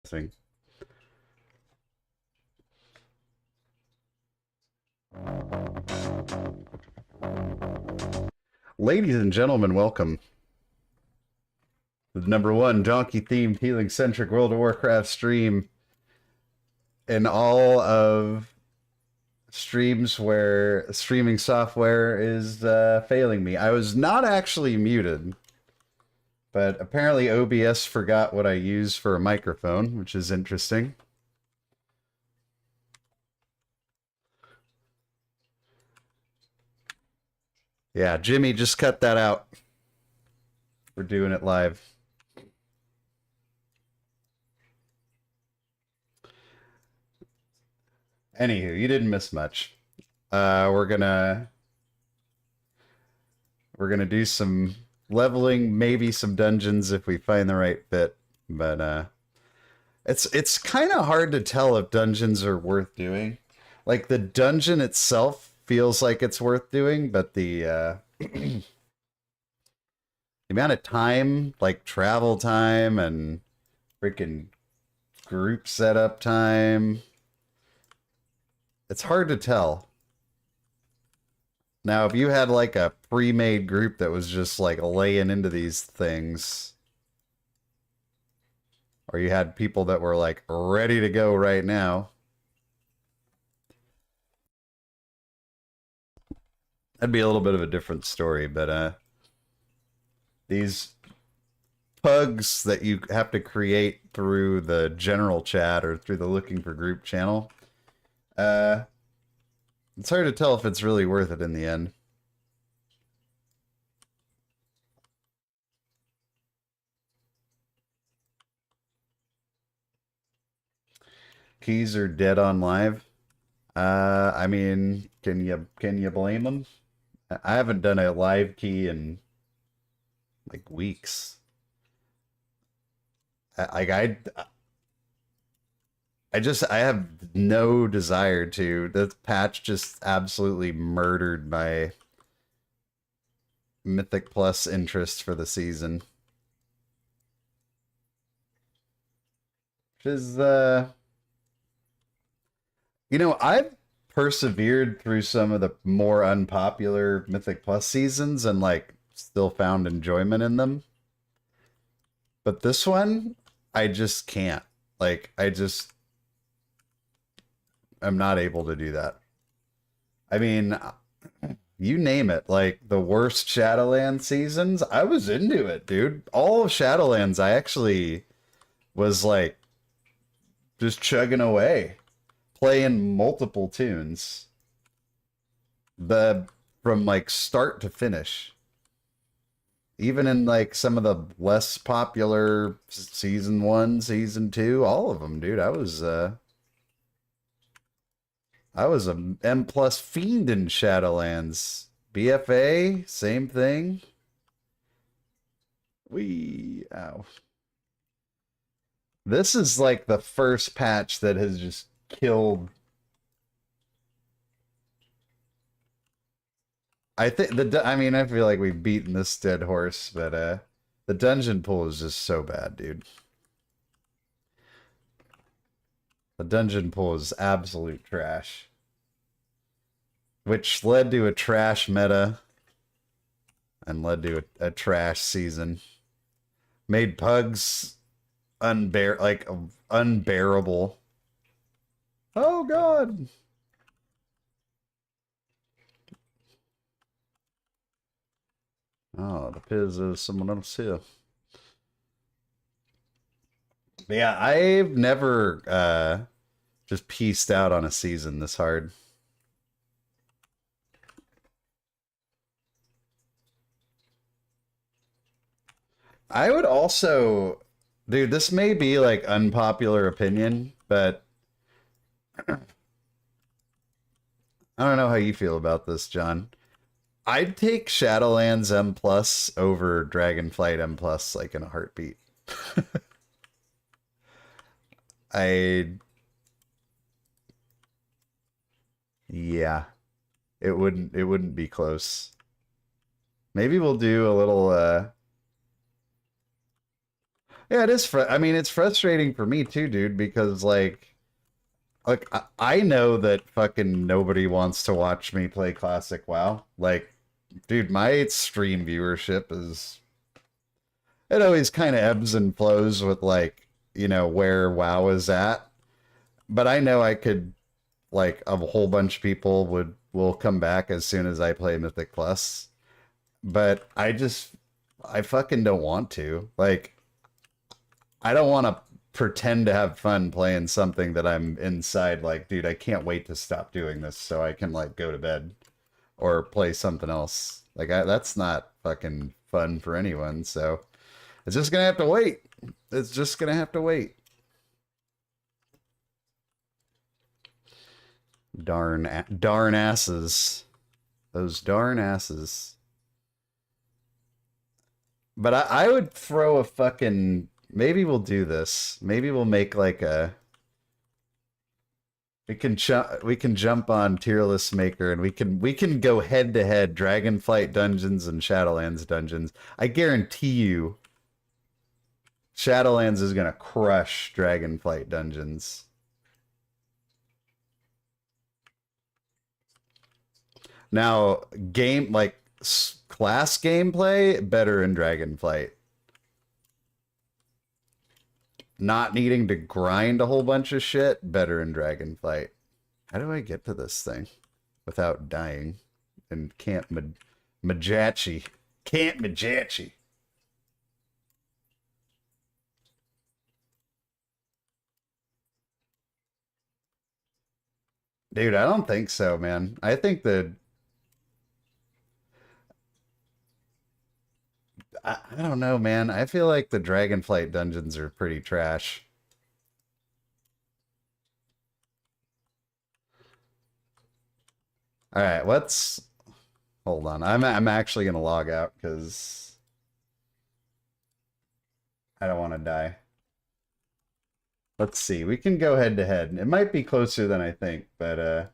Thing. Ladies and gentlemen, welcome to the #1 donkey-themed, healing-centric World of Warcraft stream in all of streams where streaming software is failing me. I was not actually muted, but apparently OBS forgot what I use for a microphone, which is interesting. Yeah, Jimmy, just cut that out. We're doing it live. Anywho, you didn't miss much. We're gonna do some leveling, maybe some dungeons if we find the right fit. But it's kind of hard to tell if dungeons are worth doing. Like the dungeon itself feels like it's worth doing, but the the amount of time, like travel time and freaking group setup time, it's hard to tell. Now, if you had like a pre-made group that was just like laying into these things, or you had people that were like ready to go right now, that'd be a little bit of a different story. But these pugs that you have to create through the general chat or through the looking for group channel, it's hard to tell if it's really worth it in the end. Keys are dead on live. I mean, can you blame them? I haven't done a live key in like weeks. I have no desire to. The patch just absolutely murdered my Mythic Plus interest for the season. Which is you know, I've persevered through some of the more unpopular Mythic Plus seasons and like still found enjoyment in them. But this one, I just can't. Like, I'm not able to do that. I mean, you name it, like the worst Shadowlands seasons, I was into it, dude. All of Shadowlands, I actually was like just chugging away, playing multiple tunes, from like start to finish. Even in like some of the less popular season 1, season 2, all of them, dude. I was a M plus fiend in Shadowlands. BFA, same thing. Ow. This is like the first patch that has just killed. I think I mean, I feel like we've beaten this dead horse, but the dungeon pool is just so bad, dude. The dungeon pool is absolute trash. Which led to a trash meta and led to a trash season. Made pugs unbearable. Oh god. Oh, it appears there's someone else here. But yeah, I've never just pieced out on a season this hard. I would also, dude, this may be like unpopular opinion, but I don't know how you feel about this, John. I'd take Shadowlands M plus over Dragonflight M plus like in a heartbeat. Yeah, it wouldn't be close. Maybe we'll do a little Yeah, it is. I mean, it's frustrating for me too, dude, because like I know that fucking nobody wants to watch me play classic WoW. Like, dude, my stream viewership is it always kind of ebbs and flows with like, you know, where WoW is at. But I know I could like a whole bunch of people will come back as soon as I play Mythic Plus. But I fucking don't want to. Like I don't want to pretend to have fun playing something that I'm inside like, dude, I can't wait to stop doing this so I can like go to bed or play something else. Like that's not fucking fun for anyone. So it's just gonna have to wait. It's just gonna have to wait. Darn asses. Those darn asses. But I would throw a fucking maybe we'll do this. Maybe we'll make like a we can jump on tier list maker and we can go head to head Dragonflight dungeons and Shadowlands dungeons. I guarantee you Shadowlands is gonna crush Dragonflight dungeons. Now, game like class gameplay better in Dragonflight. Not needing to grind a whole bunch of shit better in Dragonflight. How do I get to this thing without dying? And can't Majachi. Can't Majachi. Dude, I don't think so, man. I think that I don't know, man. I feel like the Dragonflight dungeons are pretty trash. All right, let's hold on. I'm actually gonna log out because I don't want to die. Let's see. We can go head to head. It might be closer than I think, but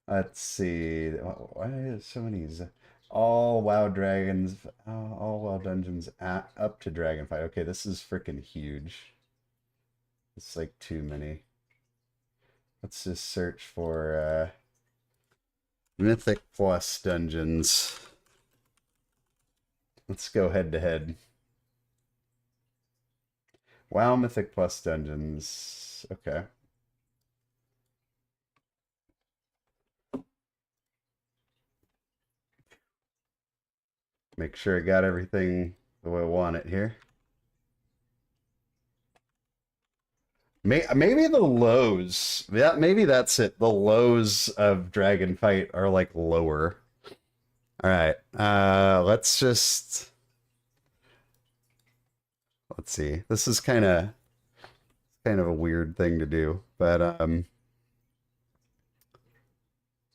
let's see. Why is so many? All WoW dragons, all WoW dungeons up to Dragonfight. Okay, this is freaking huge. It's like too many. Let's just search for Mythic Plus dungeons. Let's go head to head. WoW Mythic Plus dungeons. Okay. Make sure I got everything the way I want it here. Maybe the lows. Yeah, maybe that's it. The lows of Dragonfight are like lower. All right. Let's see. This is kind of a weird thing to do, but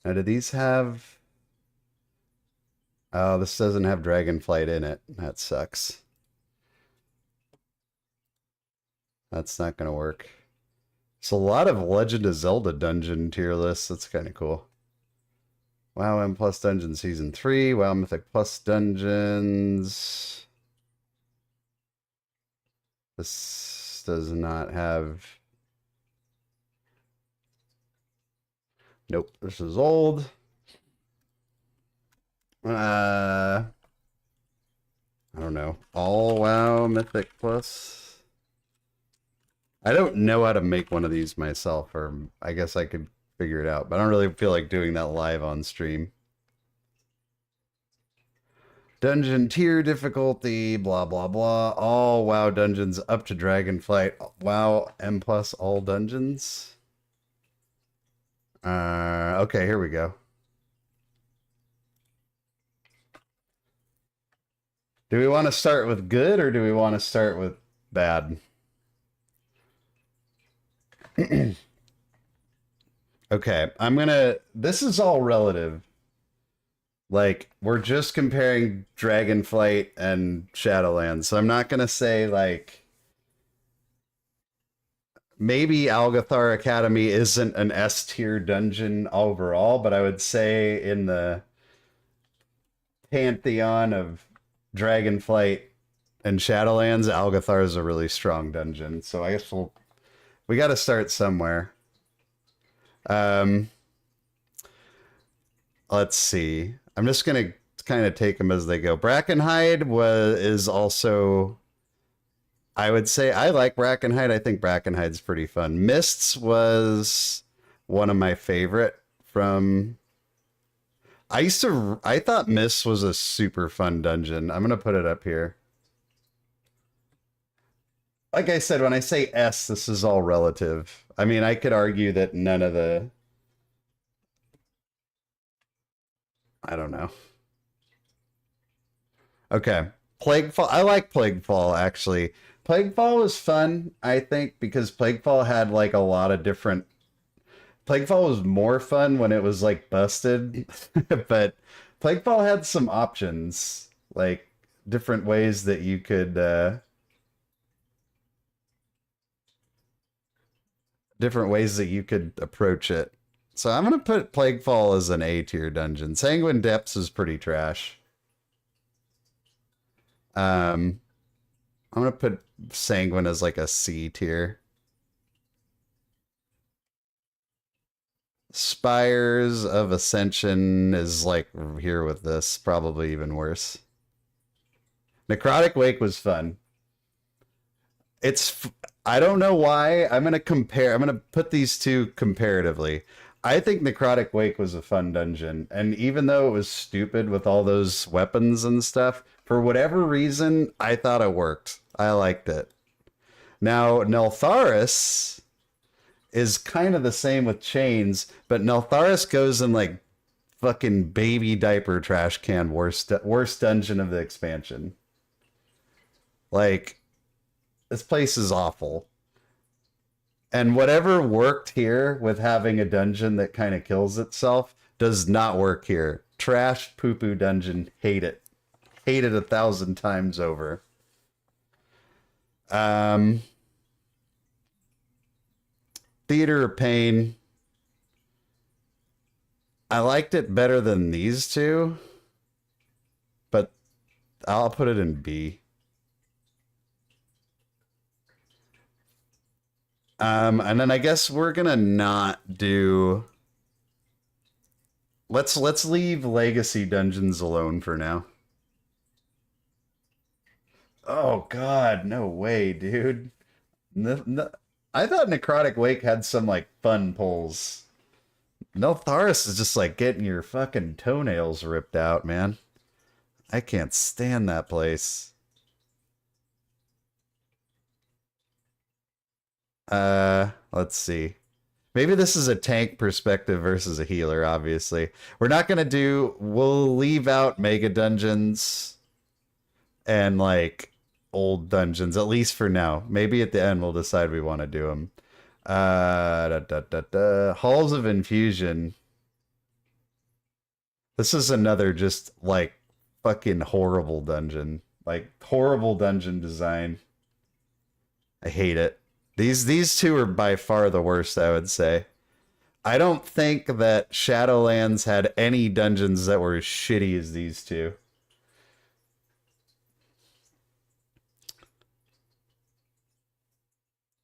now do these have oh, this doesn't have Dragonflight in it. That sucks. That's not gonna work. It's a lot of Legend of Zelda dungeon tier lists. That's kind of cool. WoW M Plus Dungeon Season 3, WoW Mythic Plus Dungeons. This does not have... Nope, this is old. I don't know. All WoW Mythic Plus. I don't know how to make one of these myself, or I guess I could figure it out, but I don't really feel like doing that live on stream. Dungeon tier difficulty, blah, blah, blah. All WoW dungeons up to Dragonflight. WoW M plus all dungeons. Okay, here we go. Do we want to start with good or do we want to start with bad? Okay, this is all relative. Like, we're just comparing Dragonflight and Shadowlands, so I'm not gonna say, like, maybe Algathar Academy isn't an S tier dungeon overall, but I would say in the pantheon of Dragonflight and Shadowlands, Algathar is a really strong dungeon. So I guess we got to start somewhere. Let's see. I'm just gonna kind of take them as they go. Brackenhide is also, I would say I like Brackenhide. I think Brackenhide's pretty fun. Mists was one of my favorite from. I thought Mists was a super fun dungeon. I'm gonna put it up here. Like I said, when I say S, this is all relative. I mean, I could argue that none of the, I don't know. Okay. Plaguefall. I like Plaguefall, actually. Plaguefall was fun, I think, because Plaguefall had like a lot of different. Plaguefall was more fun when it was like busted, but Plaguefall had some options, like different ways that you could approach it. So I'm gonna put Plaguefall as an A tier dungeon. Sanguine Depths is pretty trash. I'm gonna put Sanguine as like a C tier. Spires of Ascension is like here with this, probably even worse. Necrotic Wake was fun. I don't know why. I'm going to put these two comparatively. I think Necrotic Wake was a fun dungeon, and even though it was stupid with all those weapons and stuff, for whatever reason, I thought it worked. I liked it. Now, Neltharis is kind of the same with chains, but Neltharis goes in like fucking baby diaper trash can worst dungeon of the expansion. Like, this place is awful. And whatever worked here with having a dungeon that kind of kills itself does not work here. Trash poo-poo dungeon. Hate it. Hate it 1,000 times over. Theater of Pain. I liked it better than these two, but I'll put it in B. And then I guess we're gonna not do. Let's leave Legacy Dungeons alone for now. Oh God, no way, dude. I thought Necrotic Wake had some like fun pulls. Neltharis is just like getting your fucking toenails ripped out, man. I can't stand that place. Let's see. Maybe this is a tank perspective versus a healer, obviously. We'll leave out mega dungeons and like old dungeons, at least for now. Maybe at the end we'll decide we want to do them. Halls of Infusion. This is another just like fucking horrible dungeon. Like horrible dungeon design. I hate it. These two are by far the worst, I would say. I don't think that Shadowlands had any dungeons that were as shitty as these two.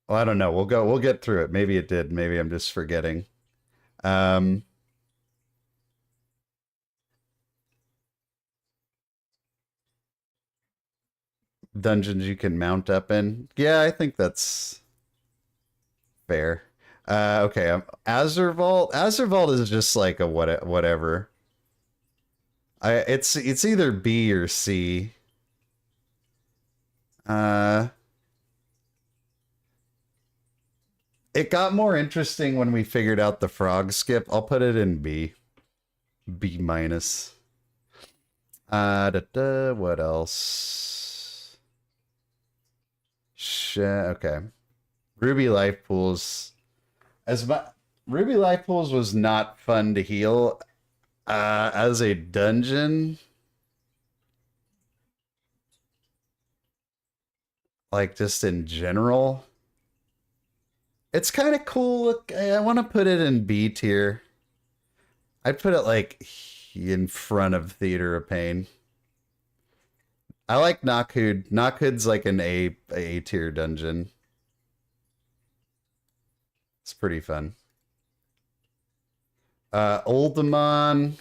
Well, I don't know. We'll get through it. Maybe it did. Maybe I'm just forgetting. Dungeons you can mount up in. Yeah, I think that's fair. Okay, Azurvault. Azurvault is just like a whatever. It's either B or C. It got more interesting when we figured out the frog skip. I'll put it in B. B minus. What else? Okay. Ruby Life Pools. Ruby Life Pools was not fun to heal. As a dungeon, like just in general, it's kind of cool. I want to put it in B tier. I'd put it like in front of Theater of Pain. I like Knockhood. Knockhood's like an A tier dungeon. It's pretty fun. Oldemon.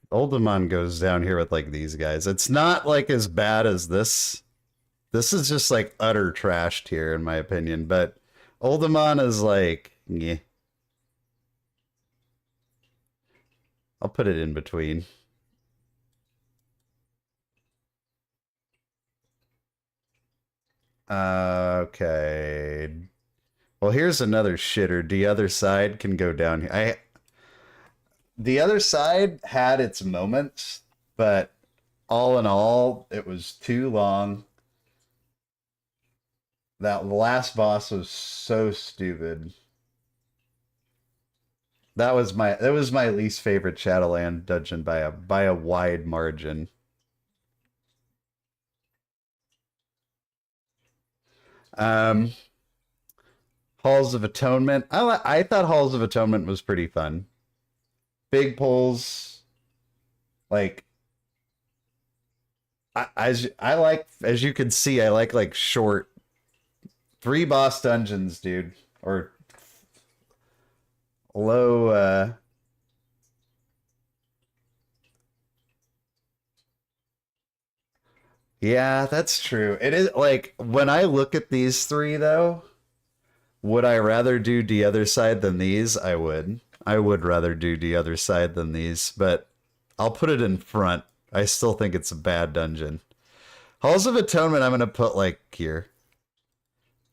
Oldemon goes down here with like these guys. It's not like as bad as this. This is just like utter trash tier in my opinion, but Oldemon is like, yeah. I'll put it in between. Okay. Well, here's another shitter. The other side can go down here. The other side had its moments, but all in all, it was too long. That last boss was so stupid. That was my least favorite Shadowland dungeon by a wide margin. Halls of Atonement. I thought Halls of Atonement was pretty fun. Big pulls, like as you can see, I like short 3 boss dungeons, dude, or low. Yeah, that's true. It is like when I look at these 3 though, would I rather do the other side than these? I would. I would rather do the other side than these, but I'll put it in front. I still think it's a bad dungeon. Halls of Atonement, I'm going to put like here.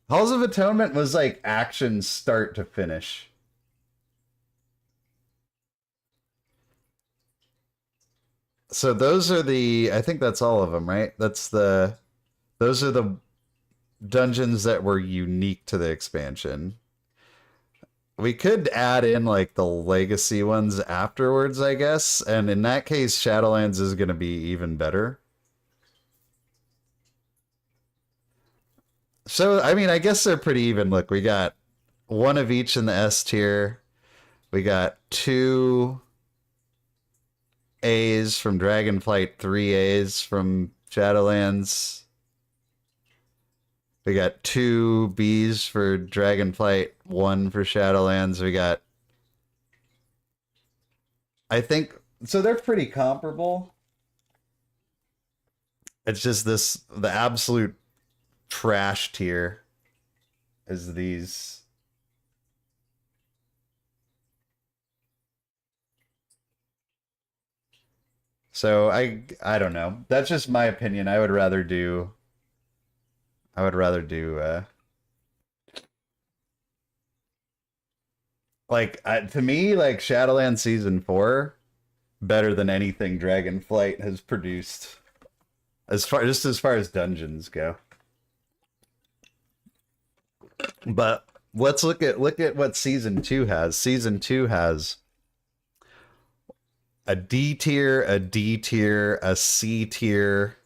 Halls of Atonement was like action start to finish. So those are I think that's all of them, right? Those are the dungeons that were unique to the expansion. We could add in like the legacy ones afterwards, I guess. And in that case, Shadowlands is going to be even better. So, I mean, I guess they're pretty even. Look, we got 1 of each in the S tier. We got 2 A's from Dragonflight, 3 A's from Shadowlands. We got 2 B's for Dragonflight, 1 for Shadowlands. We got, I think, so they're pretty comparable. It's just the absolute trash tier is these. So I don't know. That's just my opinion. I would rather do like to me like Shadowland Season 4 better than anything Dragonflight has produced as far as dungeons go. But let's look at what Season 2 has. Season 2 has a D tier, a D tier, a C tier,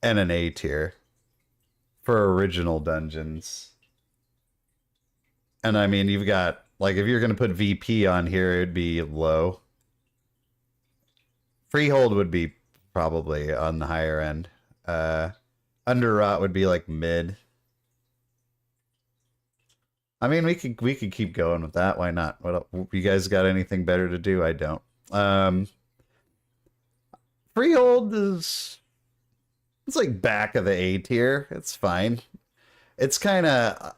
and an A tier for original dungeons. And I mean, you've got, like, if you're going to put VP on here, it'd be low. Freehold would be probably on the higher end. Underrot would be like mid. I mean, we could keep going with that. Why not? What you guys got anything better to do? I don't. Freehold it's like back of the A tier. It's fine. It's kind of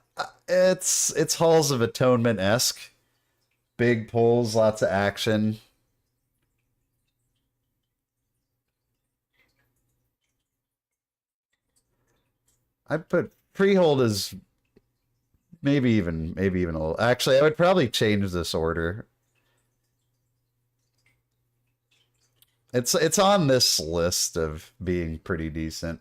it's Halls of Atonement-esque. Big pulls, lots of action. I put Freehold as maybe even a little. Actually, I would probably change this order. It's on this list of being pretty decent.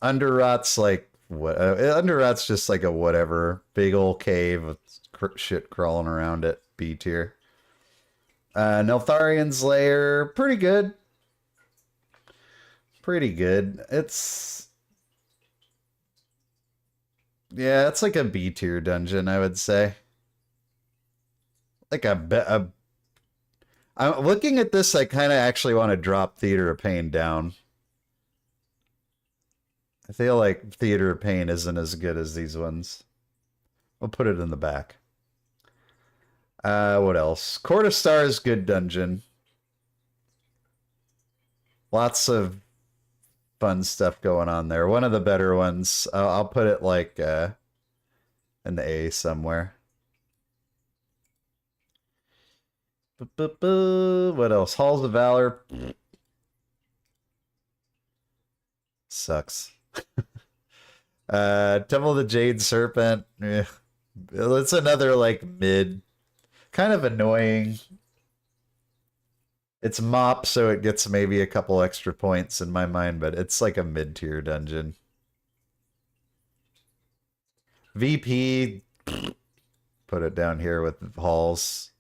Underrot's like what? Underrot's just like a whatever, big old cave with shit crawling around it. B tier. Neltharian's Lair, pretty good. Pretty good. It's... Yeah, it's like a B tier dungeon, I would say. Like a I'm looking at this, I kind of actually want to drop Theater of Pain down. I feel like Theater of Pain isn't as good as these ones. We'll put it in the back. What else? Court of Stars, good dungeon. Lots of fun stuff going on there. One of the better ones. I'll put it like in the A somewhere. What else? Halls of Valor. Sucks. Temple of the Jade Serpent. It's another like mid. Kind of annoying. It's mop, so it gets maybe a couple extra points in my mind, but it's like a mid-tier dungeon. VP, put it down here with halls.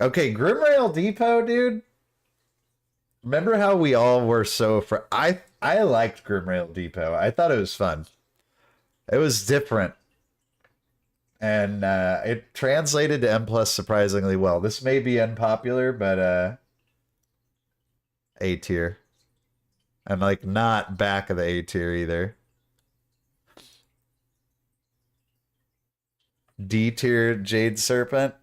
Okay, Grimrail Depot, dude. Remember how we all were so I liked Grimrail Depot. I thought it was fun. It was different. And it translated to M+ surprisingly well. This may be unpopular, but A tier. And like not back of the A tier either. D tier Jade Serpent.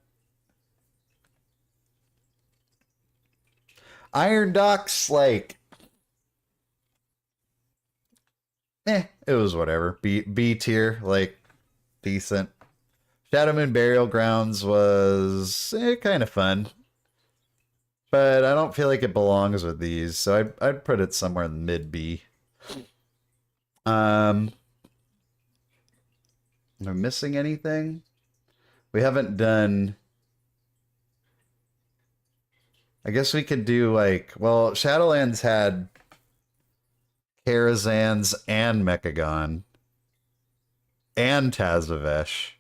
Iron Docks, like, it was whatever. B tier, like, decent. Shadow Moon Burial Grounds was kind of fun, but I don't feel like it belongs with these, so I'd put it somewhere in the mid B. Am I missing anything? We haven't done... I guess we could do like... Well, Shadowlands had Karazhan's and Mechagon and Tazavesh.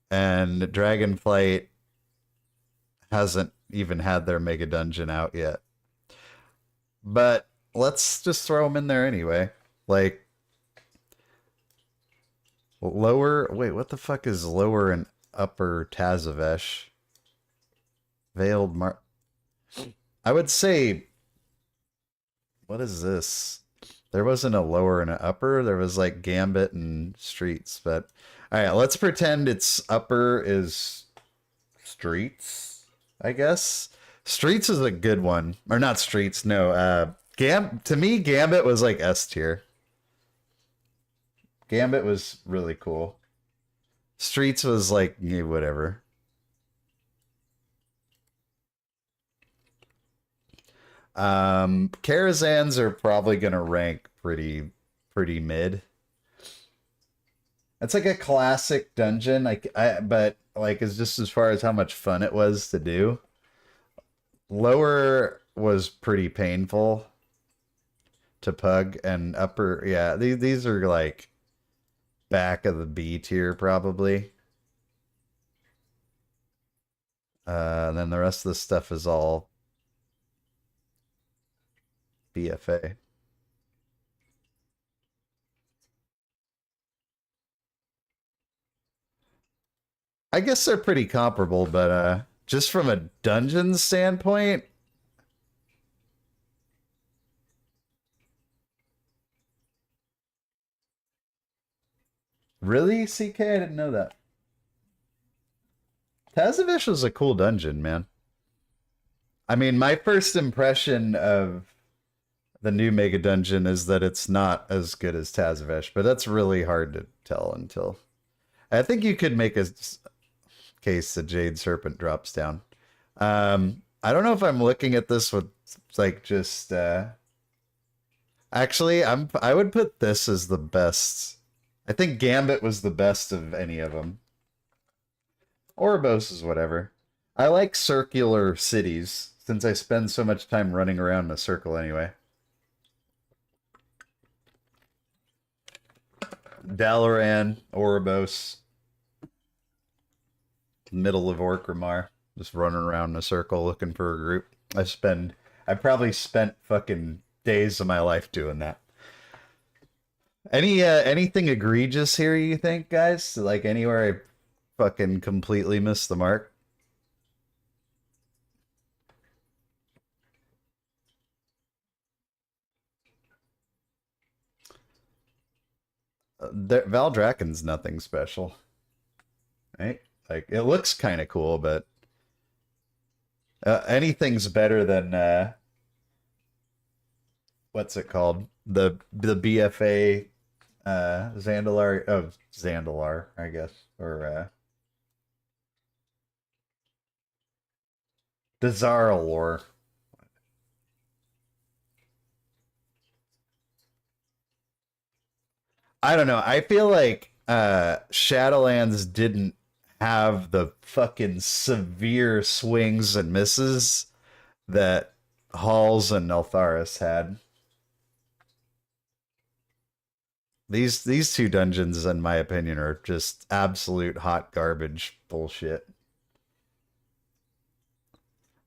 And Dragonflight hasn't even had their Mega Dungeon out yet. But let's just throw them in there anyway. Like, lower... Wait, what the fuck is lower and upper Tazavesh? Veiled Mar... I would say... What is this? There wasn't a lower and an upper. There was like Gambit and Streets, but... Alright, let's pretend its upper is Streets, I guess. Streets is a good one. Or not Streets, no. To me, Gambit was like S tier. Gambit was really cool. Streets was like, yeah, whatever. Karazhan's are probably gonna rank pretty mid. It's like a classic dungeon, but like it's just as far as how much fun it was to do. Lower was pretty painful to pug, and upper, yeah, these are like back of the B tier probably. And then the rest of the stuff is all BFA. I guess they're pretty comparable, but just from a dungeon standpoint, really, CK? I didn't know that. Tazavesh was a cool dungeon, man. I mean, my first impression of the new Mega Dungeon is that it's not as good as Tazavesh, but that's really hard to tell until... I think you could make a case the Jade Serpent drops down. I don't know if I'm looking at this with like just... Actually, I would put this as the best. I think Gambit was the best of any of them. Ouroboros is whatever. I like circular cities, since I spend so much time running around in a circle anyway. Dalaran, Ouroboros, middle of Orgrimmar. just running around in a circle looking for a group. I probably spent fucking days of my life doing that. Anything egregious here, you think, guys? Like anywhere I fucking completely missed the mark? Valdraken's nothing special, right? Like it looks kind of cool, but anything's better than what's it called? The BFA Zandalar of Zandalar, I guess, or Dazaralor. I don't know. I feel like Shadowlands didn't have the fucking severe swings and misses that Halls and Neltharis had. These two dungeons, in my opinion, are just absolute hot garbage bullshit.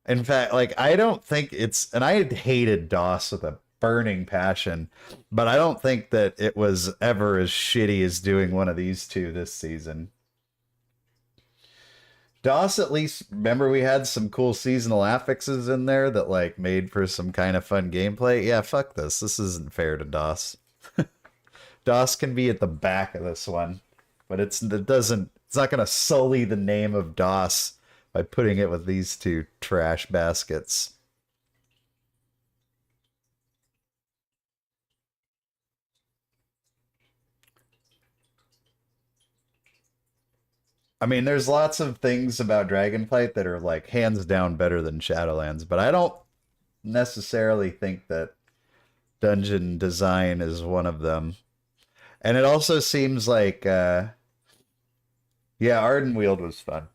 In fact, like I don't think it's, and I hated DOS with a burning passion, but I don't think that it was ever as shitty as doing one of these two this season. DOS, at least, remember we had some cool seasonal affixes in there that like made for some kind of fun gameplay. Yeah, fuck this. This isn't fair to DOS. DOS can be at the back of this one, but it's not gonna sully the name of DOS by putting it with these two trash baskets. I mean, there's lots of things about Dragonflight that are like hands down better than Shadowlands, but I don't necessarily think that dungeon design is one of them. And it also seems like yeah, Ardenweald was fun.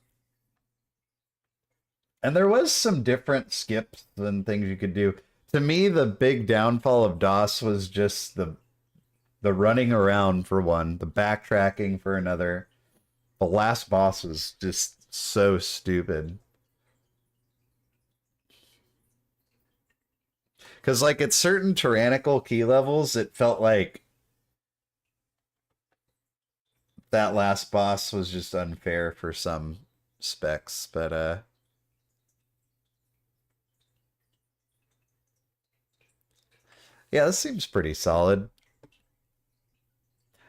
And there was some different skips and things you could do. To me, the big downfall of DOS was just the running around for one, the backtracking for another. The last boss was just so stupid. Because, like, at certain tyrannical key levels, it felt like that last boss was just unfair for some specs. But, yeah, this seems pretty solid.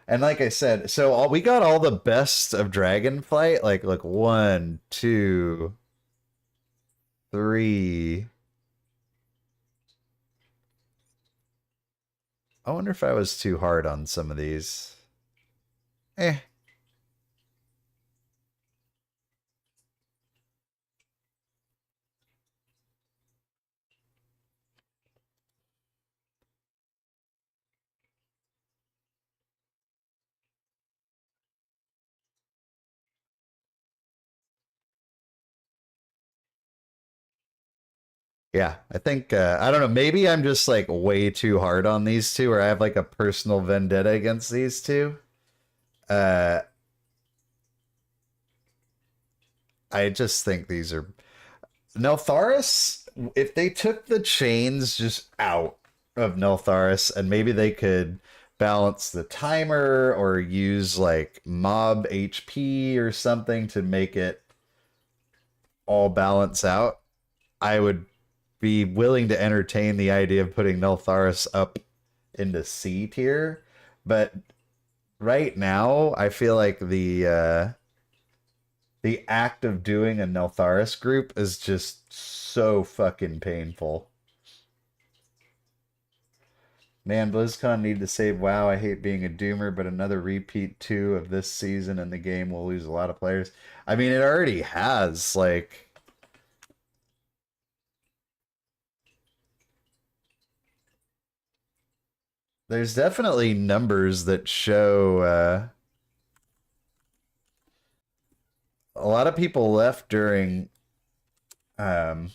And like I said, so we got all the best of Dragonflight, like one, two, three. I wonder if I was too hard on some of these. Eh. Yeah, I think I don't know, maybe I'm just like way too hard on these two, or I have like a personal vendetta against these two. Uh I just think these are Neltharis, if they took the chains just out of Neltharis and maybe they could balance the timer or use like mob HP or something to make it all balance out, I would be willing to entertain the idea of putting Neltharis up into C tier. But right now, I feel like the act of doing a Neltharis group is just so fucking painful. Man, BlizzCon need to save WoW. I hate being a doomer, but another repeat two of this season and the game will lose a lot of players. I mean, it already has, like... There's definitely numbers that show a lot of people left during um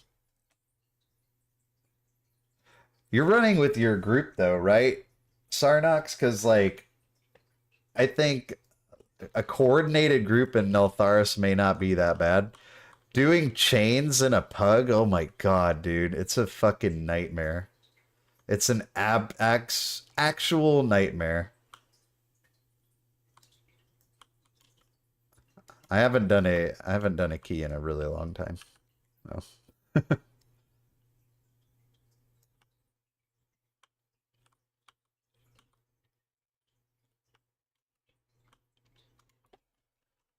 you're running with your group though, right? Sarnox, because like I think a coordinated group in Neltharis may not be that bad. Doing chains in a pug? Oh my god, dude. It's a fucking nightmare. It's an actual nightmare. I haven't done a key in a really long time. No.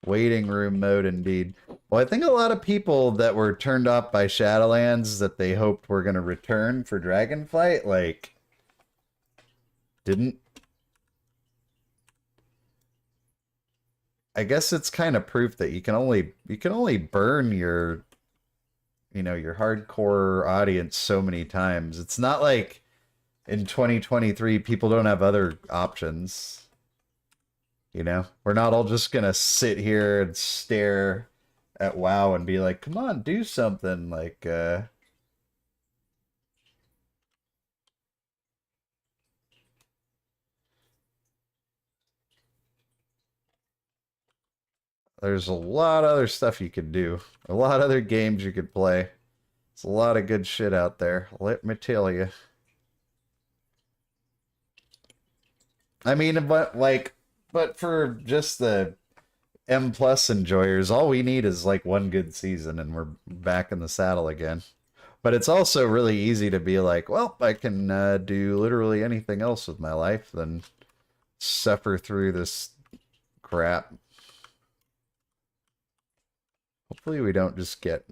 Waiting room mode indeed. Well, I think a lot of people that were turned off by Shadowlands that they hoped were going to return for Dragonflight, like, didn't. I guess it's kind of proof that you can only burn your, your hardcore audience so many times. It's not like in 2023 people don't have other options. We're not all just gonna sit here and stare at WoW and be like, come on, do something. Like, there's a lot of other stuff you could do. A lot of other games you could play. There's a lot of good shit out there. Let me tell you. I mean, but for just the M plus enjoyers, all we need is like one good season and we're back in the saddle again. But it's also really easy to be like, well, I can do literally anything else with my life than suffer through this crap. Hopefully we don't just get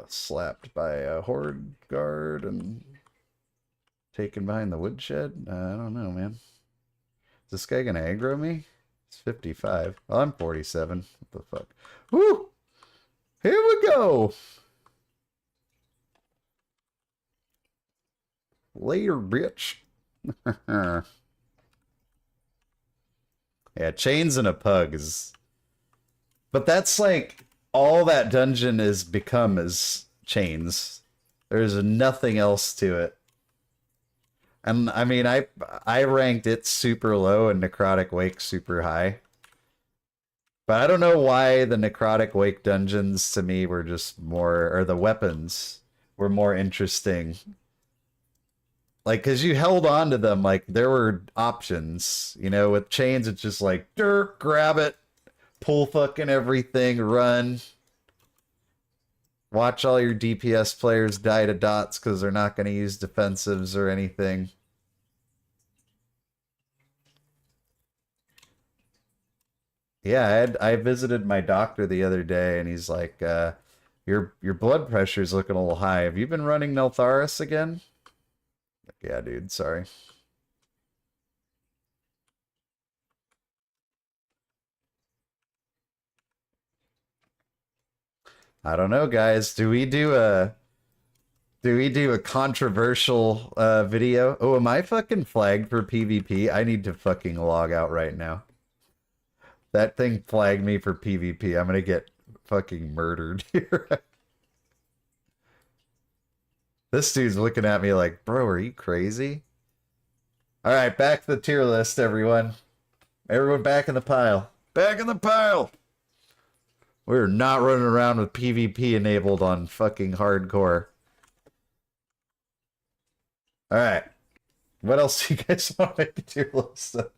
slapped by a horde guard and taken behind the woodshed. I don't know, man. Is this guy gonna aggro me? It's 55. Well, I'm 47. What the fuck? Woo! Here we go! Later, bitch. Yeah, chains and a pug is... But that's like... all that dungeon is become is chains. There's nothing else to it. And I mean, I ranked it super low and Necrotic Wake super high. But I don't know why the Necrotic Wake dungeons to me were just more, or the weapons were more interesting. Like, because you held on to them, like, there were options. With chains, it's just like, dirt, grab it, pull fucking everything, run. Watch all your DPS players die to dots because they're not going to use defensives or anything. Yeah, I visited my doctor the other day, and he's like, your blood pressure's looking a little high. Have you been running Neltharis again? Yeah, dude, sorry. I don't know, guys. Do we do a controversial video? Oh, am I fucking flagged for PvP? I need to fucking log out right now. That thing flagged me for PvP. I'm gonna get fucking murdered here. This dude's looking at me like, bro, are you crazy? Alright, back to the tier list, everyone. Everyone back in the pile. Back in the pile! We're not running around with PvP enabled on fucking hardcore. Alright. What else do you guys want to make a tier list of?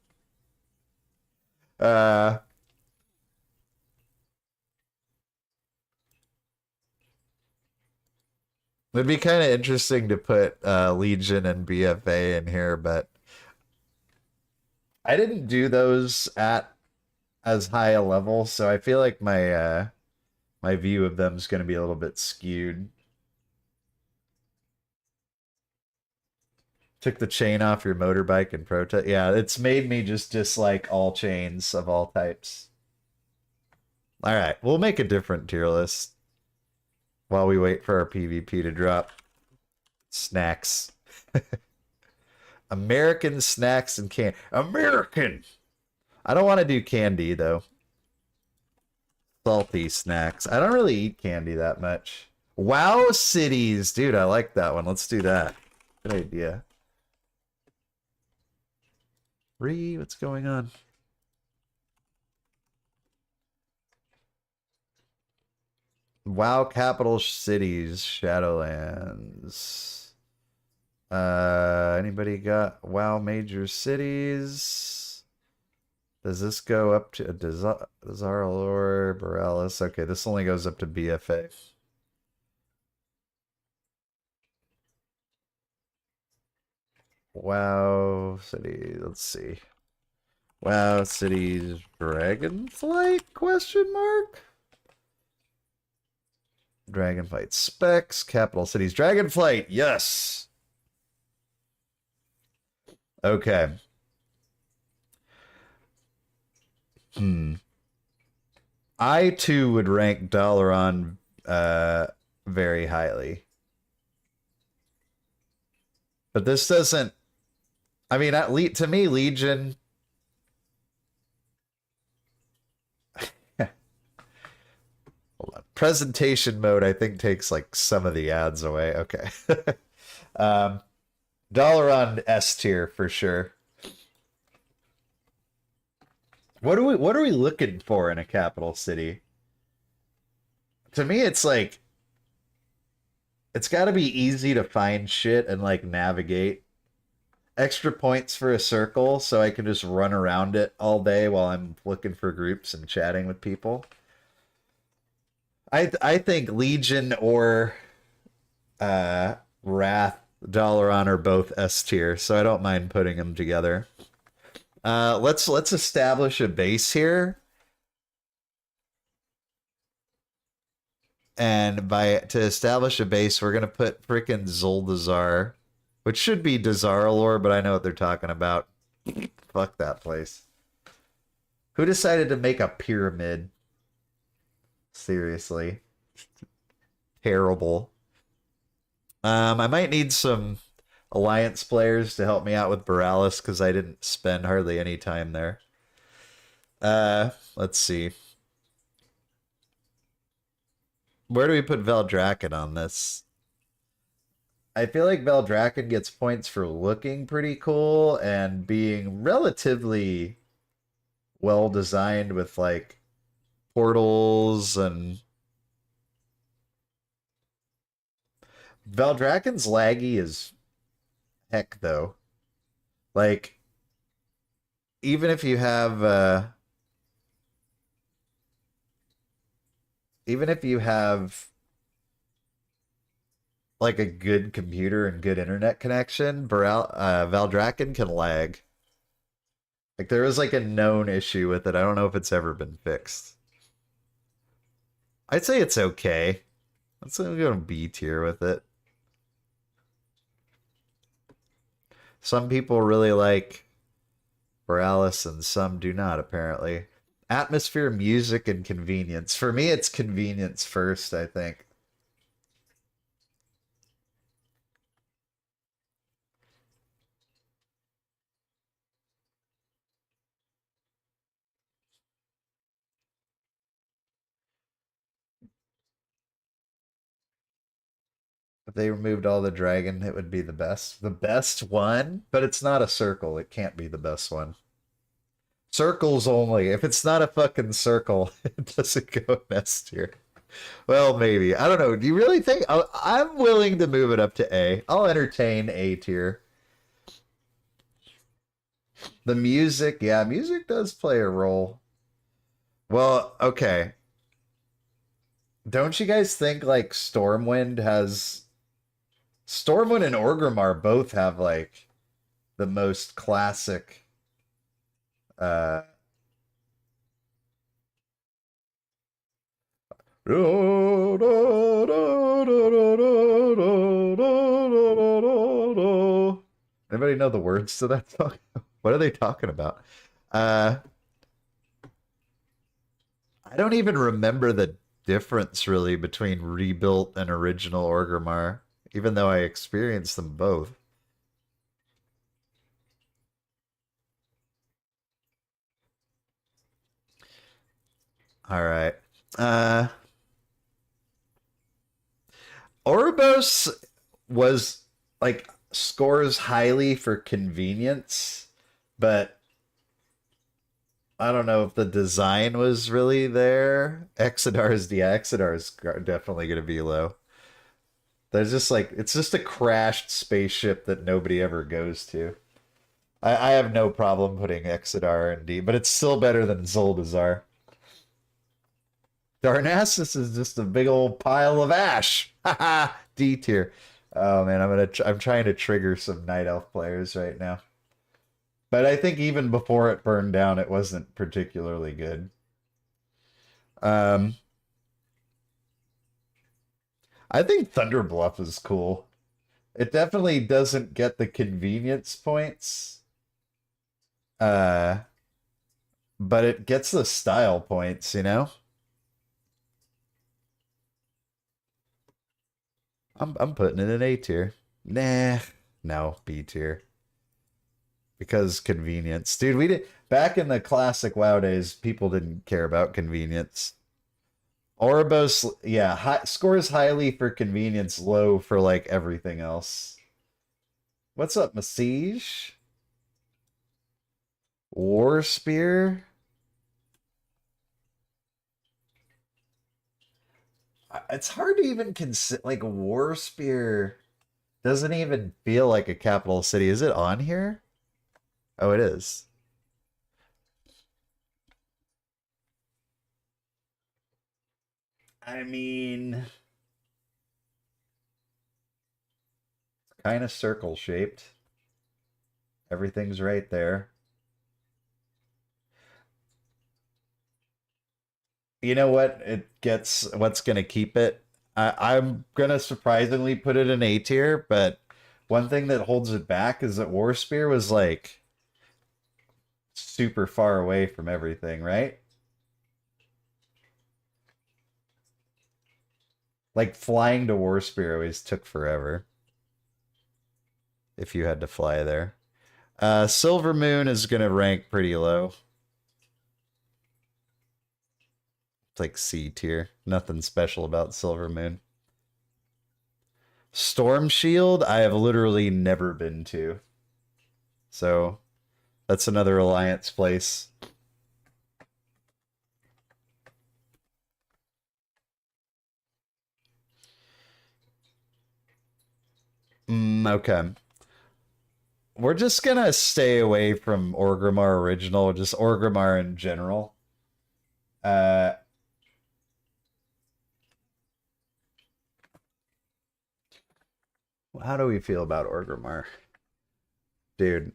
It'd be kind of interesting to put Legion and BFA in here, but I didn't do those at as high a level, so I feel like my my view of them is going to be a little bit skewed. Took the chain off your motorbike and protest. Yeah, it's made me just dislike all chains of all types. All right, we'll make a different tier list while we wait for our PvP to drop. Snacks. American snacks and candy. American! I don't want to do candy, though. Salty snacks. I don't really eat candy that much. Wow cities! Dude, I like that one. Let's do that. Good idea. What's going on? WoW capital cities, Shadowlands. Anybody got WoW major cities? Does this go up to Zaralor, Borealis? Okay, this only goes up to BFA. WoW city, let's see. WoW cities, Dragonflight? Question mark? Dragonflight specs, capital cities, Dragonflight, yes. Okay. I too would rank Dalaran very highly. But this doesn't, I mean, to me, Legion. Hold on. Presentation mode, I think, takes like some of the ads away. Okay. Dalaran S tier for sure. What are we looking for in a capital city? To me, it's like it's got to be easy to find shit and like navigate. Extra points for a circle so I can just run around it all day while I'm looking for groups and chatting with people. I think Legion or Wrath, Dalaran are both S tier, so I don't mind putting them together. Let's establish a base here. And to establish a base, we're gonna put frickin' Zuldazar, which should be Dazaralor, but I know what they're talking about. Fuck that place. Who decided to make a pyramid? Seriously. Terrible. I might need some Alliance players to help me out with Borealis because I didn't spend hardly any time there. Let's see. Where do we put Veldraken on this? I feel like Veldraken gets points for looking pretty cool and being relatively well designed with like portals and Veldraken's laggy as heck though. Like even if you have like a good computer and good internet connection, Valdrakken can lag. Like there is like a known issue with it. I don't know if it's ever been fixed. I'd say it's okay. Let's go to B tier with it. Some people really like Borealis and some do not, apparently. Atmosphere, music, and convenience. For me, it's convenience first, I think. If they removed all the dragon, it would be the best. The best one? But it's not a circle. It can't be the best one. Circles only. If it's not a fucking circle, it doesn't go S tier. Well, maybe. I don't know. Do you really think? I'm willing to move it up to A. I'll entertain A tier. The music, yeah, music does play a role. Well, okay. Don't you guys think like Stormwind and Orgrimmar both have like the most classic Anybody know the words to that song? What are they talking about? I don't even remember the difference really between rebuilt and original Orgrimmar, even though I experienced them both. All right. Oribos was like scores highly for convenience, but I don't know if the design was really there. Exodar is definitely going to be low. There's just like it's just a crashed spaceship that nobody ever goes to. I have no problem putting Exodar in D, but it's still better than Zoldazar. Darnassus is just a big old pile of ash. Haha, D tier. Oh man, I'm trying to trigger some Night Elf players right now. But I think even before it burned down, it wasn't particularly good. Um, I think Thunder Bluff is cool. It definitely doesn't get the convenience points, uh, but it gets the style points, you know? I'm putting it in A tier. Nah, no, B tier. Because convenience. Dude, we did back in the classic WoW days, people didn't care about convenience. Oribos, yeah, scores highly for convenience, low for like everything else. What's up, Masiege? War Spear? It's hard to even consider, like, War Spear doesn't even feel like a capital city. Is it on here? Oh, it is. I mean, kind of circle shaped. Everything's right there. You know what? It gets what's gonna keep it. I'm gonna surprisingly put it in A tier, but one thing that holds it back is that War Spear was like super far away from everything, right? Like flying to War Spear always took forever if you had to fly there. Silver Moon is gonna rank pretty low. It's like C tier. Nothing special about Silver Moon. Storm Shield, I have literally never been to. So that's another Alliance place. Okay. We're just gonna stay away from Orgrimmar original, just Orgrimmar in general. Uh, how do we feel about Orgrimmar? Dude,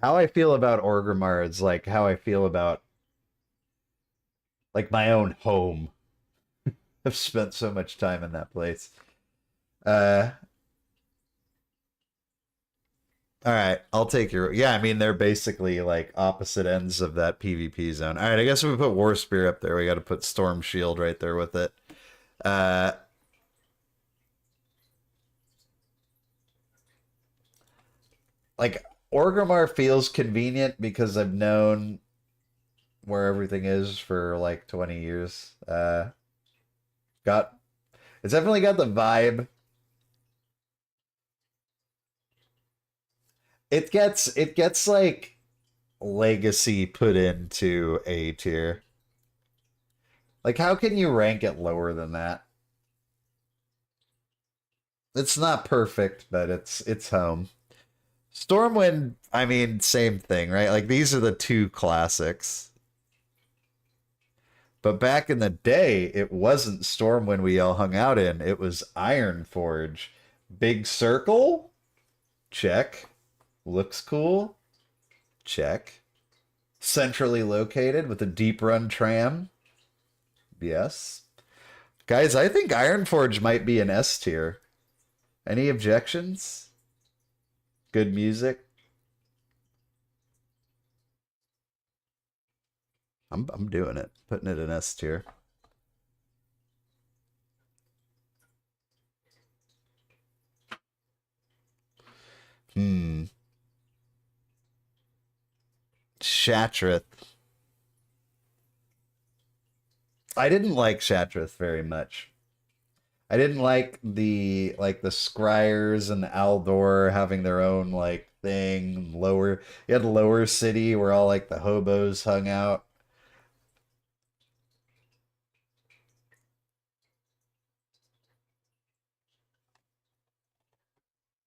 how I feel about Orgrimmar is like how I feel about like my own home. I've spent so much time in that place. Uh, all right, I'll take your. Yeah, I mean they're basically like opposite ends of that PvP zone. All right, I guess if we put War Spear up there, we got to put Storm Shield right there with it. Uh, like Orgrimmar feels convenient because I've known where everything is for like 20 years. Got it's definitely got the vibe. It gets like legacy put into A tier. Like how can you rank it lower than that? It's not perfect, but it's home. Stormwind, I mean, same thing, right? Like these are the two classics. But back in the day, it wasn't Stormwind we all hung out in. It was Ironforge. Big Circle? Check. Looks cool? Check. Centrally located with a deep run tram? Yes. Guys, I think Ironforge might be an S tier. Any objections? Good music? I'm doing it. Putting it in S tier. Hmm. Shatrith. I didn't like Shatrith very much. I didn't like the Scryers and Aldor having their own like thing. Lower, you had Lower City where all like the hobos hung out.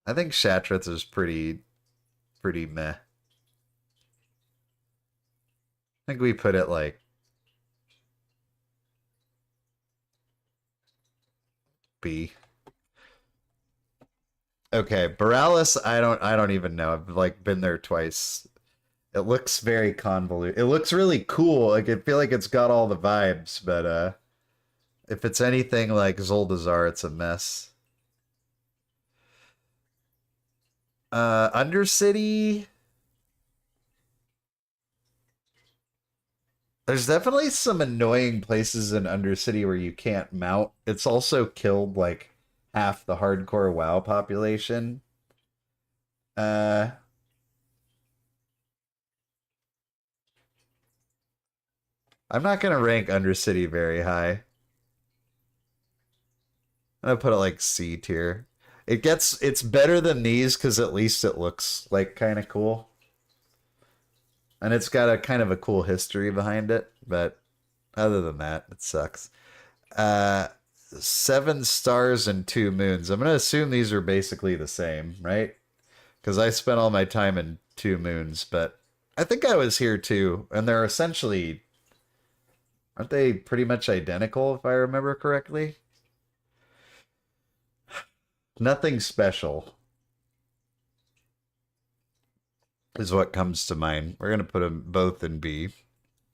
I think Shattrath is pretty meh. I think we put it like B. Okay, Borealis, I don't even know. I've like been there twice. It looks very convoluted. It looks really cool. Like I feel like it's got all the vibes, but if it's anything like Zoldazar, it's a mess. Undercity. There's definitely some annoying places in Undercity where you can't mount. It's also killed like half the hardcore WoW population. Uh, I'm not gonna rank Undercity very high. I'm gonna put it like C tier. It's better than these because at least it looks like kind of cool. And it's got a kind of a cool history behind it, but other than that, it sucks. Uh 7 stars and 2 moons. I'm gonna assume these are basically the same, right? Because I spent all my time in 2 moons, but I think I was here too, and they're essentially aren't they pretty much identical if I remember correctly? Nothing special is what comes to mind. We're gonna put them both in B.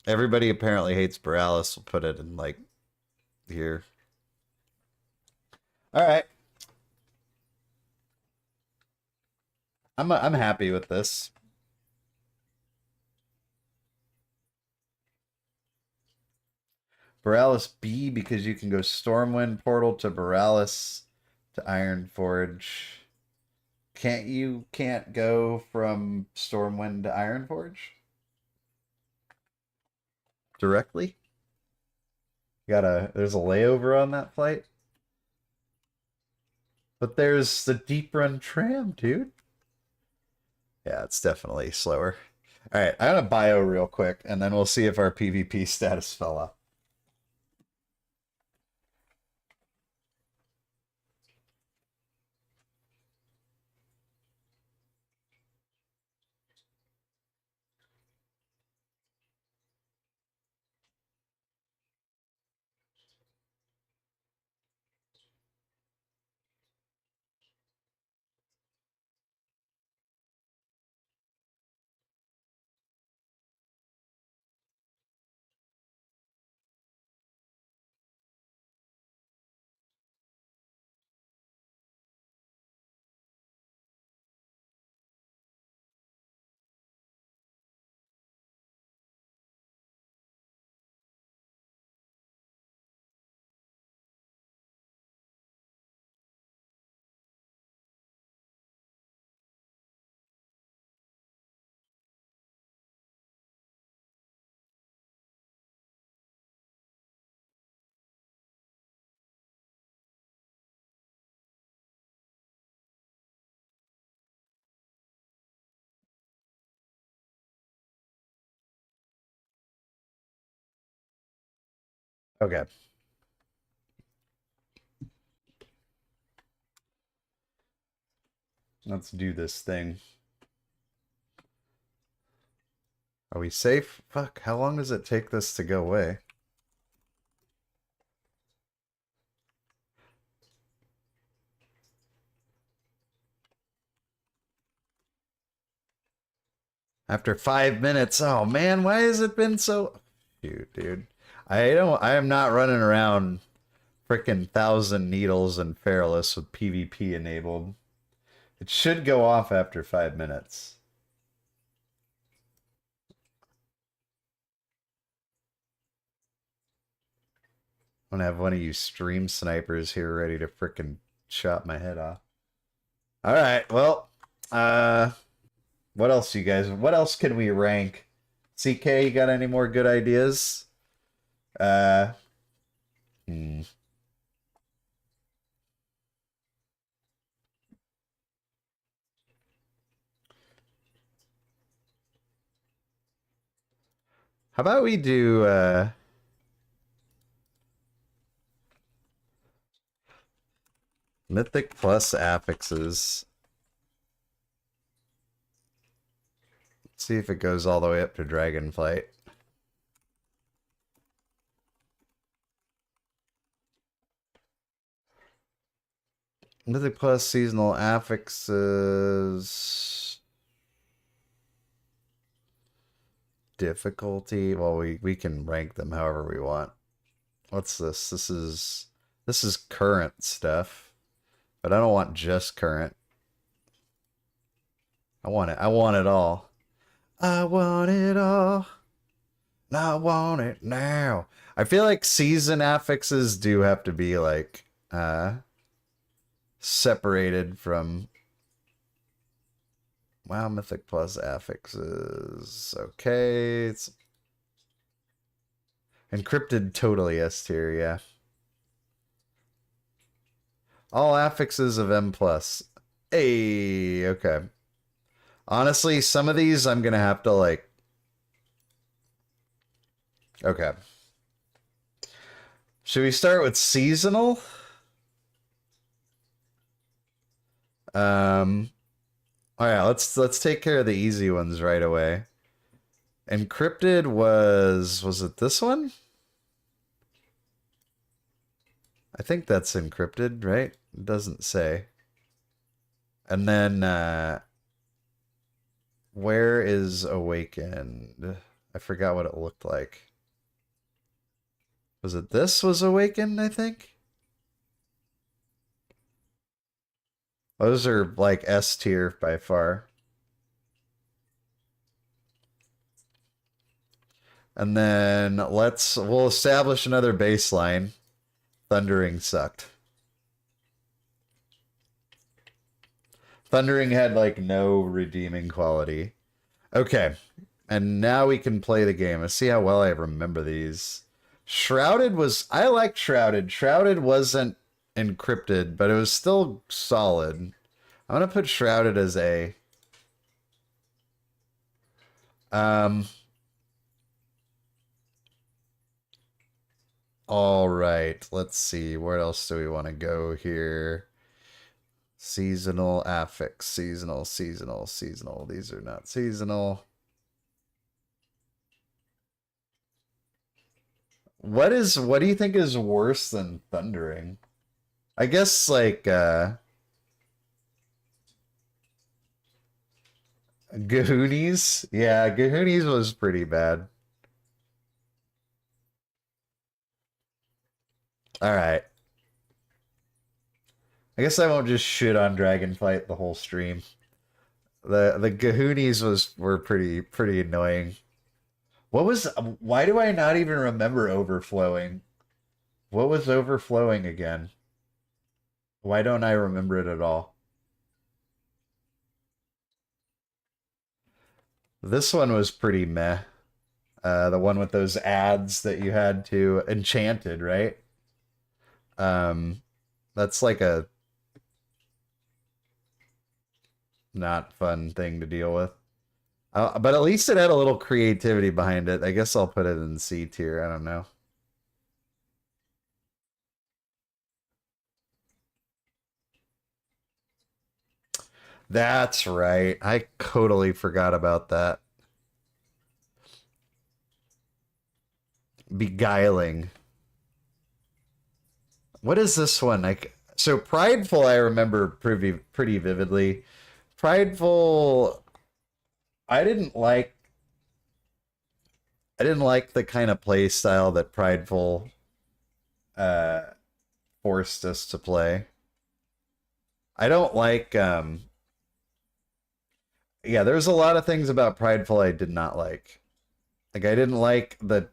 Everybody apparently hates Borealis. We'll put it in like here. All right, I'm happy with this. Borealis B because you can go Stormwind Portal to Borealis to Ironforge. Can't go from Stormwind to Ironforge directly? There's a layover on that flight. But there's the deep run tram, dude. Yeah, it's definitely slower. All right, I'm gonna bio real quick, and then we'll see if our PvP status fell up. Okay. Let's do this thing. Are we safe? Fuck, how long does it take this to go away? After 5 minutes. Oh man, why has it been so dude. I am not running around frickin' Thousand Needles and Feralus with PvP enabled. It should go off after 5 minutes. I'm gonna have one of you stream snipers here ready to frickin' chop my head off. Alright, well, what else, you guys? What else can we rank? CK, you got any more good ideas? Uh, hmm. How about we do Mythic plus affixes? Let's see if it goes all the way up to Dragonflight. Mythic plus seasonal affixes. Difficulty. Well, we can rank them however we want. What's this? This is current stuff. But I don't want just current. I want it. I want it all. I want it all. I want it now. I feel like season affixes do have to be like separated from WoW Mythic plus affixes. Okay. It's encrypted totally S tier, yeah. All affixes of M plus. Hey, okay. Honestly, some of these I'm gonna have to like. Okay. Should we start with seasonal? All right, let's take care of the easy ones right away. Encrypted was it this one? I think that's encrypted, right? It doesn't say. And then where is awakened? I forgot what it looked like. Was it this was awakened, I think? Those are like S tier by far. And then we'll establish another baseline. Thundering sucked. Thundering had like no redeeming quality. Okay. And now we can play the game. Let's see how well I remember these. Shrouded was... I liked Shrouded. Shrouded wasn't encrypted, but it was still solid. I'm going to put Shrouded as A. All right. Let's see. Where else do we want to go here? Seasonal affix. Seasonal, seasonal, seasonal. These are not seasonal. What do you think is worse than Thundering? I guess like Gahoonies? Yeah, Gahoonies was pretty bad. Alright. I guess I won't just shit on Dragonflight the whole stream. The Gahoonies were pretty annoying. Why do I not even remember overflowing? What was overflowing again? Why don't I remember it at all? This one was pretty meh. The one with those ads that you had to enchanted, right? That's like a not fun thing to deal with. But at least it had a little creativity behind it. I guess I'll put it in C tier. I don't know. That's right. I totally forgot about that. Beguiling. What is this one? Like, so Prideful I remember pretty vividly. Prideful I didn't like the kind of play style that Prideful forced us to play. I don't like yeah, there's a lot of things about Prideful I did not like. Like I didn't like the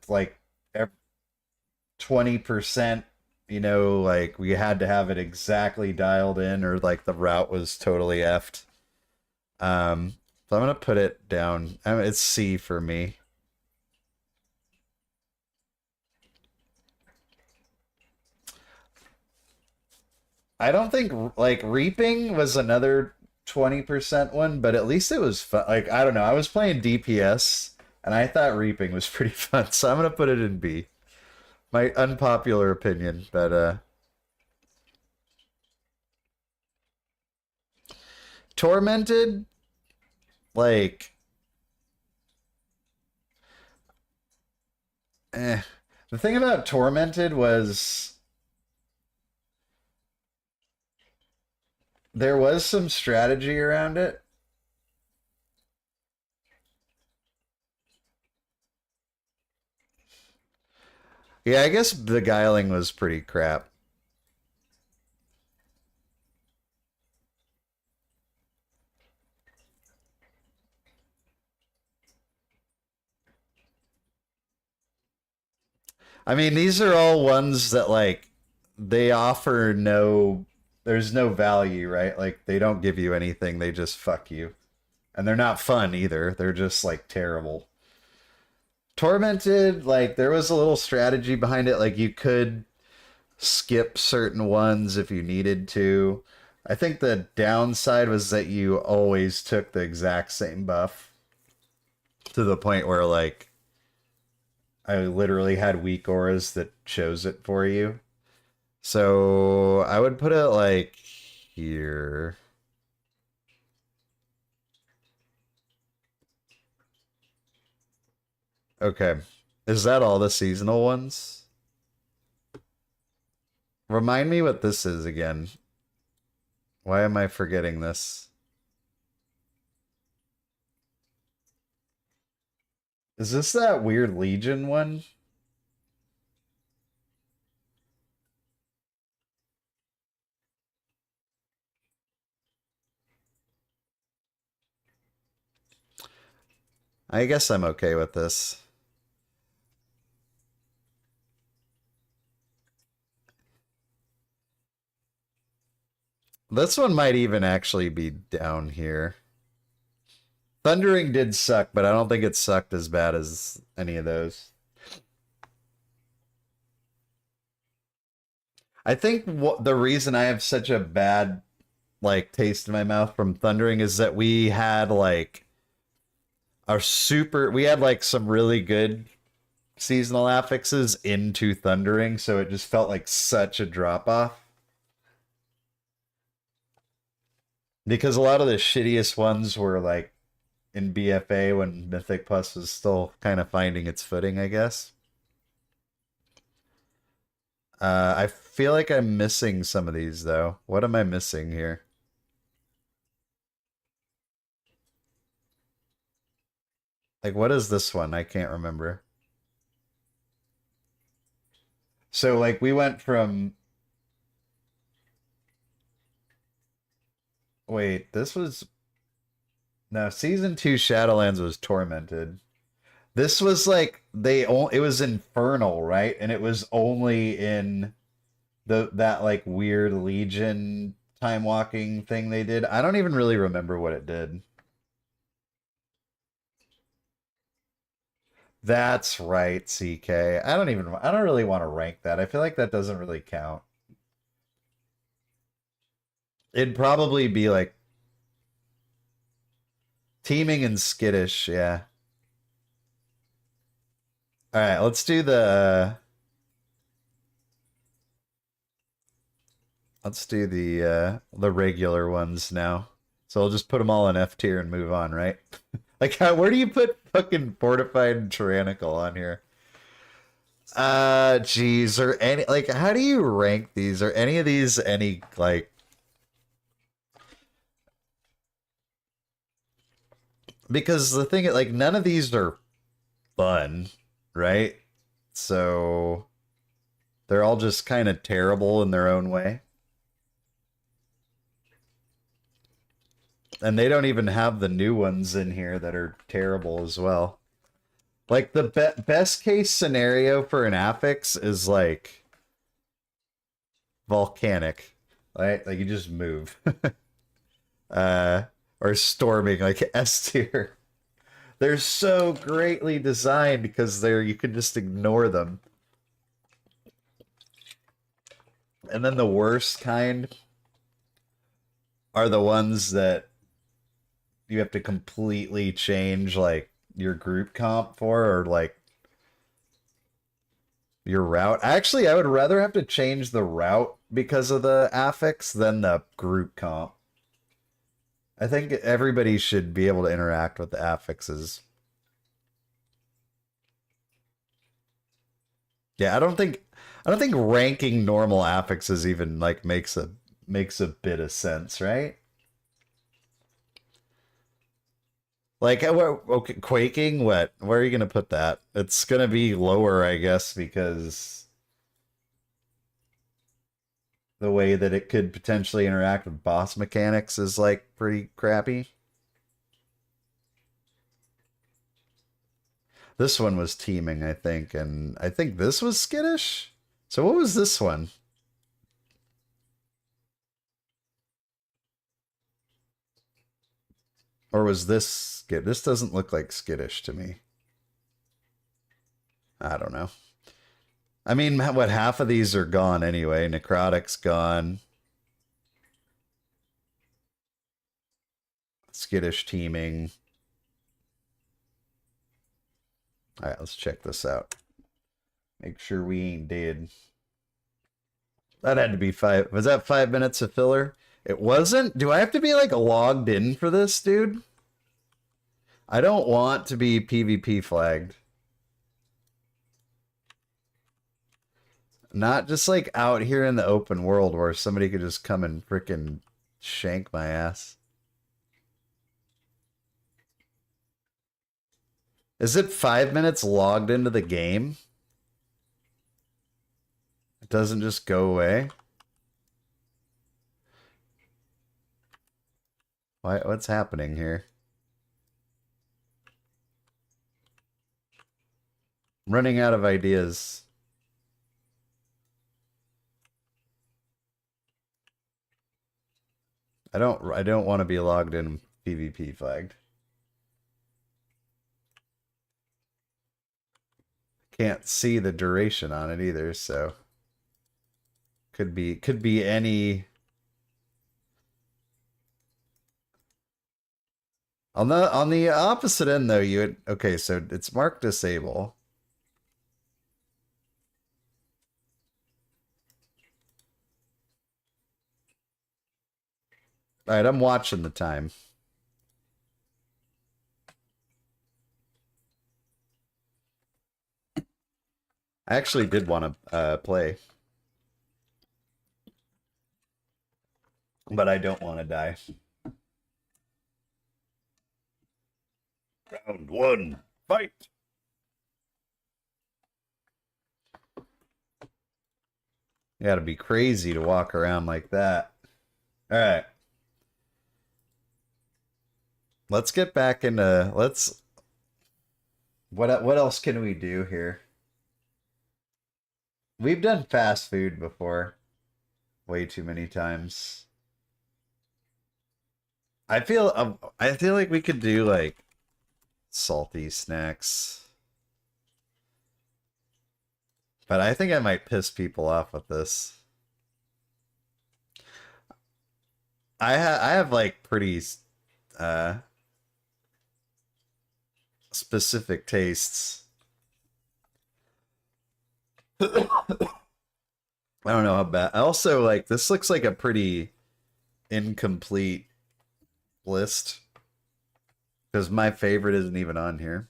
20%, you know, like we had to have it exactly dialed in or like the route was totally effed. So I'm gonna put it down. It's C for me. I don't think like Reaping was another 20% one, but at least it was fun. Like I don't know, I was playing DPS And I thought reaping was pretty fun, so I'm gonna put it in B. My unpopular opinion, but Tormented, like, The thing about Tormented was there was some strategy around it. Yeah, I guess Beguiling was pretty crap. I mean, these are all ones that like they offer no there's no value, right? Like they don't give you anything, they just fuck you. And they're not fun either. They're just like terrible. Tormented, like there was a little strategy behind it, like you could skip certain ones if you needed to. I think the downside was that you always took the exact same buff to the point where like I literally had weak auras that chose it for you. So I would put it like here. Okay. Is that all the seasonal ones? Remind me what this is again. Why am I forgetting this? Is this that weird Legion one? I guess I'm okay with this. This one might even actually be down here. Thundering did suck, but I don't think it sucked as bad as any of those. I think the reason I have such a bad like taste in my mouth from Thundering is that we had like we had like some really good seasonal affixes into Thundering, so it just felt like such a drop off. Because a lot of the shittiest ones were like in BFA when Mythic Plus was still kind of finding its footing, I guess. I feel like I'm missing some of these though. What am I missing here? Like, what is this one? I can't remember. So, like, we went from. Wait, this was. No, season 2 Shadowlands was Tormented. This was like it was Infernal, right? And it was only in that like weird Legion time walking thing they did. I don't even really remember what it did. That's right, CK. I don't really want to rank that. I feel like that doesn't really count. It'd probably be like teaming and skittish, yeah. All right, let's do the regular ones now. So I'll just put them all in F tier and move on, right? Like where do you put fucking fortified tyrannical on here? Geez, or any like how do you rank these? Are any of these any like because the thing like none of these are fun, right? So they're all just kind of terrible in their own way. And they don't even have the new ones in here that are terrible as well. Like the best case scenario for an affix is like volcanic, right? Like you just move. uh, or storming, like S tier. They're so greatly designed because you can just ignore them. And then the worst kind are the ones that you have to completely change like your group comp for, or like your route. Actually, I would rather have to change the route because of the affix than the group comp. I think everybody should be able to interact with the affixes. Yeah, I don't think ranking normal affixes even like makes a bit of sense, right? Like, okay, quaking, what? Where are you gonna put that? It's gonna be lower, I guess, because the way that it could potentially interact with boss mechanics is like pretty crappy. This one was teaming, I think, and I think this was skittish. So what was this one? Or was this skit? This doesn't look like skittish to me. I don't know. I mean, what, half of these are gone anyway. Necrotic's gone. Skittish teaming. All right, let's check this out. Make sure we ain't dead. That had to be 5. Was that 5 minutes of filler? It wasn't? Do I have to be like logged in for this, dude? I don't want to be PvP flagged. Not just like out here in the open world where somebody could just come and frickin' shank my ass. Is it 5 minutes logged into the game? It doesn't just go away? What's happening here? I'm running out of ideas. I don't want to be logged in PvP flagged. Can't see the duration on it either, so could be any. On the opposite end though, you would, okay, so it's marked disable. All right, I'm watching the time. I actually did want to play, but I don't want to die. Round 1, fight! You gotta be crazy to walk around like that. All right. Let's get back into, what else can we do here? We've done fast food before. Way too many times. I feel like we could do like salty snacks. But I think I might piss people off with this. I have like pretty specific tastes. I don't know how bad. Also, like, this looks like a pretty incomplete list because my favorite isn't even on here,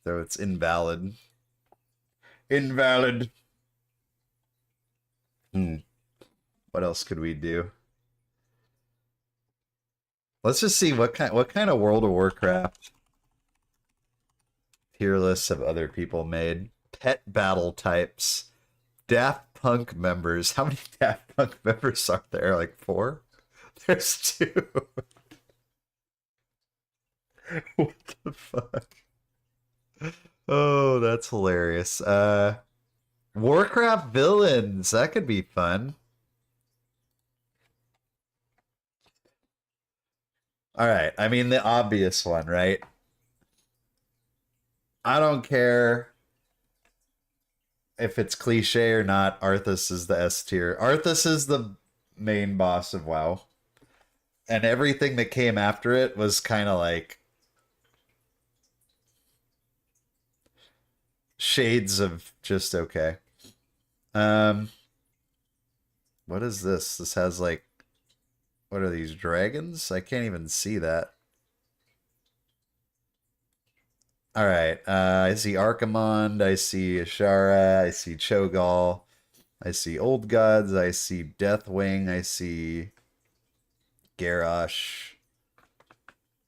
so it's invalid. Invalid. What else could we do? Let's just see what kind of World of Warcraft tier lists have other people made. Pet battle types. Daft Punk members. How many Daft Punk members are there? Like 4? There's 2. What the fuck? Oh, that's hilarious. Warcraft villains. That could be fun. All right. I mean, the obvious one, right? I don't care if it's cliche or not. Arthas is the S tier. Arthas is the main boss of WoW. And everything that came after it was kind of like shades of just okay. What is this? This has like, what are these, dragons? I can't even see that. All right. I see Archimonde. I see Ashara. I see Cho'Gall. I see Old Gods. I see Deathwing. I see Garrosh,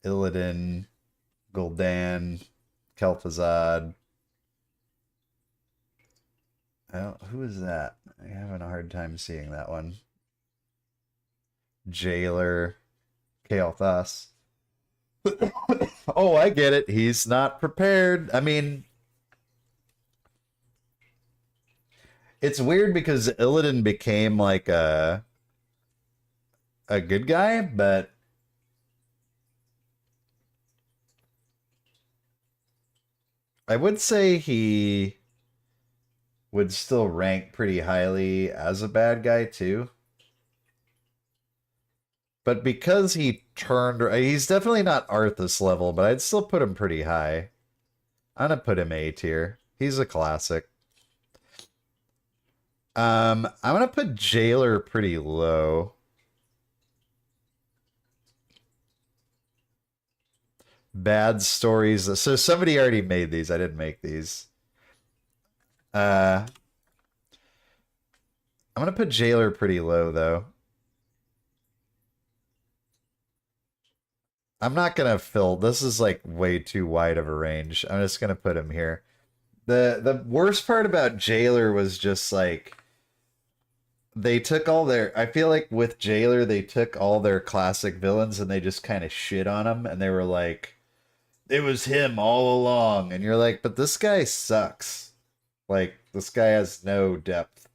Illidan, Gul'dan, Kel'Thuzad. Oh, who is that? I'm having a hard time seeing that one. Jailer, Kael'thas. Oh, I get it. He's not prepared. I mean, it's weird because Illidan became like a good guy, but I would say he would still rank pretty highly as a bad guy too. But because he turned, he's definitely not Arthas level, but I'd still put him pretty high. I'm gonna put him A tier. He's a classic. I'm gonna put Jailer pretty low. Bad stories. So somebody already made these. I didn't make these. I'm gonna put Jailer pretty low though. I'm not gonna fill. This is like way too wide of a range. I'm just gonna put him here. The worst part about Jailer was just like they took all their. I feel like with Jailer they took all their classic villains and they just kind of shit on them and they were like, it was him all along, and you're like, but this guy sucks. Like this guy has no depth.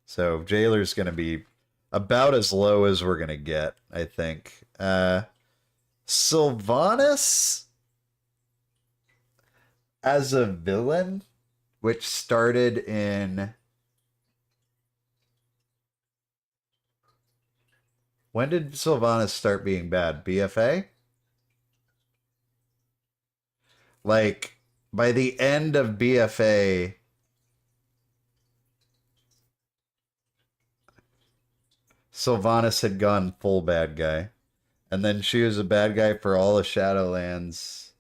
So Jailer's gonna be about as low as we're gonna get, I think. Sylvanas as a villain, which started in, when did Sylvanas start being bad? BFA? Like by the end of BFA, Sylvanas had gone full bad guy. And then she was a bad guy for all of Shadowlands.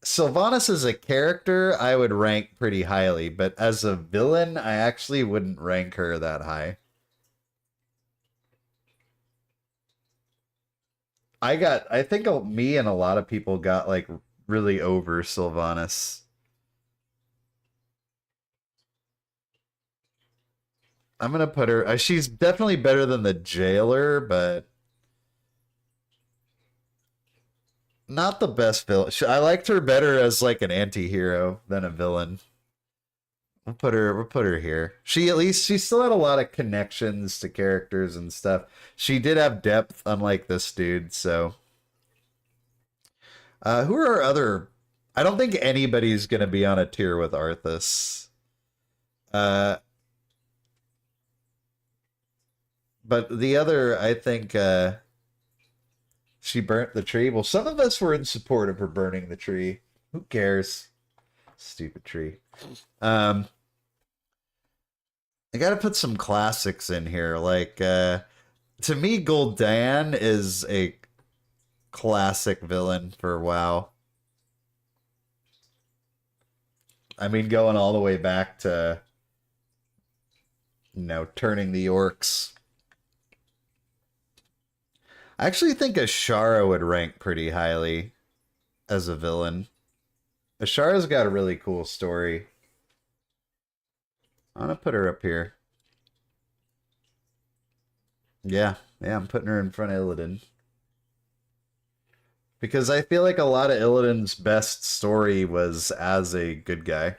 Sylvanas as a character, I would rank pretty highly, but as a villain, I actually wouldn't rank her that high. I think me and a lot of people got like really over Sylvanas. I'm gonna put her. She's definitely better than the Jailer, but not the best villain. I liked her better as like an anti-hero than a villain. We'll put her here. She at least she still had a lot of connections to characters and stuff. She did have depth, unlike this dude. So, who are our other? I don't think anybody's gonna be on a tier with Arthas. Uh, but the other, I think, she burnt the tree. Well, some of us were in support of her burning the tree. Who cares? Stupid tree. I gotta put some classics in here. Like, to me, Gul'dan is a classic villain for WoW. I mean, going all the way back to, turning the orcs. I actually think Ashara would rank pretty highly as a villain. Ashara's got a really cool story. I'm gonna put her up here. Yeah, I'm putting her in front of Illidan. Because I feel like a lot of Illidan's best story was as a good guy.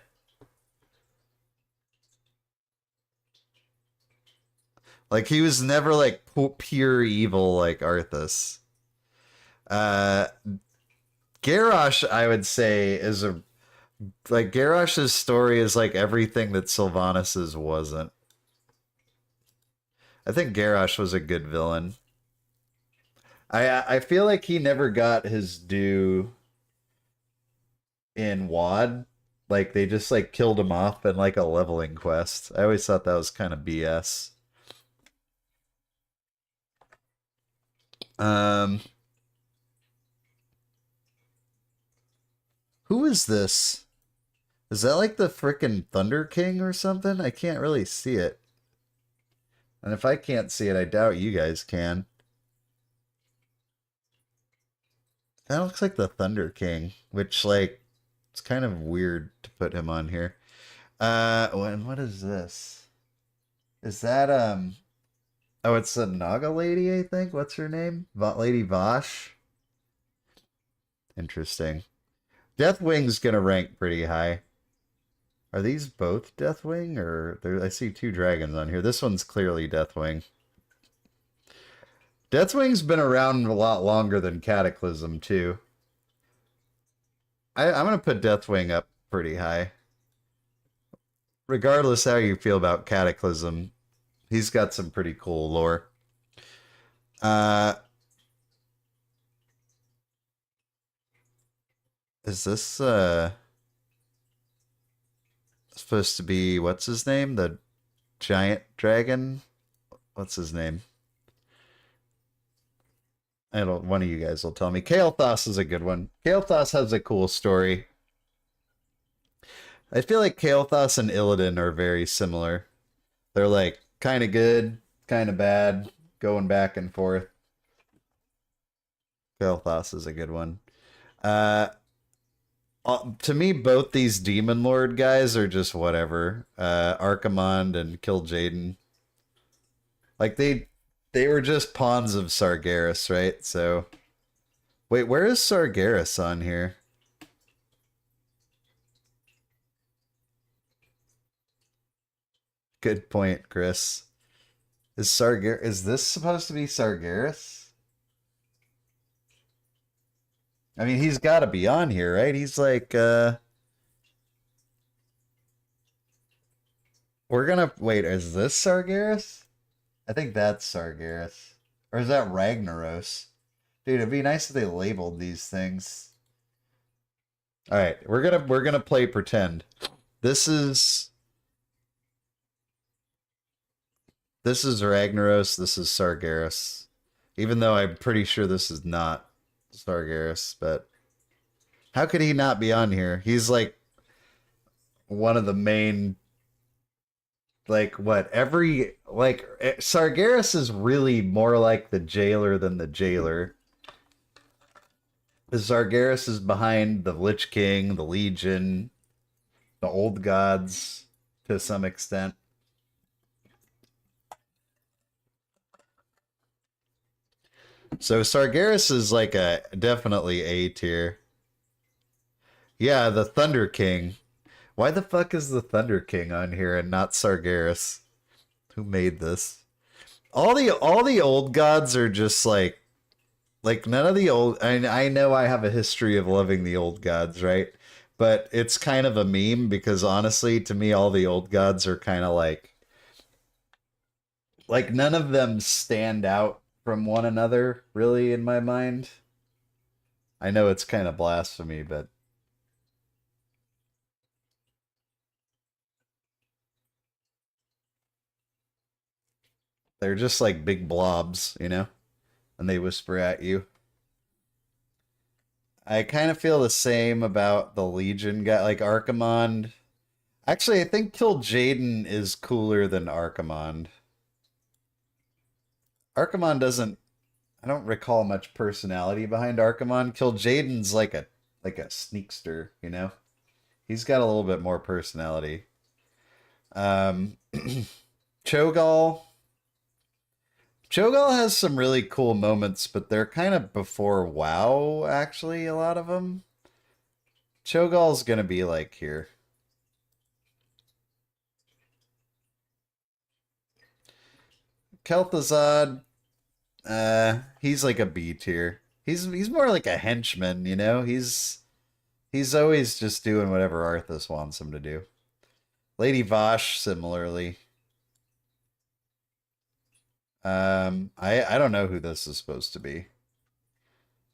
Like, he was never, like, pure evil like Arthas. Uh, Garrosh, I would say, is a... Like, Garrosh's story is like everything that Sylvanas's wasn't. I think Garrosh was a good villain. I feel like he never got his due in WoD. Like they just like killed him off in like a leveling quest. I always thought that was kind of BS. Um, who is this? Is that like the frickin' Thunder King or something? I can't really see it. And if I can't see it, I doubt you guys can. That looks like the Thunder King, which like it's kind of weird to put him on here. And what is this? Is that oh, it's a Naga lady, I think. What's her name? Lady Vosh. Interesting. Deathwing's gonna rank pretty high. Are these both Deathwing or there? I see two dragons on here. This one's clearly Deathwing. Deathwing's been around a lot longer than Cataclysm too. I'm gonna put Deathwing up pretty high. Regardless how you feel about Cataclysm, he's got some pretty cool lore. Uh, is this supposed to be what's his name? The giant dragon? What's his name? I don't. One of you guys will tell me. Kael'thas is a good one. Kael'thas has a cool story. I feel like Kael'thas and Illidan are very similar. They're like kind of good, kind of bad, going back and forth. Kael'thas is a good one. Uh, to me, both these Demon Lord guys are just whatever. Archimonde and Kil'jaeden. Like they were just pawns of Sargeras, right? So wait, where is Sargeras on here? Good point, Chris. Is this supposed to be Sargeras? I mean, he's got to be on here, right? He's like we're gonna wait, is this Sargeras? I think that's Sargeras. Or is that Ragnaros? Dude, it'd be nice if they labeled these things. All right, we're gonna play pretend. This is Ragnaros. This is Sargeras. Even though I'm pretty sure this is not Sargeras, but how could he not be on here? He's like one of the main, like what every like Sargeras is really more like the jailer than the jailer. Sargeras is behind the Lich King, the Legion, the Old Gods to some extent. So Sargeras is like a definitely A tier. Yeah, the Thunder King. Why the fuck is the Thunder King on here and not Sargeras? Who made this? All the old gods are just like none of the old. I know I have a history of loving the old gods, right? But it's kind of a meme because honestly, to me, all the old gods are kind of like none of them stand out from one another really in my mind. I know it's kind of blasphemy, but they're just like big blobs, you know? And they whisper at you. I kind of feel the same about the Legion guy, like Archimonde. Actually, I think Kil'jaeden is cooler than Archimonde. Archimonde doesn't. I don't recall much personality behind Archimonde. Kil'jaeden's like a sneakster, you know. He's got a little bit more personality. Um, Cho'Gall. Cho'Gall has some really cool moments, but they're kind of before WoW, actually, a lot of them. Cho'Gall's gonna be like here. Kel'Thuzad, he's like a B tier. He's more like a henchman, you know? He's always just doing whatever Arthas wants him to do. Lady Vosh, similarly. I don't know who this is supposed to be.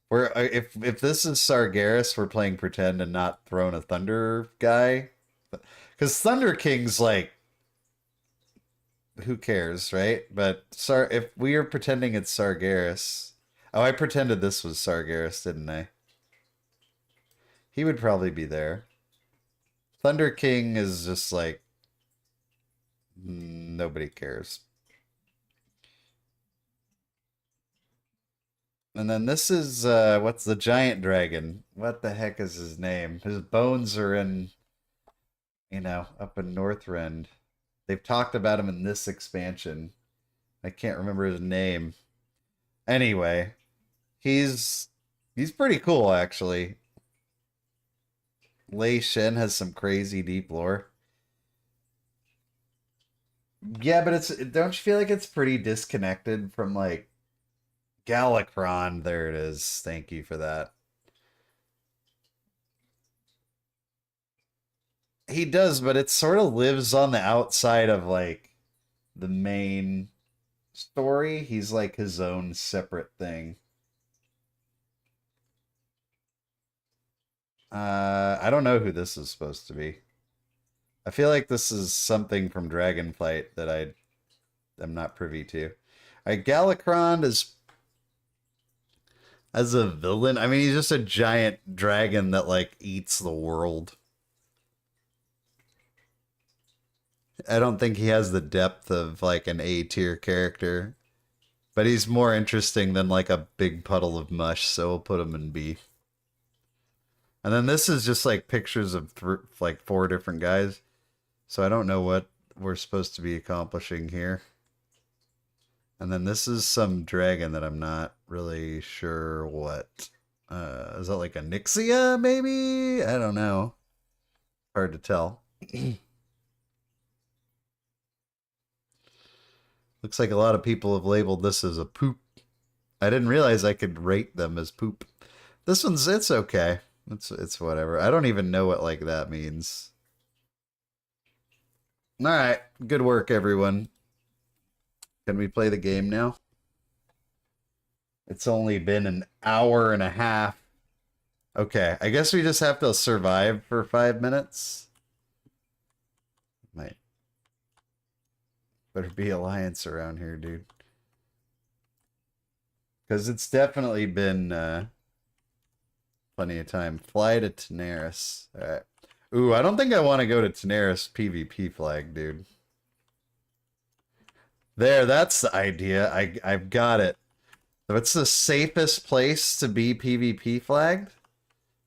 We're if this is Sargeras, we're playing pretend and not throwing a Thunder guy. Because Thunder King's like, who cares, right? But if we are pretending it's Sargeras. Oh, I pretended this was Sargeras, didn't I? He would probably be there. Thunder King is just like, nobody cares. And then this is, what's the giant dragon? What the heck is his name? His bones are in, up in Northrend. They've talked about him in this expansion. I can't remember his name. Anyway, he's he's pretty cool actually. Lei Shen has some crazy deep lore. Yeah, but don't you feel like it's pretty disconnected from like Galakrond? There it is. Thank you for that. He does, but it sort of lives on the outside of like the main story. He's like his own separate thing. I don't know who this is supposed to be. I feel like this is something from Dragonflight that I am not privy to. Galakrond is as a villain. I mean, he's just a giant dragon that like eats the world. I don't think he has the depth of like an A tier character, but he's more interesting than like a big puddle of mush. So we'll put him in B. And then this is just like pictures of like 4 different guys. So I don't know what we're supposed to be accomplishing here. And then this is some dragon that I'm not really sure what. Is that like a Nixia, maybe? I don't know. Hard to tell. Looks like a lot of people have labeled this as a poop. I didn't realize I could rate them as poop. This one's, it's okay. It's whatever. I don't even know what like that means. All right. Good work, everyone. Can we play the game now? It's only been an hour and a half. Okay, I guess we just have to survive for 5 minutes. Might better be alliance around here, dude. Because it's definitely been plenty of time. Fly to Tanaris. All right. Ooh, I don't think I want to go to Tanaris PvP flag, dude. There, that's the idea. I've got it. What's the safest place to be PvP flagged?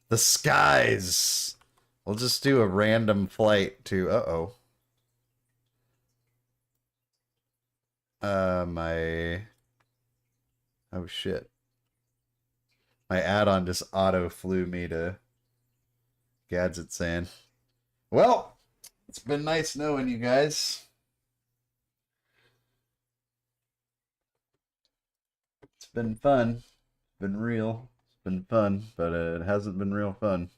The skies. We'll just do a random flight to... Uh-oh. My... Oh, shit. My add-on just auto-flew me to Gadget-san. Well, it's been nice knowing you guys. It's been fun. It's been real. It's been fun, but it hasn't been real fun.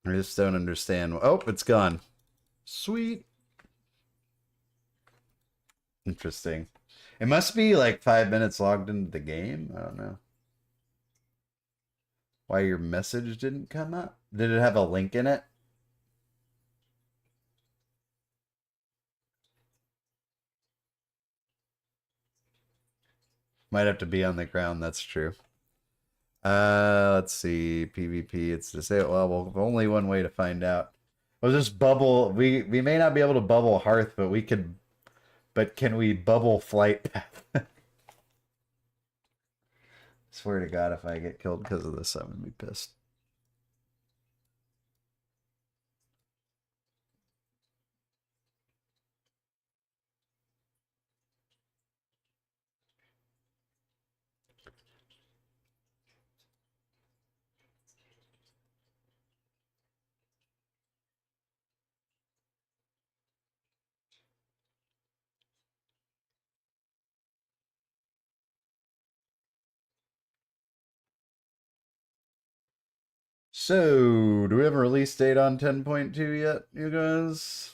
I just don't understand. Oh, it's gone. Sweet. Interesting. It must be like 5 minutes logged into the game. I don't know. Why your message didn't come up? Did it have a link in it? Might have to be on the ground, that's true. Let's see. PvP, it's to say, well, only one way to find out. We'll just bubble. We may not be able to bubble Hearth, but we could. But can we bubble Flight Path? Swear to God, if I get killed because of this, I'm gonna be pissed. So, do we have a release date on 10.2 yet, you guys?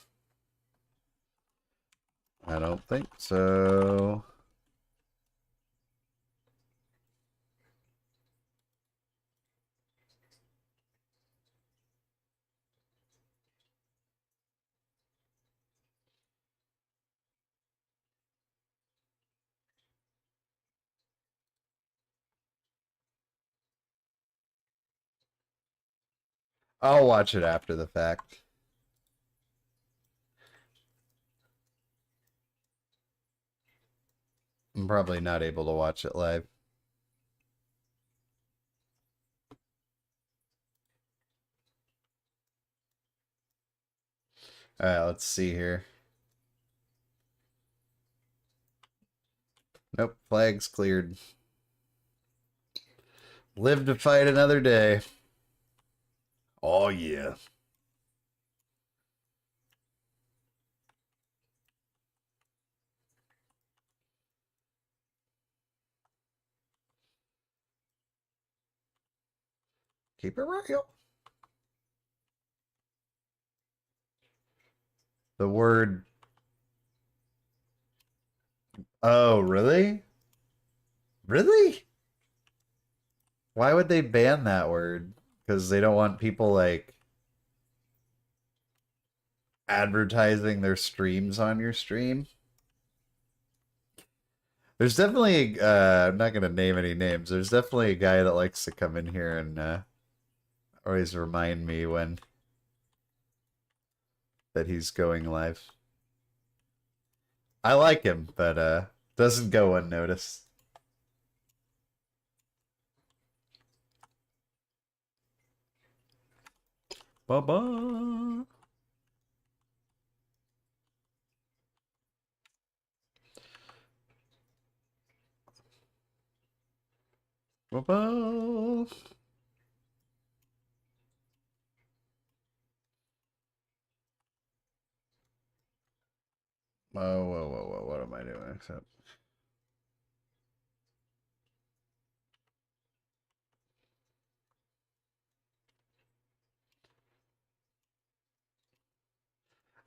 I don't think so. I'll watch it after the fact. I'm probably not able to watch it live. Alright, let's see here. Nope, flag's cleared. Live to fight another day. Oh, yeah. Keep it real. The word... Oh, really? Really? Why would they ban that word? Because they don't want people, like, advertising their streams on your stream? There's definitely, I'm not going to name any names. There's definitely a guy that likes to come in here and always remind me when that he's going live. I like him, but doesn't go unnoticed. Ba-ba. Ba-ba. Whoa, whoa, whoa, whoa, what am I doing? Except...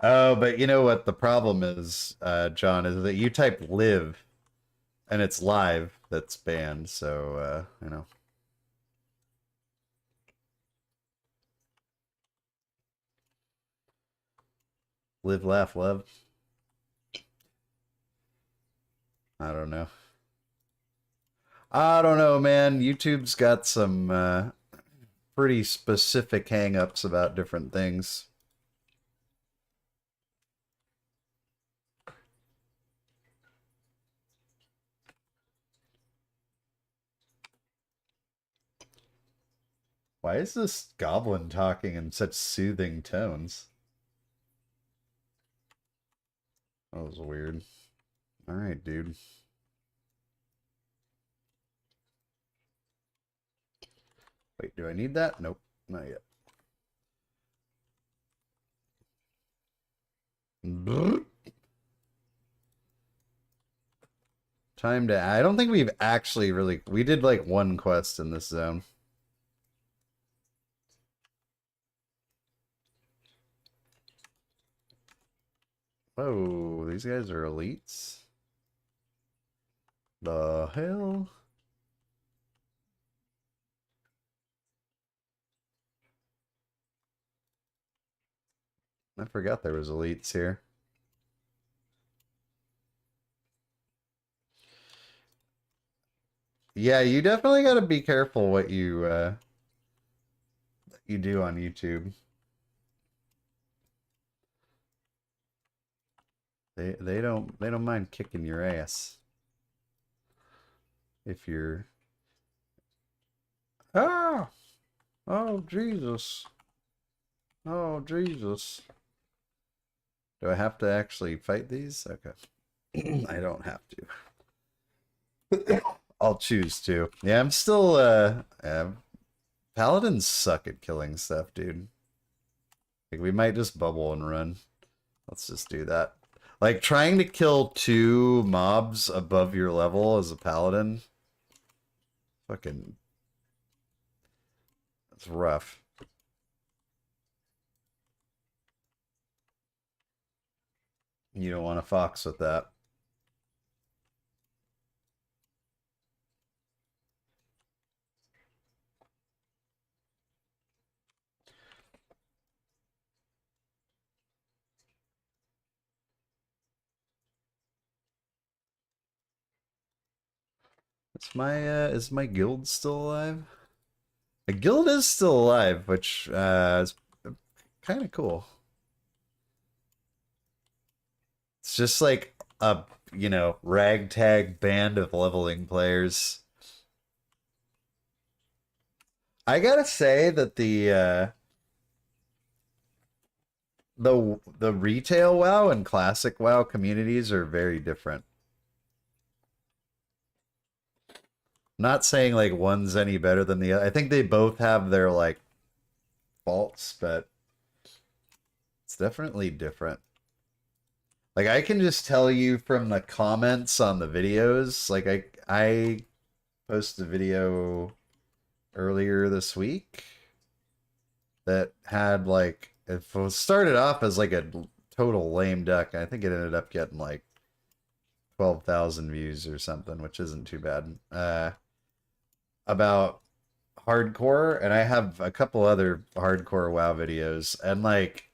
Oh, but you know what the problem is, John, is that you type live and it's live that's banned, so, you know. Live, laugh, love. I don't know. I don't know, man. YouTube's got some pretty specific hang-ups about different things. Why is this goblin talking in such soothing tones? That was weird. Alright, dude. Wait, do I need that? Nope, not yet. Brrr. Time to... I don't think we've actually really... We did like one quest in this zone. Whoa, these guys are elites? The hell? I forgot there was elites here. Yeah, you definitely got to be careful what you do on YouTube. They don't mind kicking your ass if you're... Ah! Oh, Jesus. Oh, Jesus. Do I have to actually fight these? Okay. I don't have to. I'll choose to. Yeah, I'm still, Paladins suck at killing stuff, dude. Like, we might just bubble and run. Let's just do that. Like, trying to kill 2 mobs above your level as a paladin. Fucking... It's rough. You don't want to fox with that. Is my guild still alive? The guild is still alive, which is kind of cool. It's just like a, ragtag band of leveling players. I gotta say that the retail WoW and classic WoW communities are very different. Not saying like one's any better than the other. I think they both have their like faults, but it's definitely different. Like I can just tell you from the comments on the videos, like I posted a video earlier this week that had like it started off as like a total lame duck. I think it ended up getting like 12,000 views or something, which isn't too bad. About hardcore, and I have a couple other hardcore WoW videos, and like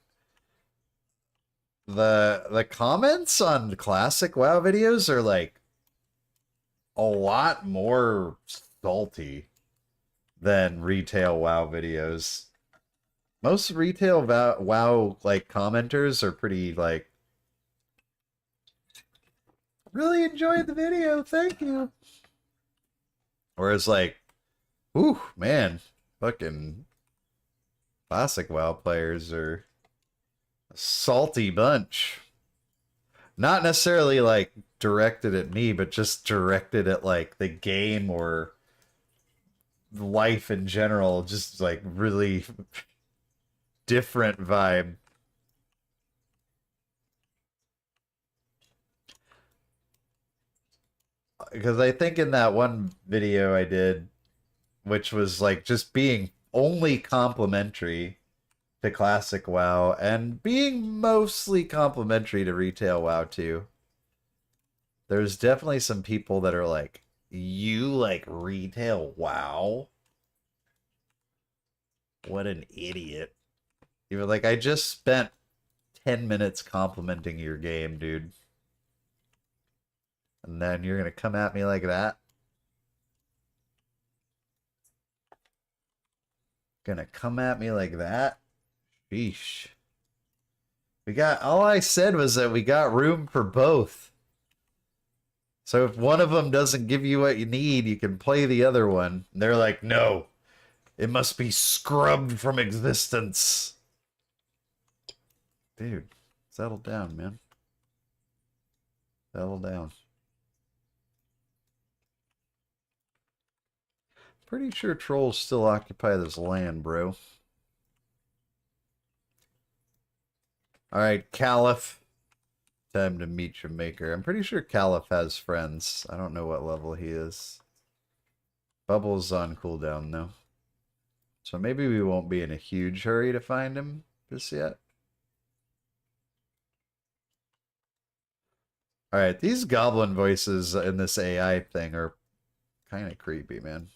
the comments on classic WoW videos are like a lot more salty than retail WoW videos. Most retail WoW like commenters are pretty like really enjoyed the video, thank you. Whereas like, ooh man, fucking classic WoW players are a salty bunch. Not necessarily like directed at me, but just directed at like the game or life in general. Just like really different vibe. Because I think in that one video I did, which was like just being only complimentary to classic WoW and being mostly complimentary to retail WoW too. There's definitely some people that are like, you like retail WoW? What an idiot. You were like, I just spent 10 minutes complimenting your game, dude. And then you're gonna come at me like that? Gonna come at me like that? Sheesh. All I said was that we got room for both. So if one of them doesn't give you what you need, you can play the other one. And they're like, no, it must be scrubbed from existence. Dude, settle down, man. Settle down. Pretty sure trolls still occupy this land, bro. Alright, Caliph. Time to meet your maker. I'm pretty sure Caliph has friends. I don't know what level he is. Bubble's on cooldown, though. So maybe we won't be in a huge hurry to find him just yet. Alright, these goblin voices in this AI thing are kind of creepy, man.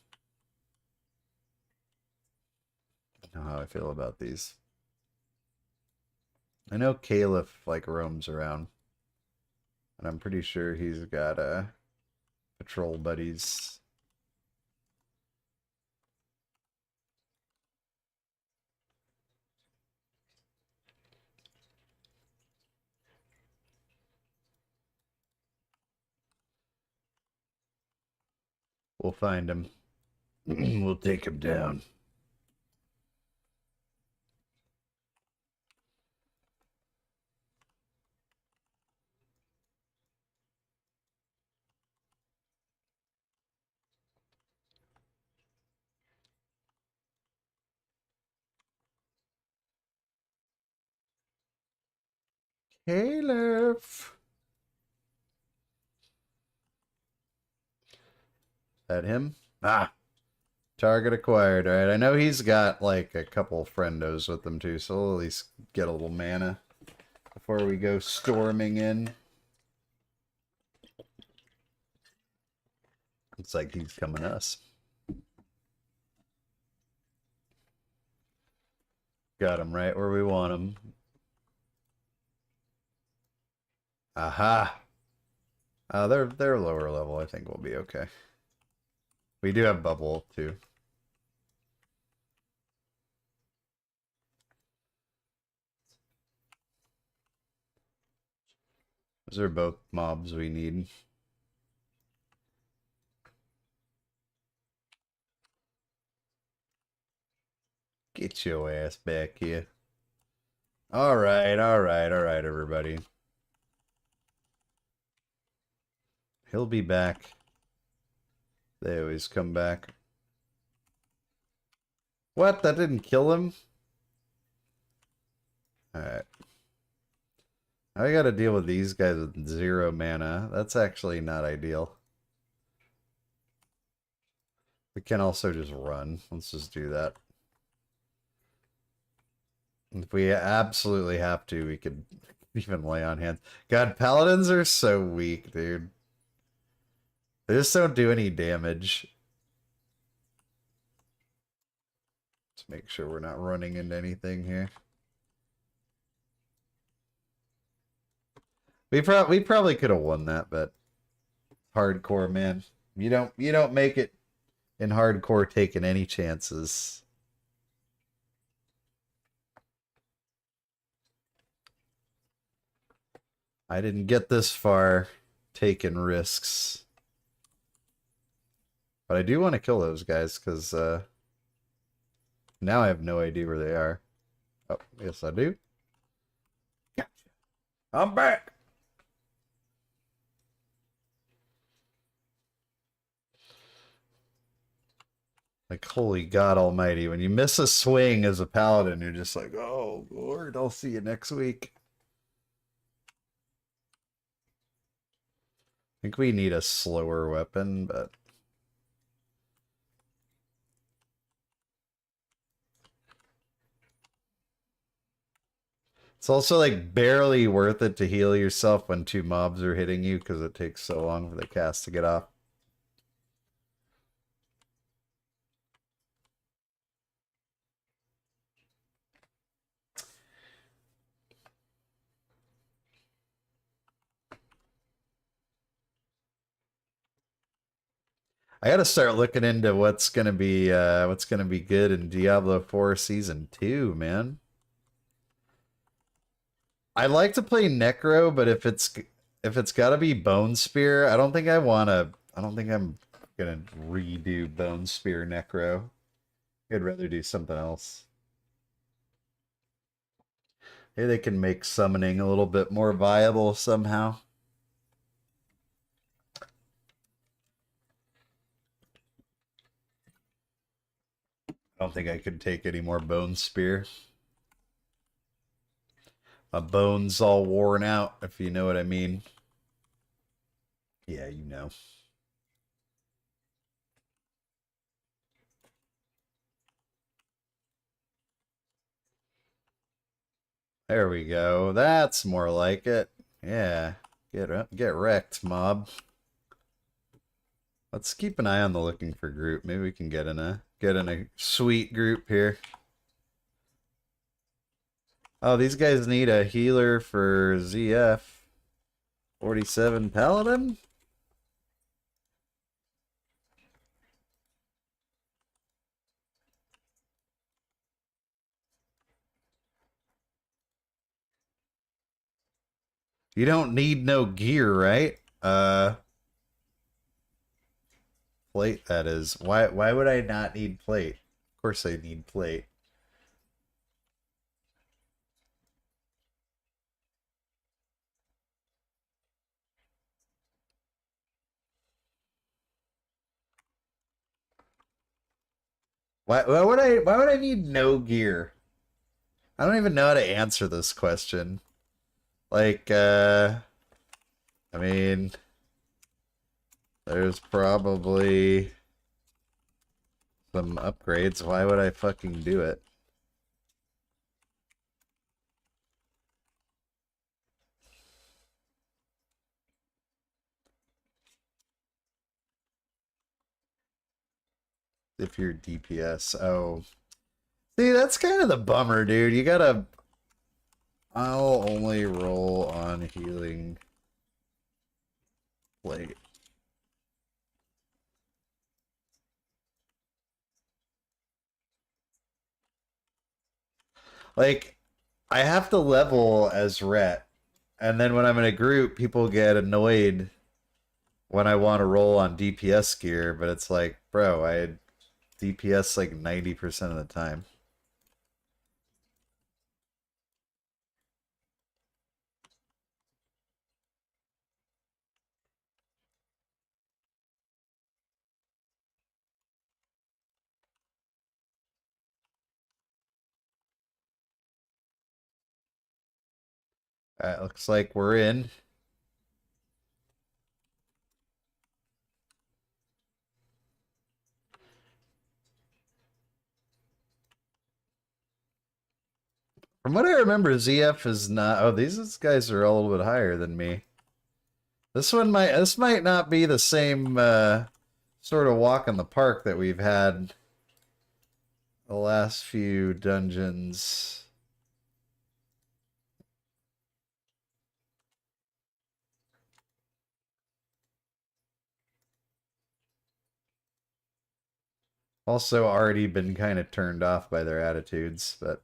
I know how I feel about these. I know Caliph, like, roams around. And I'm pretty sure he's got, patrol buddies. We'll find him. We'll take him down. Caliph. That him? Ah, Target acquired. All right, I know he's got like a couple friendos with him too, so we'll at least get a little mana before we go storming in. Looks like he's coming us. Got him right where we want him. Aha! They're lower level. I think we'll be okay. We do have bubble too. Those are both mobs we need. Get your ass back here. All right, everybody. He'll be back. They always come back. What? That didn't kill him? Alright. I gotta deal with these guys with 0 mana. That's actually not ideal. We can also just run. Let's just do that. If we absolutely have to, we could even lay on hands. God, paladins are so weak, dude. They just don't do any damage. Let's make sure we're not running into anything here. We probably could have won that, but hardcore, man. You don't make it in hardcore taking any chances. I didn't get this far taking risks. But I do want to kill those guys because now I have no idea where they are. Oh, yes I do. Gotcha. I'm back. Like, holy God almighty, when you miss a swing as a paladin, you're just like, oh, Lord, I'll see you next week. I think we need a slower weapon, but... It's also, like, barely worth it to heal yourself when 2 mobs are hitting you because it takes so long for the cast to get off. I gotta start looking into what's gonna be good in Diablo 4 Season 2, man. I like to play Necro, but if it's gotta be Bone Spear, I don't think I'm gonna redo Bone Spear Necro. I'd rather do something else. Maybe they can make summoning a little bit more viable somehow. I don't think I could take any more Bone Spear. My bones all worn out, if you know what I mean. Yeah, you know. There we go. That's more like it. Yeah. Get wrecked, mob. Let's keep an eye on the looking for group. Maybe we can get in a sweet group here. Oh, these guys need a healer for ZF. 47 Paladin? You don't need no gear, right? Plate, that is. Why would I not need plate? Of course I need plate. Why would I need no gear? I don't even know how to answer this question. Like, I mean, there's probably some upgrades. Why would I fucking do it? If you're DPS. Oh. See, that's kind of the bummer, dude. You gotta... I'll only roll on healing plate. Like, I have to level as Rhett. And then when I'm in a group, people get annoyed when I want to roll on DPS gear, but it's like, bro, I had DPS like 90% of the time. Looks like we're in. From what I remember, ZF is not... Oh, these guys are a little bit higher than me. This might not be the same sort of walk in the park that we've had the last few dungeons. Also already been kind of turned off by their attitudes, but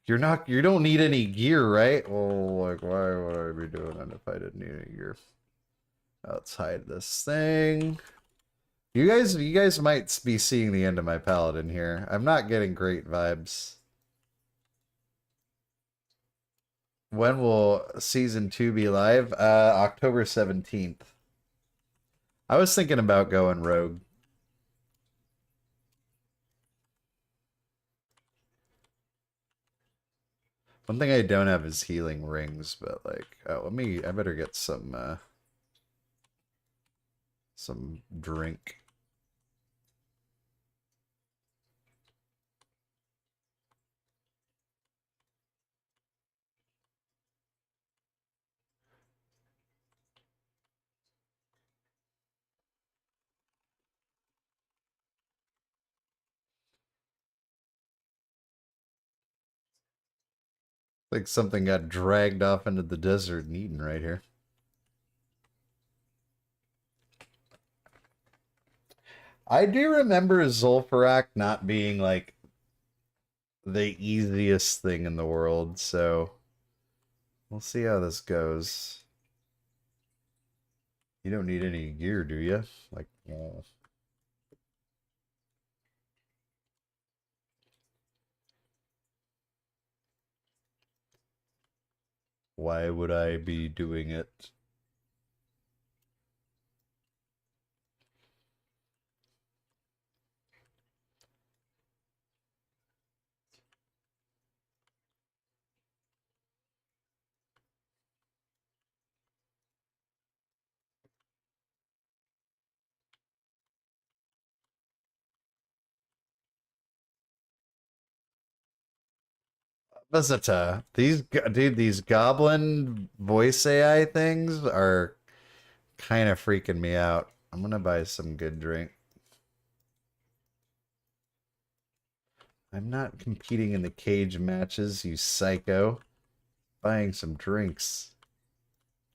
you don't need any gear, right? Well, like, why would I be doing it if I didn't need any gear? Let's hide this thing. You guys might be seeing the end of my paladin here. I'm not getting great vibes. When will season 2 be live? October 17th. I was thinking about going rogue. One thing I don't have is healing rings, but like, oh, I better get some drink. Like something got dragged off into the desert and eaten right here. I do remember Zul'Farrak not being like the easiest thing in the world, so we'll see how this goes. You don't need any gear, do you? Like, why would I be doing it? Visita, these goblin voice AI things are kind of freaking me out. I'm gonna buy some good drink. I'm not competing in the cage matches, you psycho. Buying some drinks.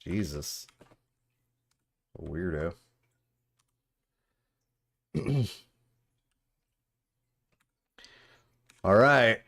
Jesus. Weirdo. All right.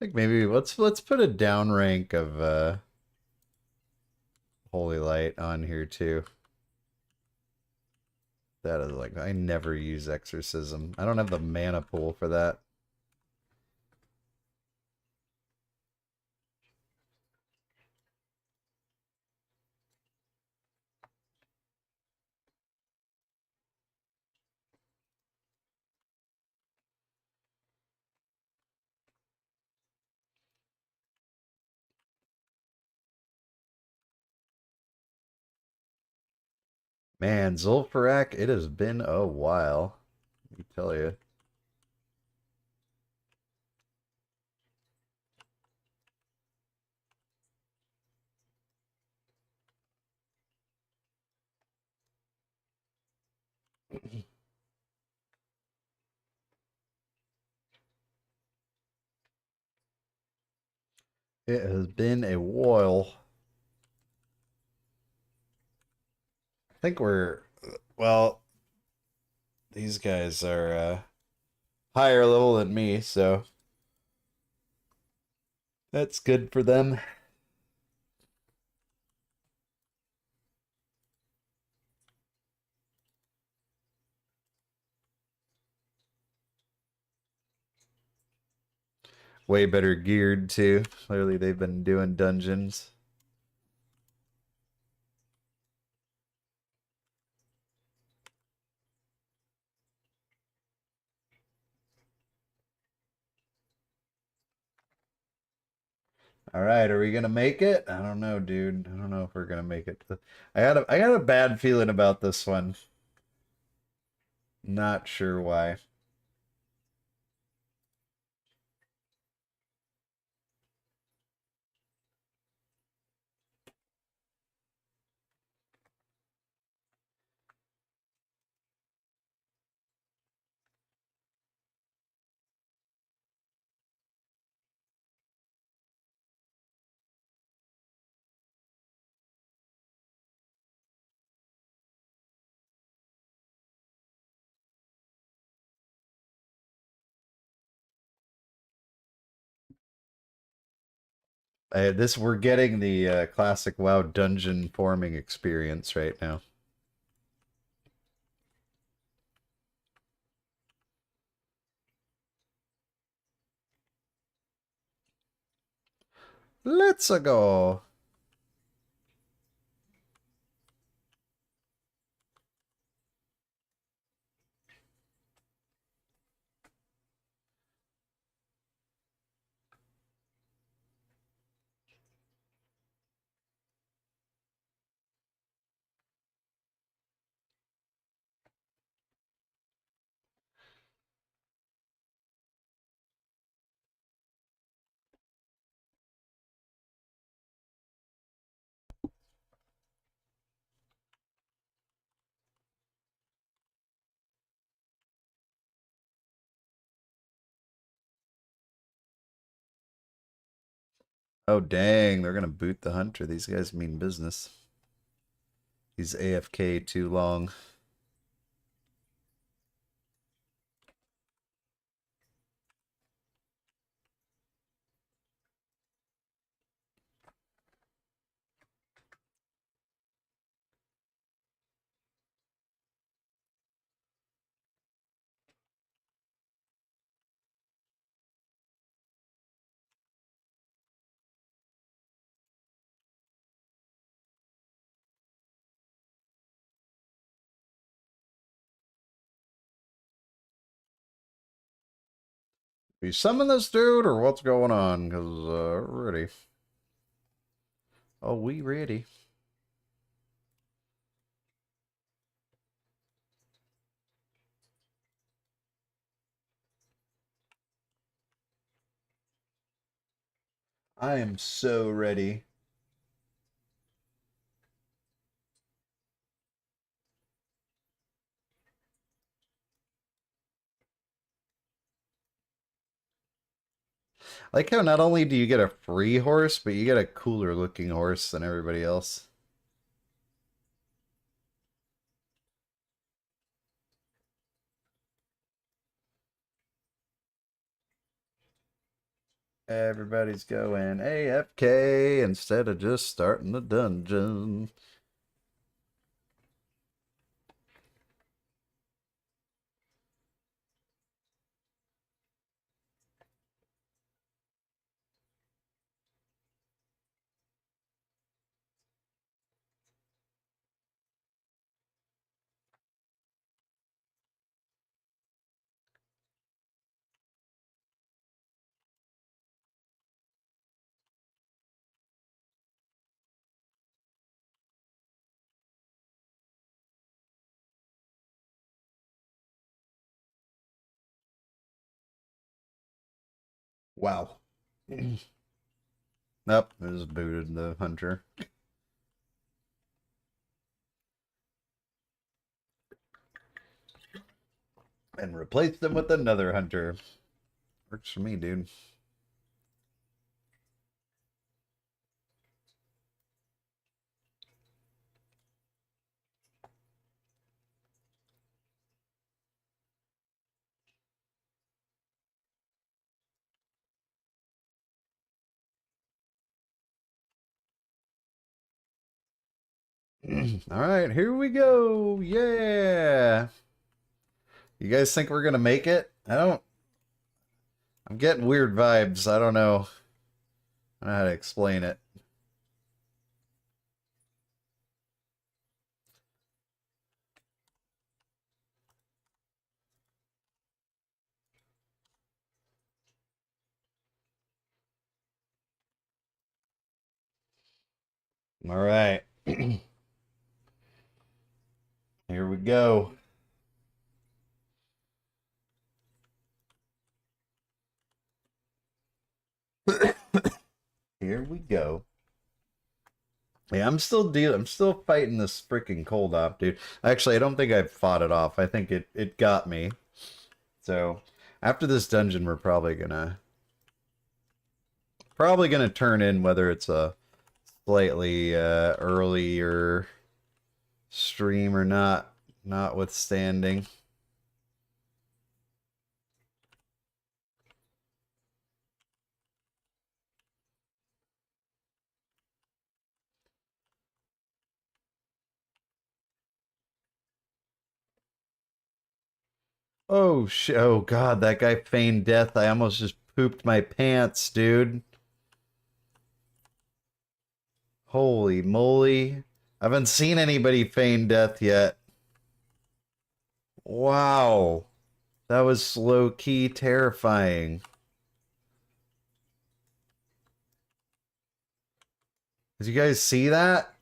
think maybe let's put a down rank of Holy Light on here too. That is like, I never use Exorcism. I don't have the mana pool for that. Man, Zul'Farrak, it has been a while. Let me tell you. It has been a while. I think we're, well, these guys are higher level than me, so that's good for them. Way better geared too. Clearly they've been doing dungeons. All right, are we gonna make it? I don't know, dude. I don't know if we're gonna make it. I got a bad feeling about this one. Not sure why. This we're getting the classic WoW dungeon forming experience right now. Let's go. Oh dang, they're gonna boot the hunter. These guys mean business. He's AFK too long. We summon this dude or what's going on? Because we're ready. Oh, we ready. I am so ready. I like how not only do you get a free horse, but you get a cooler looking horse than everybody else. Everybody's going AFK instead of just starting the dungeon. Wow. Nope, it was booted the hunter. And replaced them with another hunter. Works for me, dude. All right, here we go. Yeah. You guys think we're gonna make it? I'm getting weird vibes. I don't know. I don't know how to explain it. All right. Here we go. Here we go. Yeah, I'm still fighting this freaking cold off, dude. Actually, I don't think I've fought it off. I think it got me. So, after this dungeon, we're probably gonna turn in whether it's a slightly earlier stream or not, notwithstanding. Oh shit! Oh god, that guy feigned death. I almost just pooped my pants, dude. Holy moly! I haven't seen anybody feign death yet. Wow, that was low key terrifying. Did you guys see that?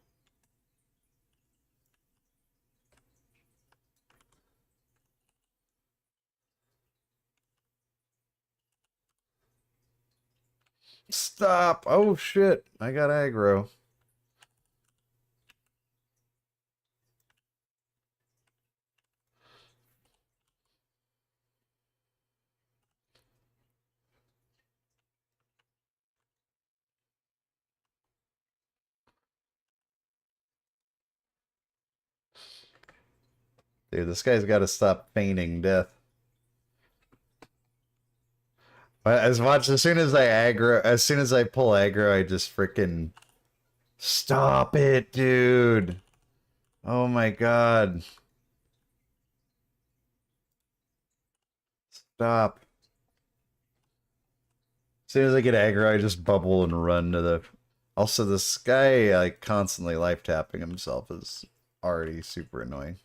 Stop! Oh shit! I got aggro. Dude, this guy's got to stop feigning death. As soon as I aggro, as soon as I pull aggro, I just freaking stop it, dude. Oh my god. Stop. As soon as I get aggro, I just bubble and run to the... Also, this guy, like, constantly life tapping himself is already super annoying.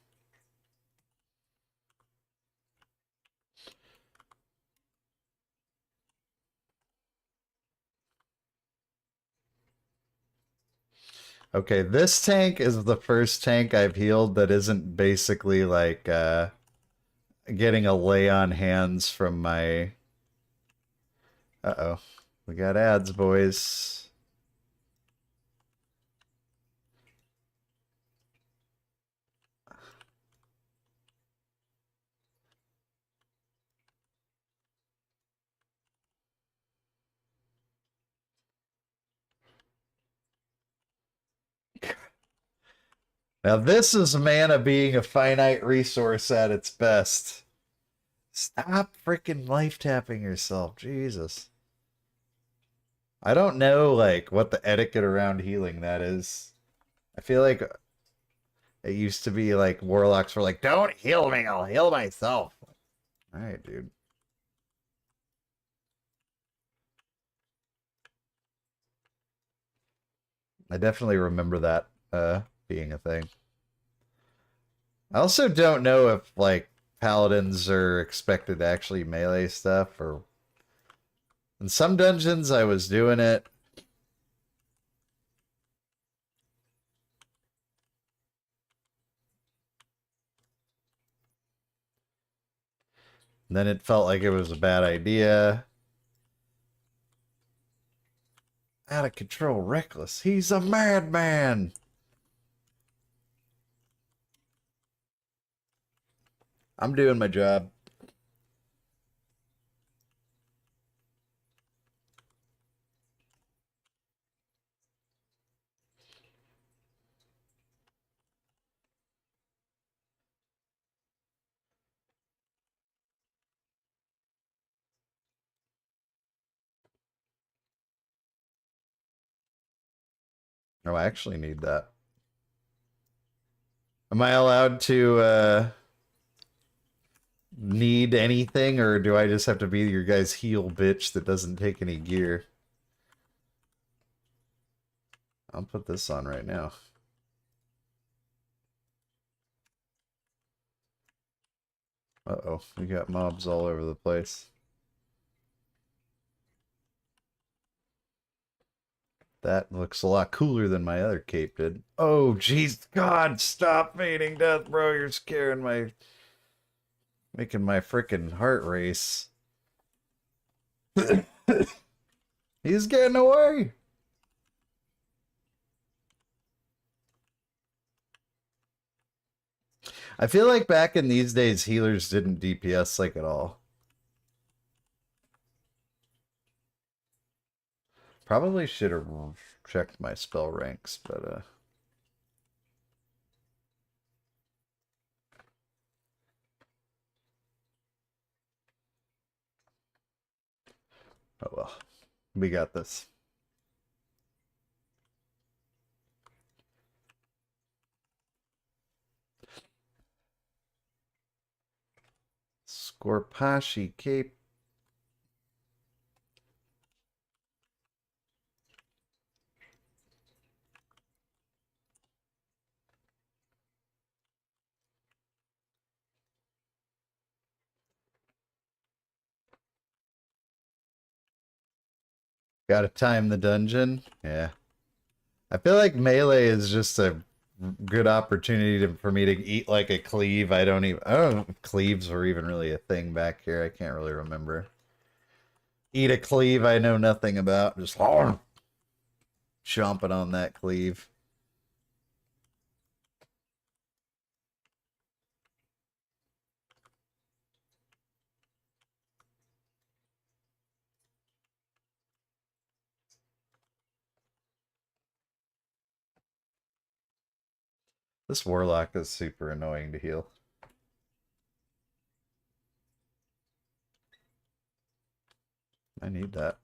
Okay, this tank is the first tank I've healed that isn't basically like getting a lay on hands from my... Uh-oh. We got ads, boys. Now this is mana being a finite resource at its best. Stop freaking life tapping yourself, Jesus. I don't know like what the etiquette around healing that is. I feel like it used to be like warlocks were like, "Don't heal me, I'll heal myself." All right, dude. I definitely remember that being a thing. I also don't know if like paladins are expected to actually melee stuff or in some dungeons I was doing it. And then it felt like it was a bad idea. Out of control, reckless. He's a madman. I'm doing my job. Oh, I actually need that. Am I allowed to need anything, or do I just have to be your guy's heel bitch that doesn't take any gear? I'll put this on right now. Uh-oh, we got mobs all over the place. That looks a lot cooler than my other cape did. Oh, jeez, God, stop feigning death, bro. You're scaring my... making my freaking heart race. He's getting away. I feel like back in these days, healers didn't DPS like at all. Probably should have checked my spell ranks, but oh well. We got this. Scorpashi cape. Gotta time the dungeon. Yeah. I feel like melee is just a good opportunity for me to eat like a cleave. I don't know if cleaves were even really a thing back here. I can't really remember. Eat a cleave I know nothing about. Just chomping on that cleave. This warlock is super annoying to heal. I need that.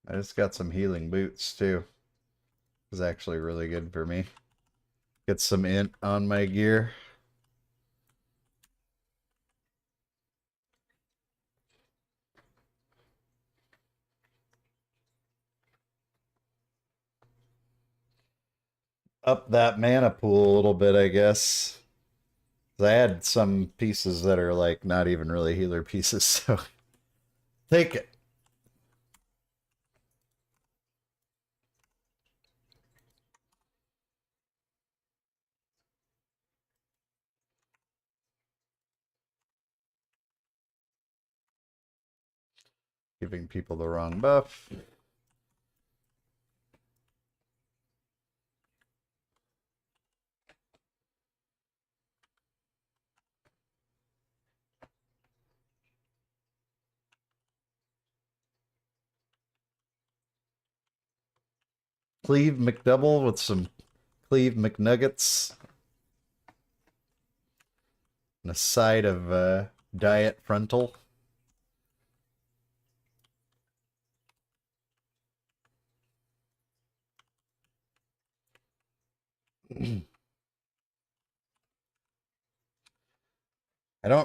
I just got some healing boots too. It's actually really good for me. Get some int on my gear. Up that mana pool a little bit, I guess. I had some pieces that are like not even really healer pieces, so take it. Giving people the wrong buff. Cleave McDouble with some Cleve McNuggets. And a side of Diet Frontal.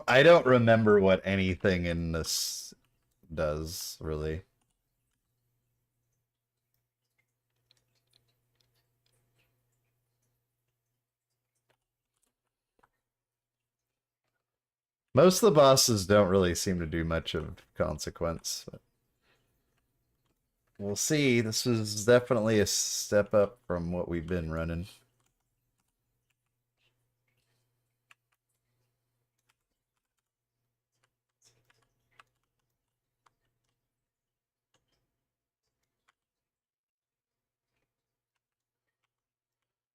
I don't remember what anything in this does, really. Most of the bosses don't really seem to do much of consequence. But we'll see. This is definitely a step up from what we've been running.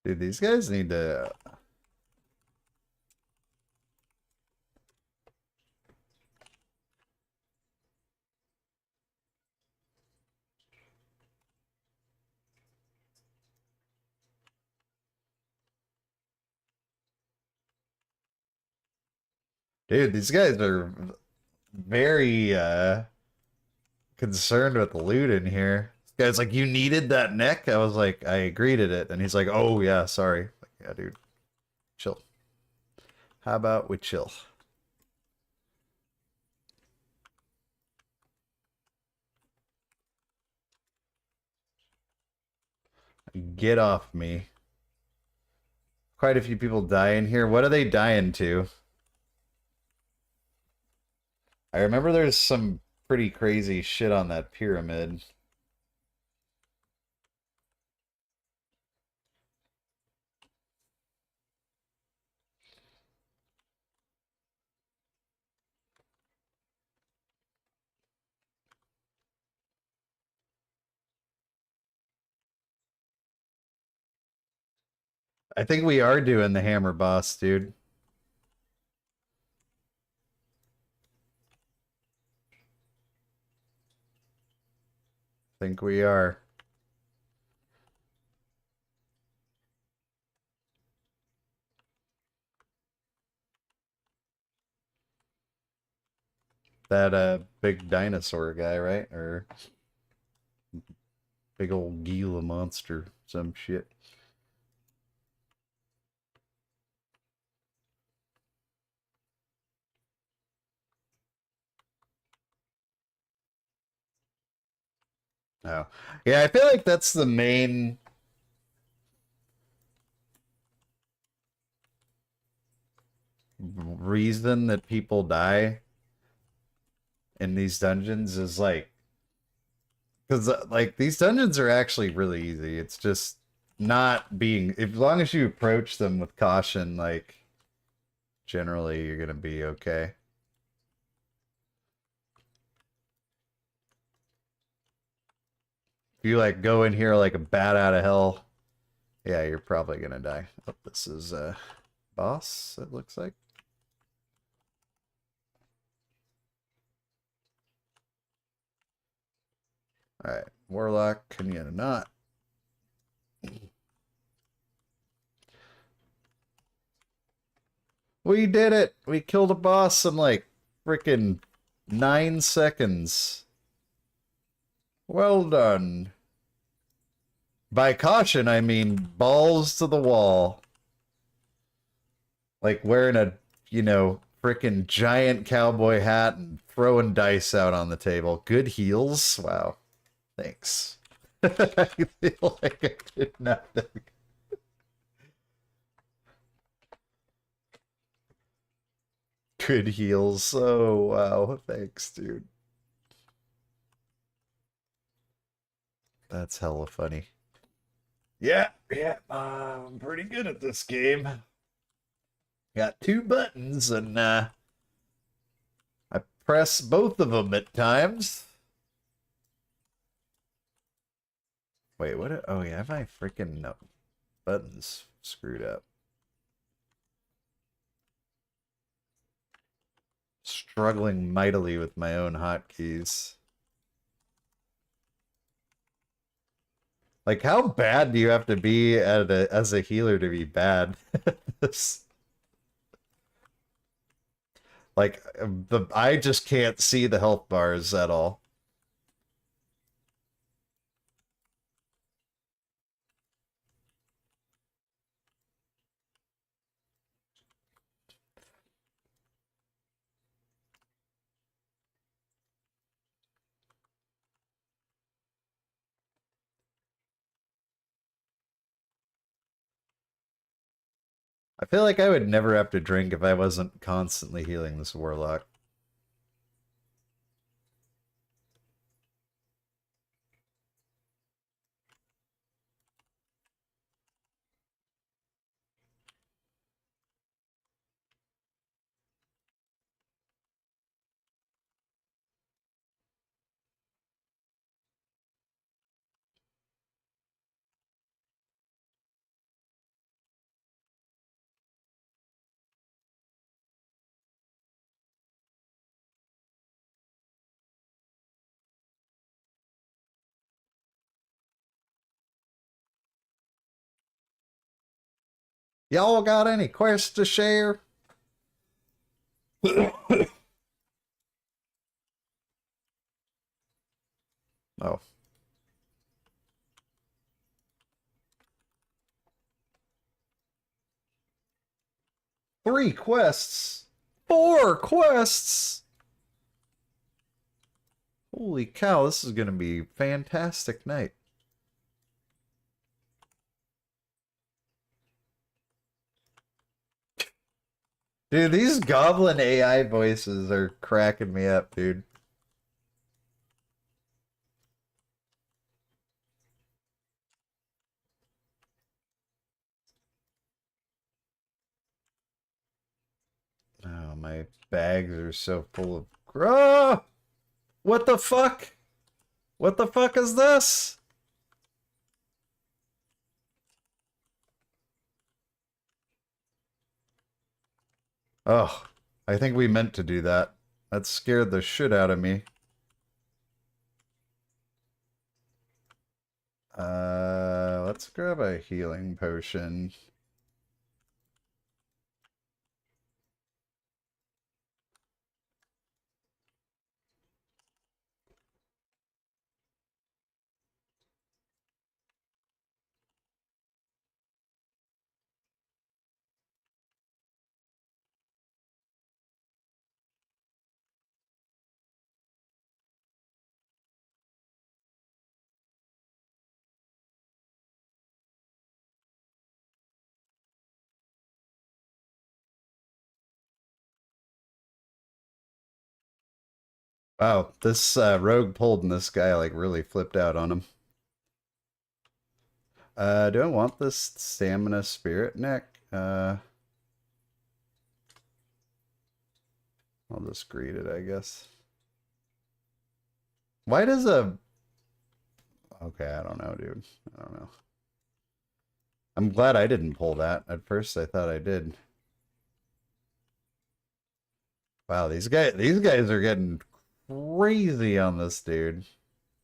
Dude, these guys need to... Dude, these guys are very concerned with the loot in here. This guy's like, you needed that neck? I was like, I agreed at it. And he's like, oh yeah, sorry. Like, yeah, dude. Chill. How about we chill? Get off me. Quite a few people die in here. What are they dying to? I remember there's some pretty crazy shit on that pyramid. I think we are doing the hammer boss, dude. I think we are. That big dinosaur guy, right? Or big old Gila monster, some shit. Oh. Yeah, I feel like that's the main reason that people die in these dungeons is like, because like these dungeons are actually really easy. It's just not being, as long as you approach them with caution, like generally you're gonna be okay. If you like go in here like a bat out of hell, yeah, you're probably gonna die. Oh, this is a boss, it looks like. Alright, Warlock, can you not? We did it! We killed a boss in like freaking 9 seconds. Well done. By caution, I mean balls to the wall. Like wearing a, you know, freaking giant cowboy hat and throwing dice out on the table. Good heals. Wow. Thanks. I feel like I did nothing. Good heals. Oh, wow. Thanks, dude. That's hella funny. Yeah, I'm pretty good at this game. Got 2 buttons and I press both of them at times. Wait, what? Oh yeah, my freaking buttons screwed up. Struggling mightily with my own hotkeys. Like, how bad do you have to be as a healer to be bad? This, like, I just can't see the health bars at all. I feel like I would never have to drink if I wasn't constantly healing this warlock. Y'all got any quests to share? Oh. Three quests. Four quests. Holy cow, this is gonna be a fantastic night. Dude, these goblin AI voices are cracking me up, dude. Oh, my bags are so full of... Ah! What the fuck? What the fuck is this? Oh, I think we meant to do that. That scared the shit out of me. Let's grab a healing potion. Wow, this rogue pulled and this guy like really flipped out on him. Do I want this stamina spirit neck? I'll just greet it, I guess. Why does a... Okay, I don't know, dude. I don't know. I'm glad I didn't pull that. At first I thought I did. Wow, these guys are getting crazy on this dude.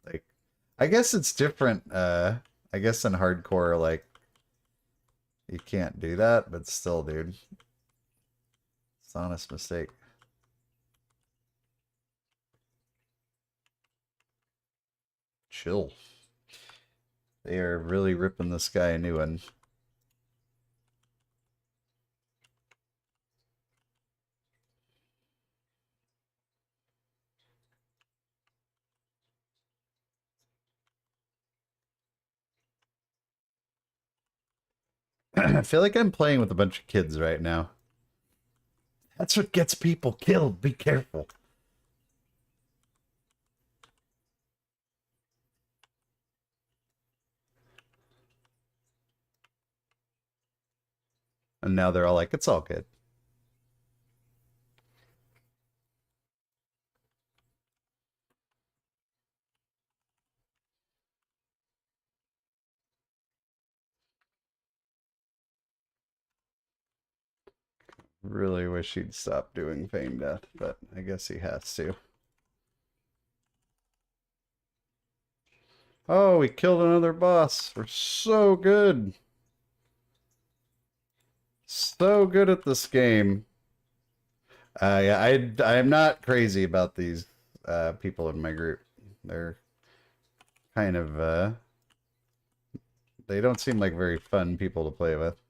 Like, I guess it's different, I guess in hardcore, like, you can't do that, but still, dude. It's an honest mistake. Chill. They are really ripping this guy a new one. I feel like I'm playing with a bunch of kids right now. That's what gets people killed. Be careful. And now they're all like, it's all good. Really wish he'd stop doing feign death, but I guess he has to. Oh, we killed another boss. We're so good. So good at this game. Yeah, I am not crazy about these people in my group. They're kind of they don't seem like very fun people to play with.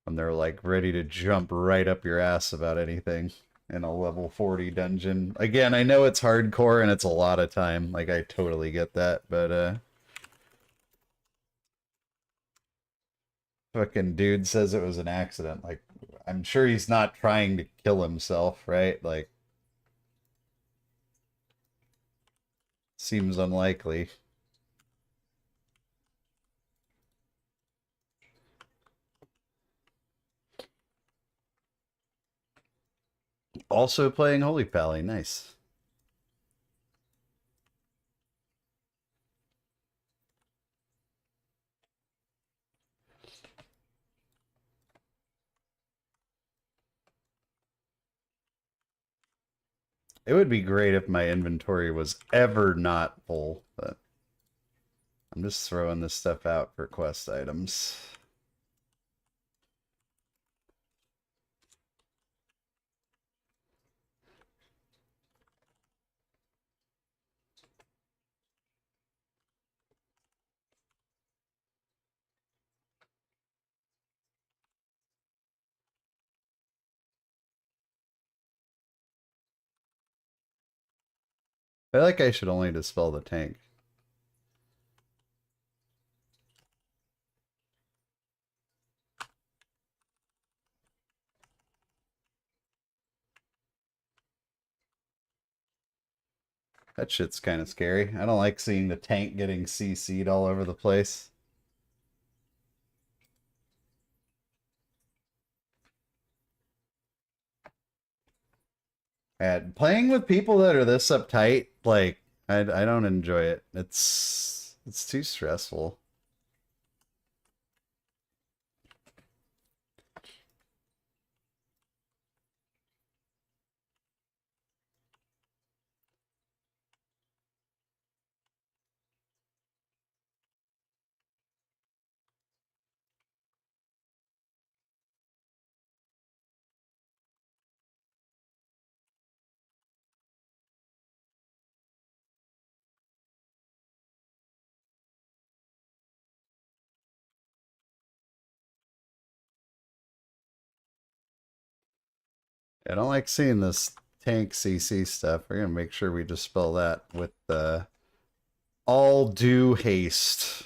When they're like ready to jump right up your ass about anything in a level 40 dungeon. Again, I know it's hardcore and it's a lot of time. Like I totally get that, but fucking dude says it was an accident. Like I'm sure he's not trying to kill himself, right? Like seems unlikely. Also playing Holy Pally, nice. It would be great if my inventory was ever not full, but I'm just throwing this stuff out for quest items. I feel like I should only dispel the tank. That shit's kind of scary. I don't like seeing the tank getting CC'd all over the place. And playing with people that are this uptight, like I don't enjoy it. It's too stressful. I don't like seeing this tank CC stuff. We're gonna make sure we dispel that with all due haste.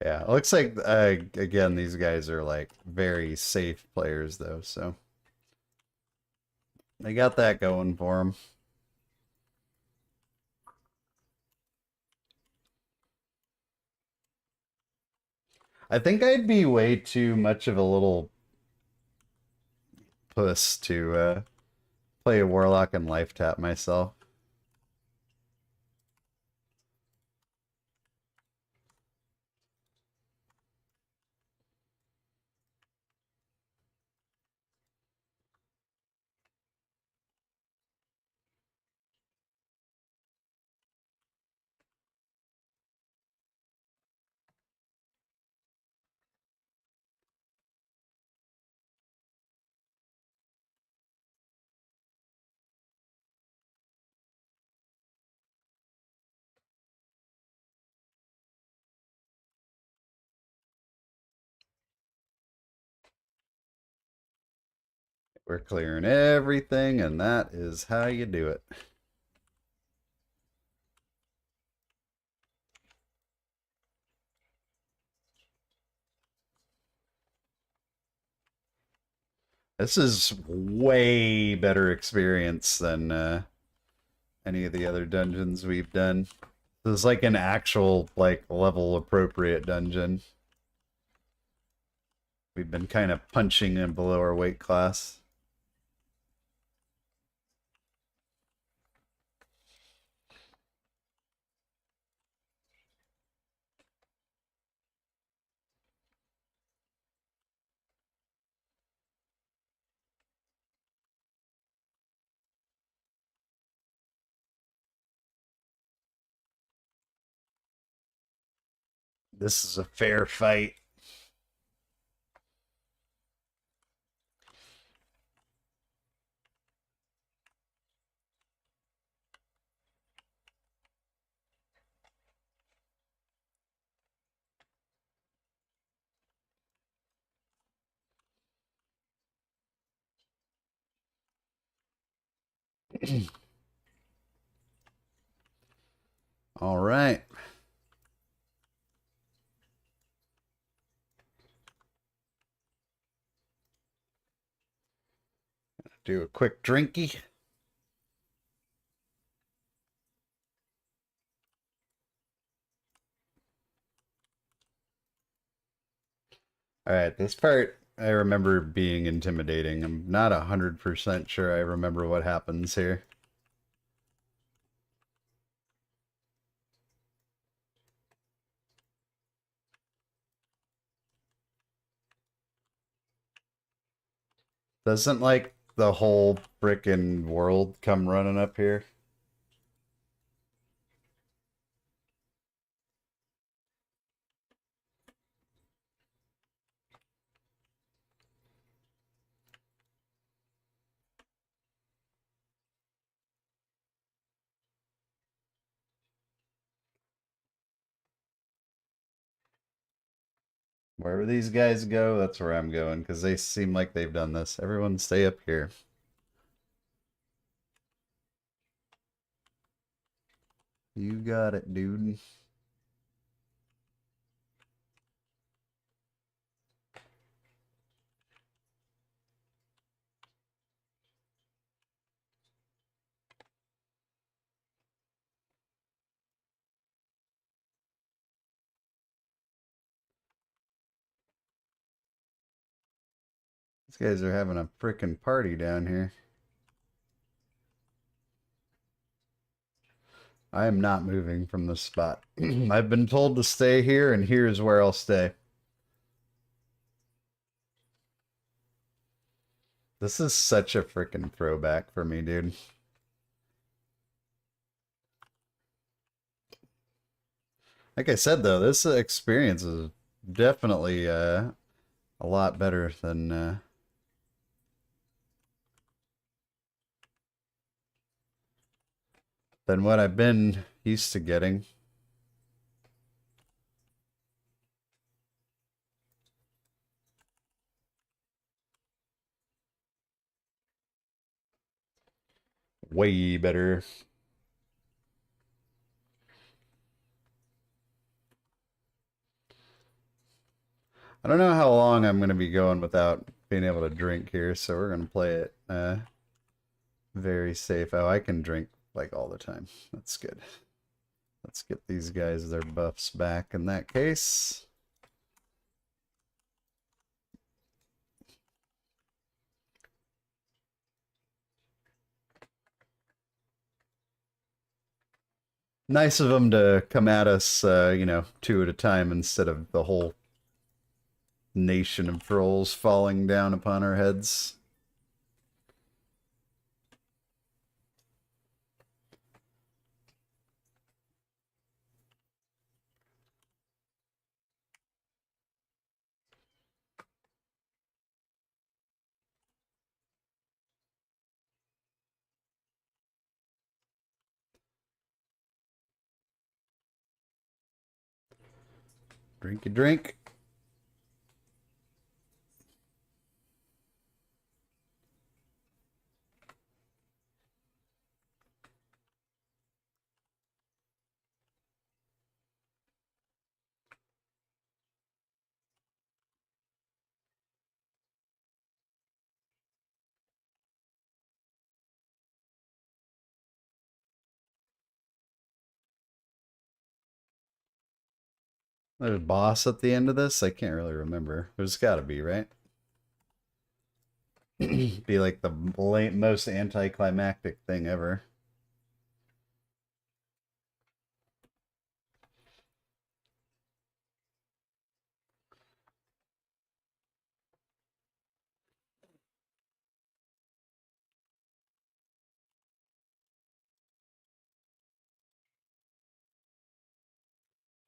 Yeah, it looks like again these guys are like very safe players though, so they got that going for them. I think I'd be way too much of a little puss to play a warlock and life tap myself. We're clearing everything, and that is how you do it. This is way better experience than any of the other dungeons we've done. This is like an actual, like, level appropriate dungeon. We've been kind of punching in below our weight class. This is a fair fight. All right. Do a quick drinky. All right, this part I remember being intimidating. I'm not 100% sure I remember what happens here. Doesn't like the whole frickin' world come running up here? Wherever these guys go, that's where I'm going, because they seem like they've done this. Everyone stay up here. You got it, dude. These guys are having a frickin' party down here. I am not moving from this spot. I've been told to stay here, and here's where I'll stay. This is such a frickin' throwback for me, dude. Like I said, though, this experience is definitely a lot better than what I've been used to getting. Way better. I don't know how long I'm going to be going without being able to drink here, so we're going to play it very safe. Oh, I can drink like all the time. That's good. Let's get these guys their buffs back in that case. Nice of them to come at us, you know, two at a time instead of the whole nation of trolls falling down upon our heads. Drink a drink. There's a boss at the end of this? I can't really remember. There's gotta be, right? Be like the most anticlimactic thing ever.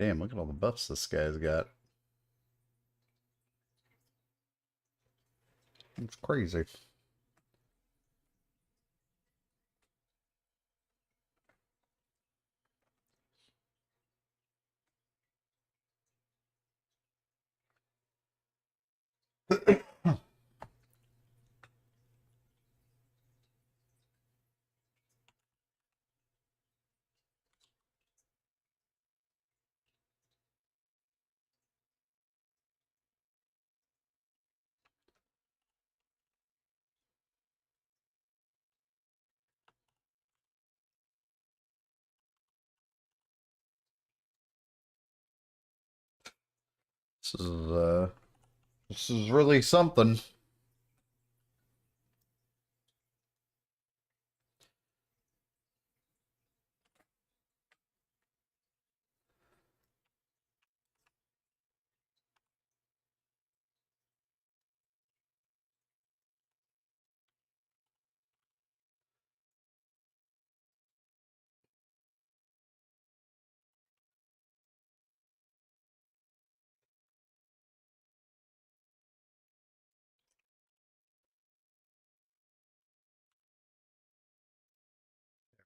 Damn, look at all the buffs this guy's got. It's crazy. This is really something.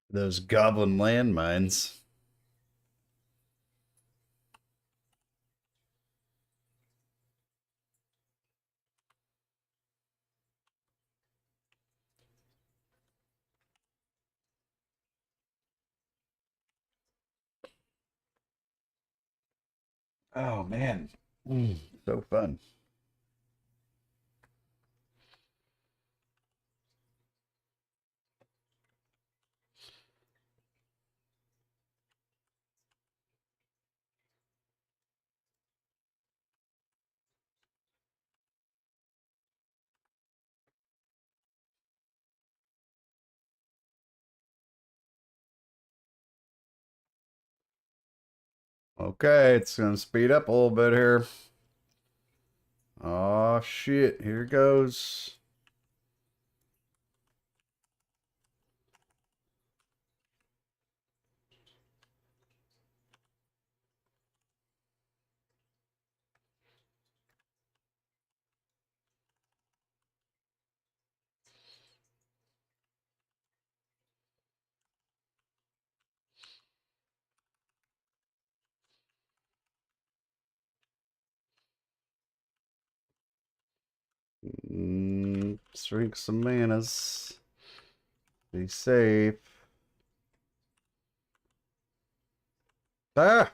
Those goblin landmines. Oh man. So fun. Okay, it's gonna speed up a little bit here. Oh shit, here it goes. Drink some manas. Be safe. Ah!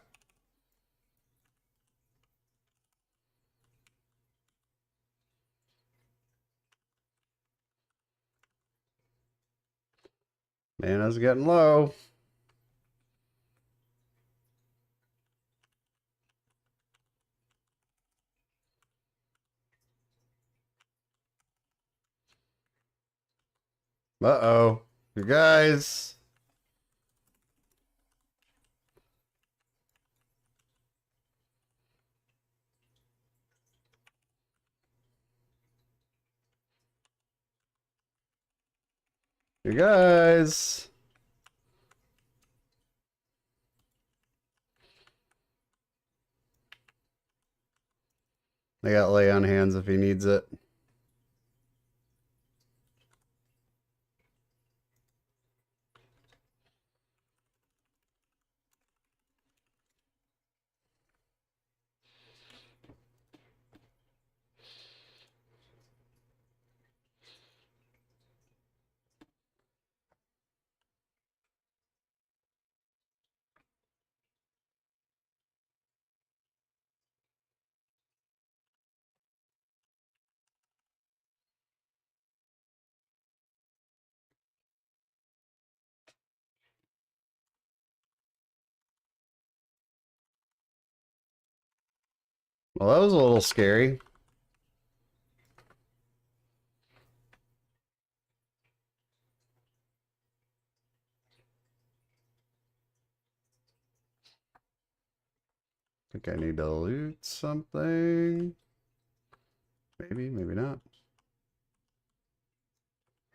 Mana's getting low. Uh-oh. You guys. You guys. I got lay on hands if he needs it. Well, that was a little scary. I think I need to loot something. Maybe, maybe not.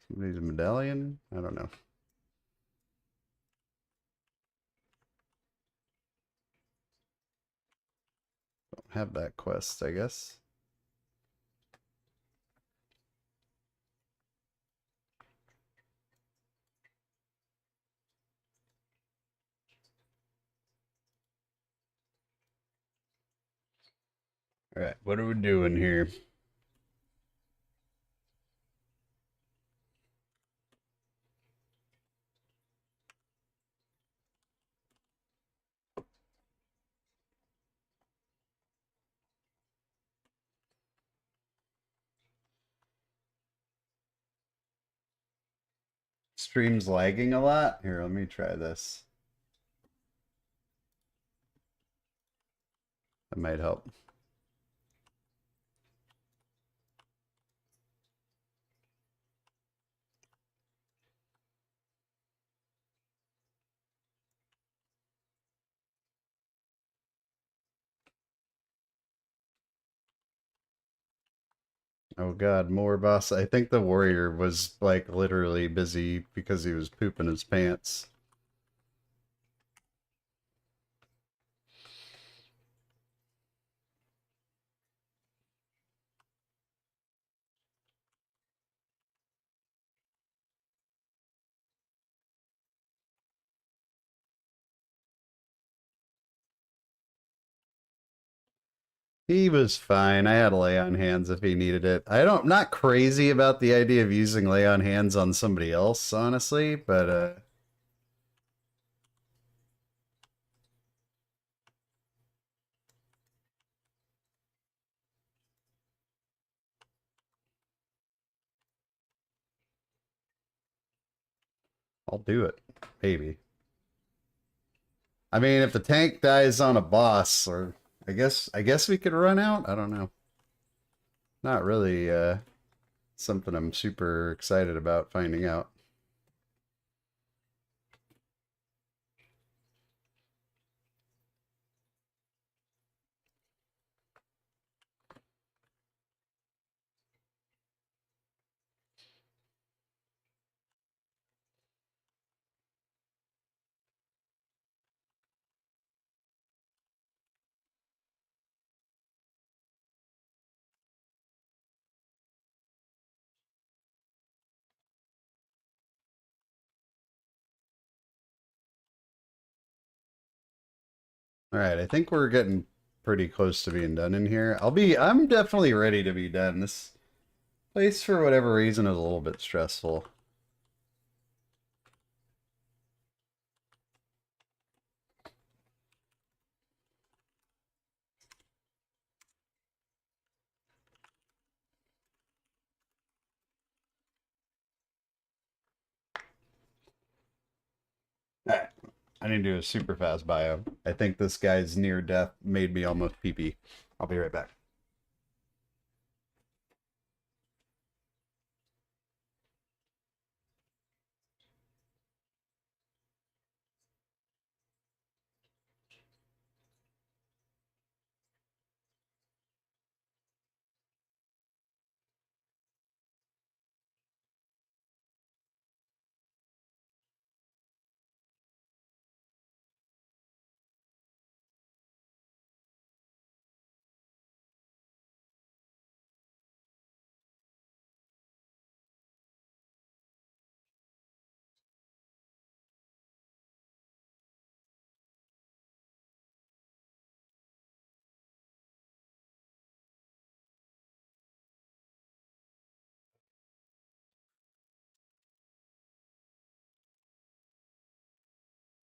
Somebody's a medallion? I don't know. Don't have that quest, I guess. All right, what are we doing here? Stream's lagging a lot. Here, let me try this. That might help. Oh god, more boss. I think the warrior was like literally busy because he was pooping his pants. He was fine. I had a lay on hands if he needed it. Not crazy about the idea of using lay on hands on somebody else, honestly, but I'll do it. Maybe. I mean, if the tank dies on a boss, or I guess we could run out. I don't know. Not really something I'm super excited about finding out. All right, I think we're getting pretty close to being done in here. I'm definitely ready to be done. This place, for whatever reason, is a little bit stressful. All right, I need to do a super fast bio. I think this guy's near death made me almost pee pee. I'll be right back.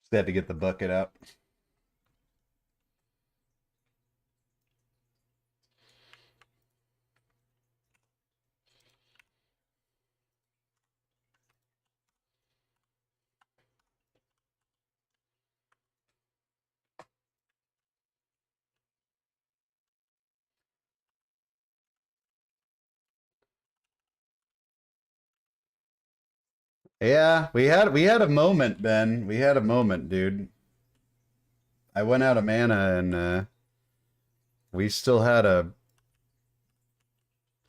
Just had to get the bucket out. Yeah, we had a moment, Ben. We had a moment, dude. I went out of mana and we still had a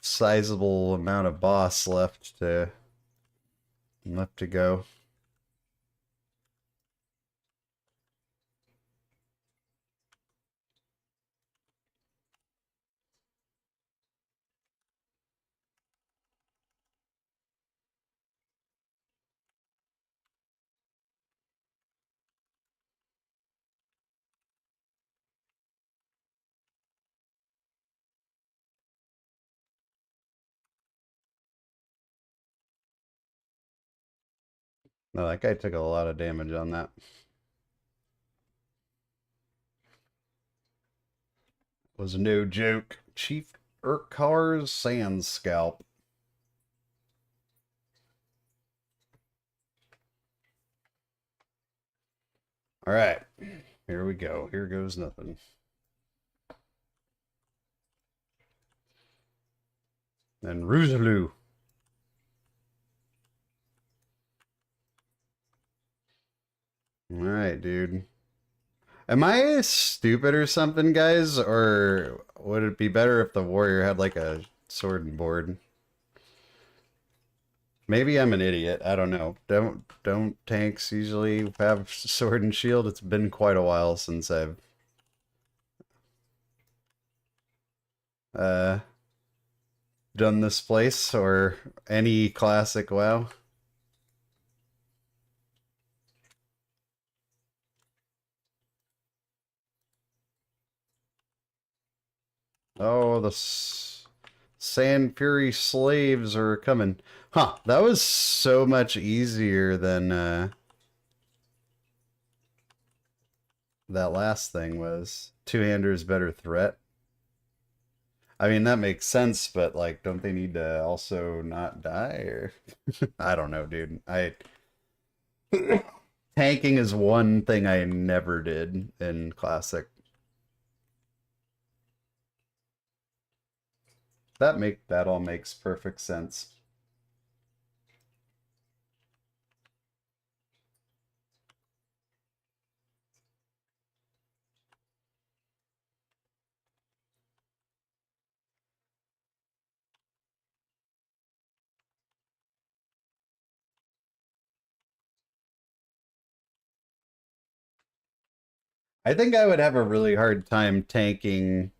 sizable amount of boss left to go. No, that guy took a lot of damage on that. Was no joke. Chief Urkar's Sand Scalp. All right, here we go. Here goes nothing. And Rougelou. All right, dude. Am I stupid or something, guys? Or would it be better if the warrior had like a sword and board? Maybe I'm an idiot. I don't know. Don't tanks usually have sword and shield? It's been quite a while since I've uh done this place or any classic WoW. Oh, the Sand Fury slaves are coming. Huh, that was so much easier than that last thing was. Two-hander's better threat. I mean, that makes sense, but like, don't they need to also not die? Or I don't know, dude. Tanking is one thing I never did in Classic. That all makes perfect sense. I think I would have a really hard time tanking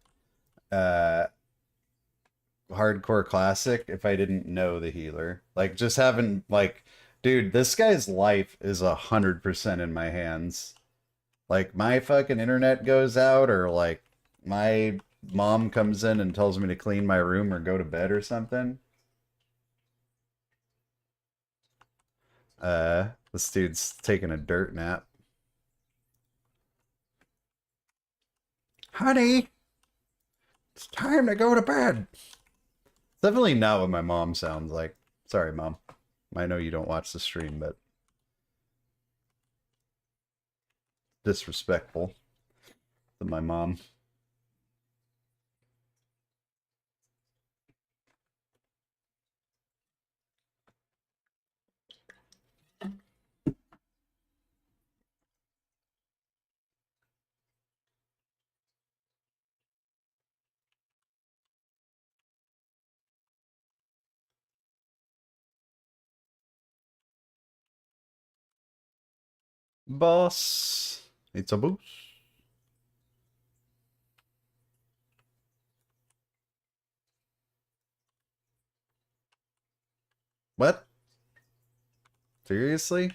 uh hardcore classic if I didn't know the healer. Like just having like, dude, this guy's life is 100% in my hands. Like my fucking internet goes out or like my mom comes in and tells me to clean my room or go to bed or something. This dude's taking a dirt nap. Honey, it's time to go to bed. Definitely not what my mom sounds like. Sorry, mom. I know you don't watch the stream, but disrespectful to my mom. Boss, it's a boost. What? Seriously?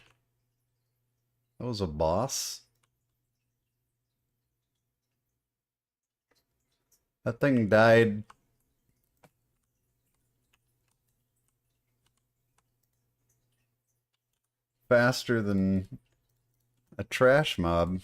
That was a boss? That thing died faster than a trash mob.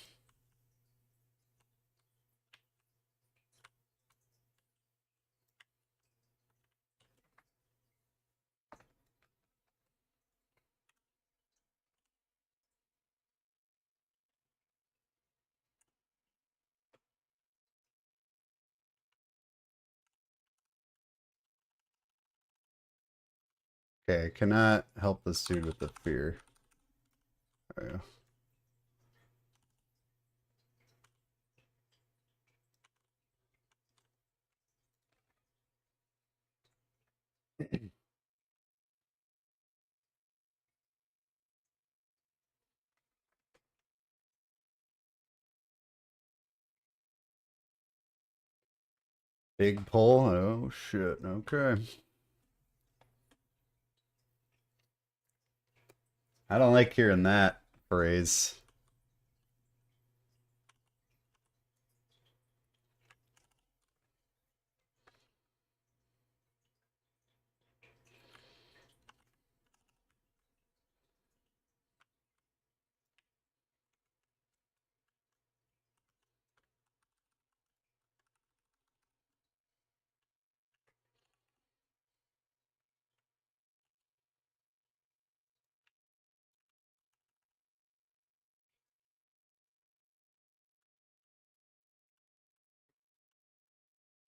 Okay, I cannot help this dude with the fear. There we go. Big pull. Oh shit. Okay. I don't like hearing that phrase.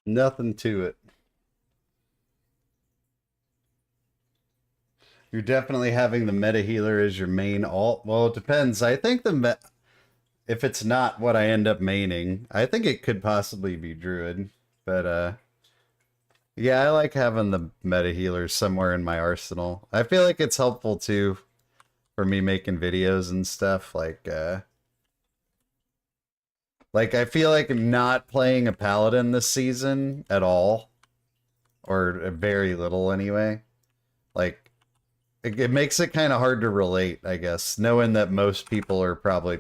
Nothing to it. You're definitely having the meta healer as your main alt. Well, it depends. I think if it's not what I end up maining, I think it could possibly be druid. But yeah, I like having the meta healer somewhere in my arsenal. I feel like it's helpful too for me making videos and stuff. Like I feel like not playing a paladin this season at all, or very little anyway. Like it makes it kind of hard to relate, I guess, knowing that most people are probably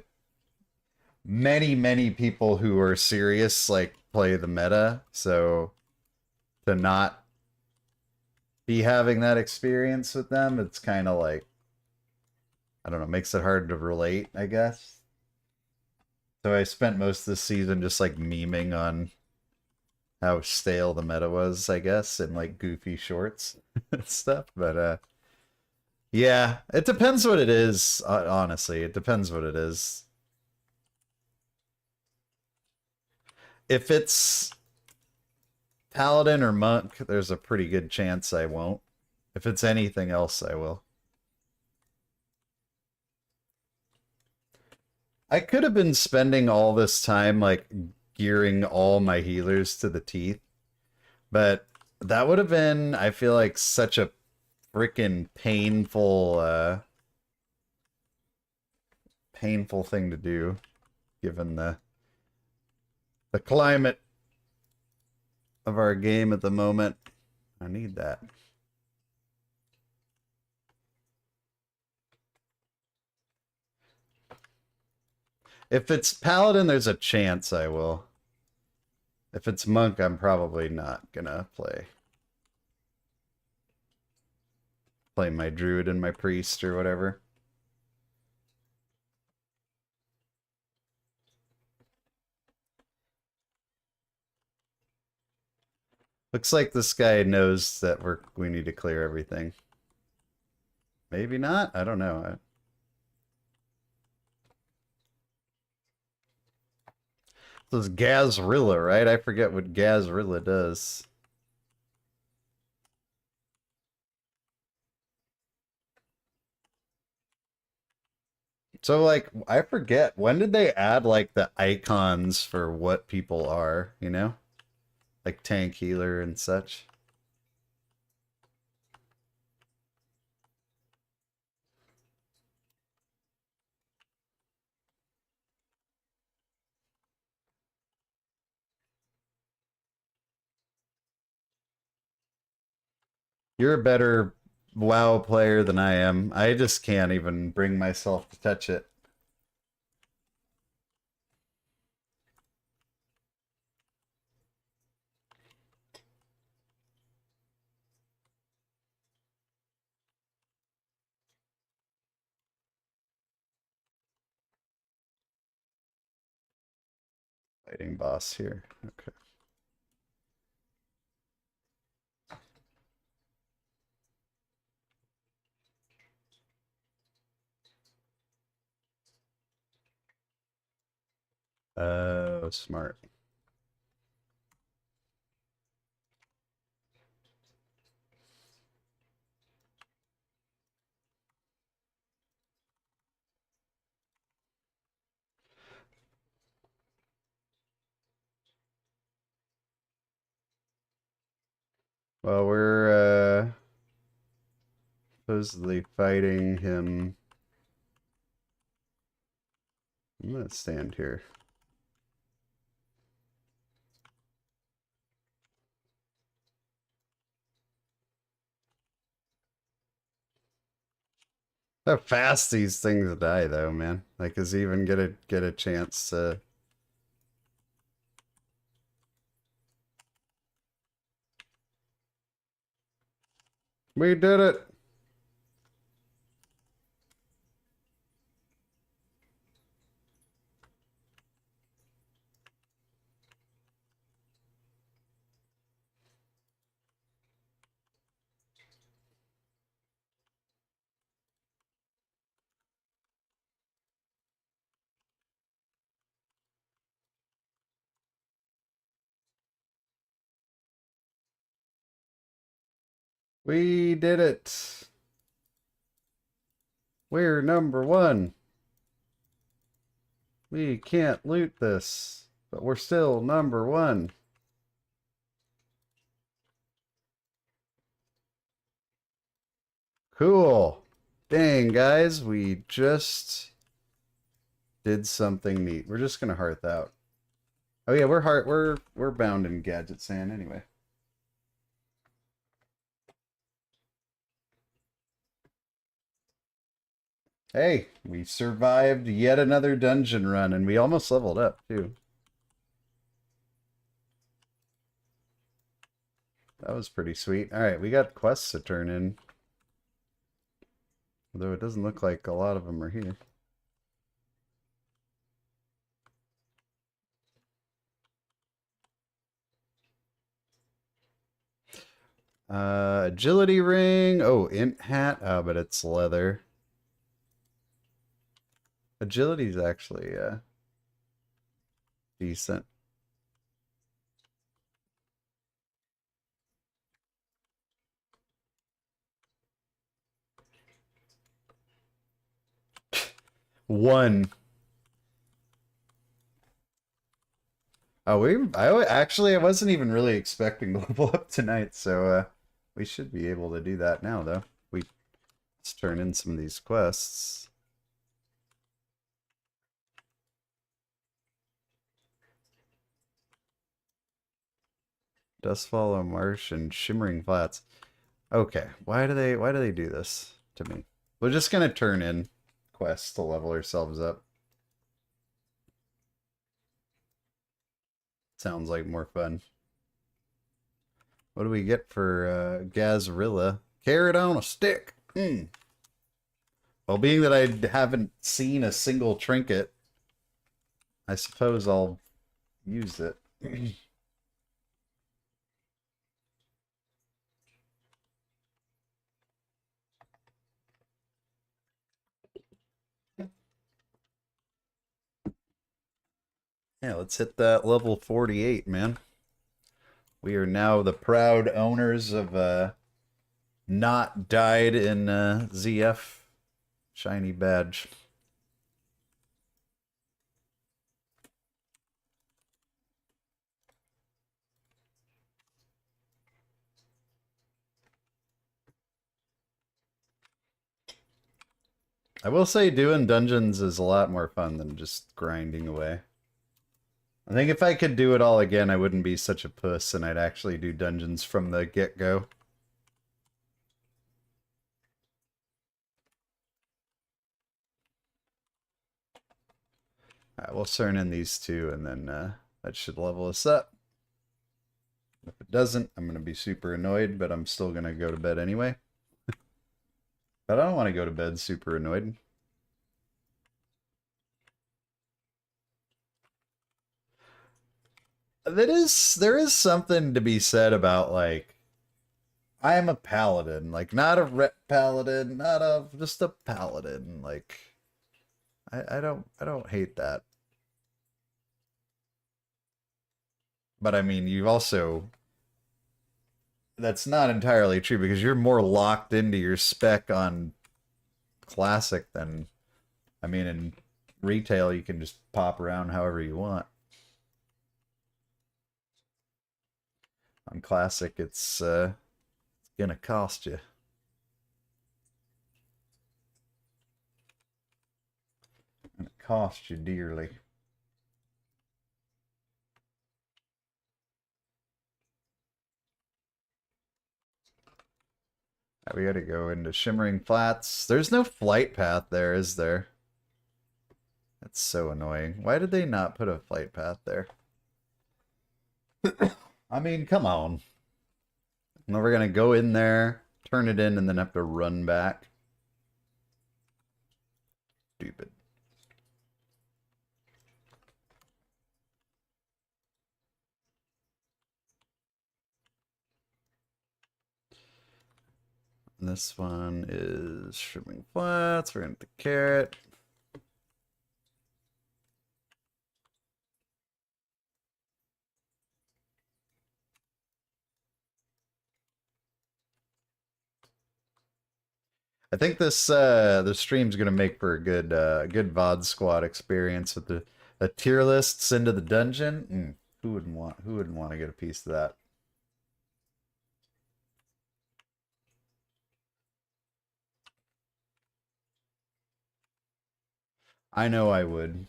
many people who are serious like play the meta. So to not be having that experience with them, it's kind of like, I don't know, makes it hard to relate, I guess. So I spent most of the season just like memeing on how stale the meta was, I guess, in like goofy shorts and stuff. But yeah, it depends what it is, honestly. It depends what it is. If it's paladin or monk, there's a pretty good chance I won't. If it's anything else, I will. I could have been spending all this time like gearing all my healers to the teeth, but that would have been, I feel like, such a freaking painful thing to do given the climate of our game at the moment. I need that. If it's paladin, there's a chance I will. If it's monk, I'm probably not gonna play my druid and my priest or whatever. Looks like this guy knows that we need to clear everything. Maybe not. I don't know. This is Gazrilla, right? I forget what Gazrilla does. So, like, I forget, when did they add, like, the icons for what people are, you know? Like tank healer and such. You're a better WoW player than I am. I just can't even bring myself to touch it. Fighting boss here. Okay. Oh, smart. Well, we're supposedly fighting him. I'm gonna stand here. How fast these things die, though, man. Like, does he even get a chance to? We did it. We did it. We're number one. We can't loot this, but we're still number one. Cool. Dang, guys, we just did something neat. We're just gonna hearth out. Oh yeah, we're bound in Gadget Sand anyway. Hey, we survived yet another dungeon run, and we almost leveled up too. That was pretty sweet. All right, we got quests to turn in. Although it doesn't look like a lot of them are here. Agility ring. Oh, int hat. Oh, but it's leather. Agility's actually decent. One. Oh, I wasn't even really expecting to level up tonight, so we should be able to do that now, though. Let's turn in some of these quests. Dustfall Marsh and Shimmering Flats. Okay, why do they do this to me? We're just gonna turn in quests to level ourselves up. Sounds like more fun. What do we get for Gazrilla? Carrot on a stick. Well, being that I haven't seen a single trinket, I suppose I'll use it. Yeah, let's hit that level 48, man. We are now the proud owners of not died in ZF shiny badge. I will say doing dungeons is a lot more fun than just grinding away. I think if I could do it all again, I wouldn't be such a puss and I'd actually do dungeons from the get-go. Alright, we'll turn in these two and then that should level us up. If it doesn't, I'm going to be super annoyed, but I'm still going to go to bed anyway. But I don't want to go to bed super annoyed. There is something to be said about, like, I am a paladin, like, not a rep paladin, not a just a paladin. Like, I don't hate that. But I mean, you also, that's not entirely true because you're more locked into your spec on classic than, I mean, in retail you can just pop around however you want. On classic, it's Gonna cost you. Gonna cost you dearly. We gotta go into Shimmering Flats. There's no flight path there, is there? That's so annoying. Why did they not put a flight path there? I mean, come on. And we're gonna go in there, turn it in, and then have to run back. Stupid. And this one is Shimmering Flats. We're gonna have the carrot. I think this the stream's gonna make for a good VOD squad experience with the tier lists into the dungeon. Who wouldn't want to get a piece of that? I know I would.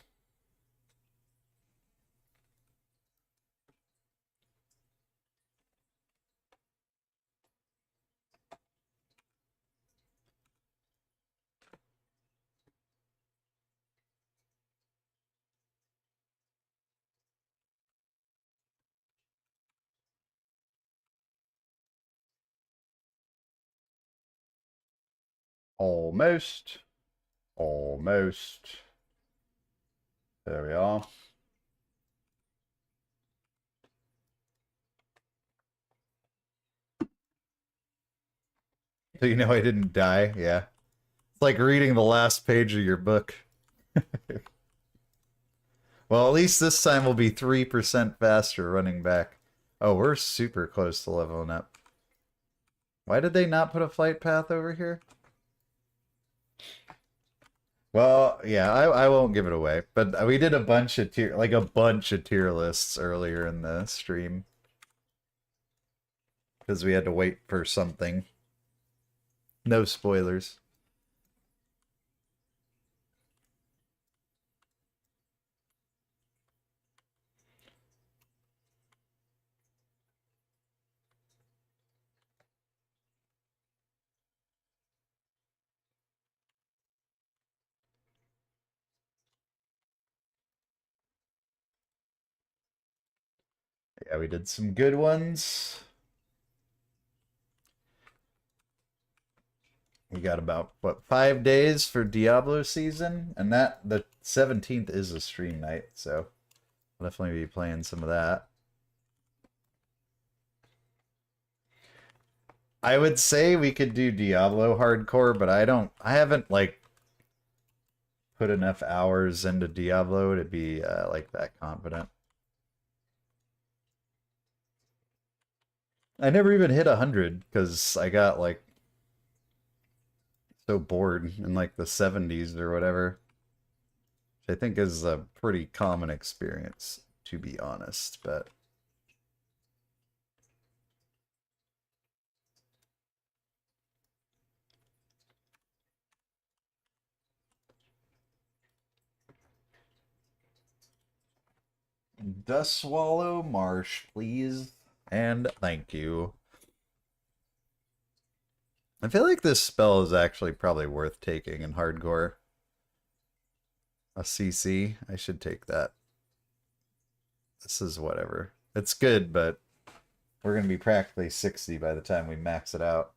Almost. Almost. There we are. So you know I didn't die? Yeah. It's like reading the last page of your book. Well, at least this time we'll be 3% faster running back. Oh, we're super close to leveling up. Why did they not put a flight path over here? Well, yeah, I won't give it away, but we did a bunch of tier lists earlier in the stream because we had to wait for something. No spoilers. Yeah, we did some good ones. We got about, what, 5 days for Diablo season? And the 17th is a stream night, so I'll definitely be playing some of that. I would say we could do Diablo hardcore, but I haven't, like, put enough hours into Diablo to be, like, that confident. I never even hit 100, because I got, like, so bored in, like, the 70s or whatever. Which I think is a pretty common experience, to be honest, but... Dust Swallow Marsh, please. And thank you. I feel like this spell is actually probably worth taking in hardcore. A CC. I should take that. This is whatever. It's good, but we're going to be practically 60 by the time we max it out.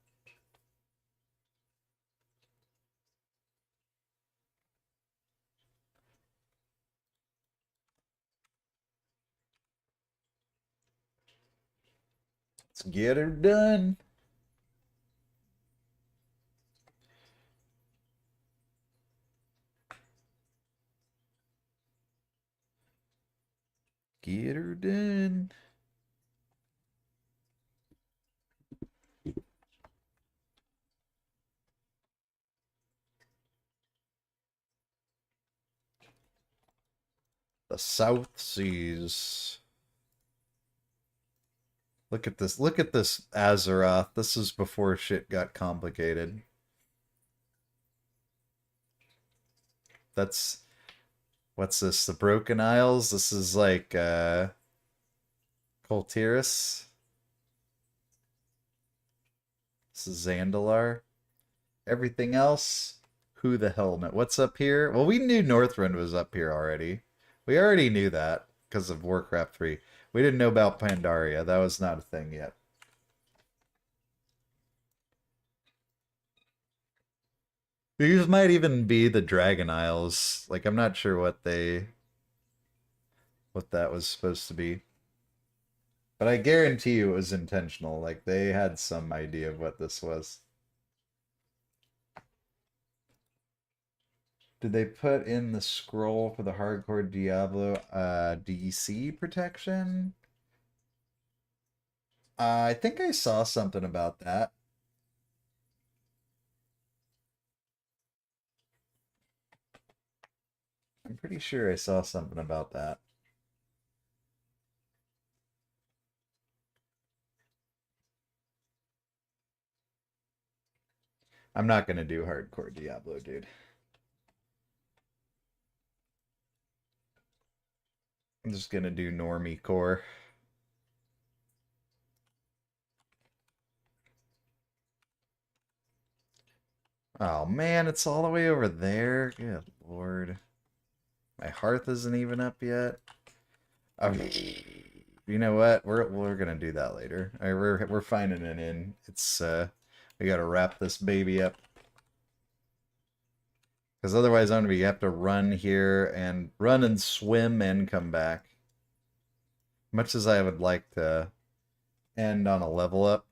Let's get her done. Get her done. The South Seas. Look at this. Look at this Azeroth. This is before shit got complicated. That's what's this? The Broken Isles? This is like Coltiris. This is Zandalar. Everything else, who the hell knows? What's up here? Well, we knew Northrend was up here already. We already knew that because of Warcraft 3. We didn't know about Pandaria. That was not a thing yet. These might even be the Dragon Isles. Like, I'm not sure what that was supposed to be. But I guarantee you it was intentional. Like, they had some idea of what this was. Did they put in the scroll for the hardcore Diablo DC protection? I think I saw something about that. I'm pretty sure I saw something about that. I'm not going to do hardcore Diablo, dude. I'm just going to do normie core. Oh man, it's all the way over there. Good lord. My hearth isn't even up yet. You know what? We're gonna do that later. We're finding it in. It's we gotta wrap this baby up. Because otherwise I'm gonna be have to run here and run and swim and come back. Much as I would like to end on a level up.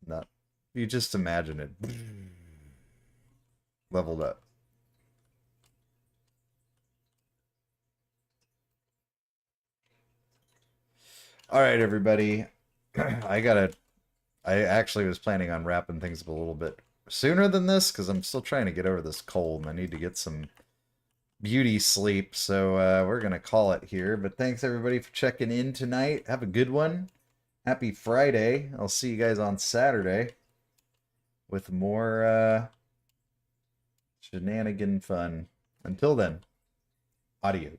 Not you just imagine it. Leveled up. All right, everybody. I actually was planning on wrapping things up a little bit sooner than this because I'm still trying to get over this cold and I need to get some beauty sleep. So we're going to call it here. But thanks, everybody, for checking in tonight. Have a good one. Happy Friday. I'll see you guys on Saturday with more shenanigan fun. Until then, adios.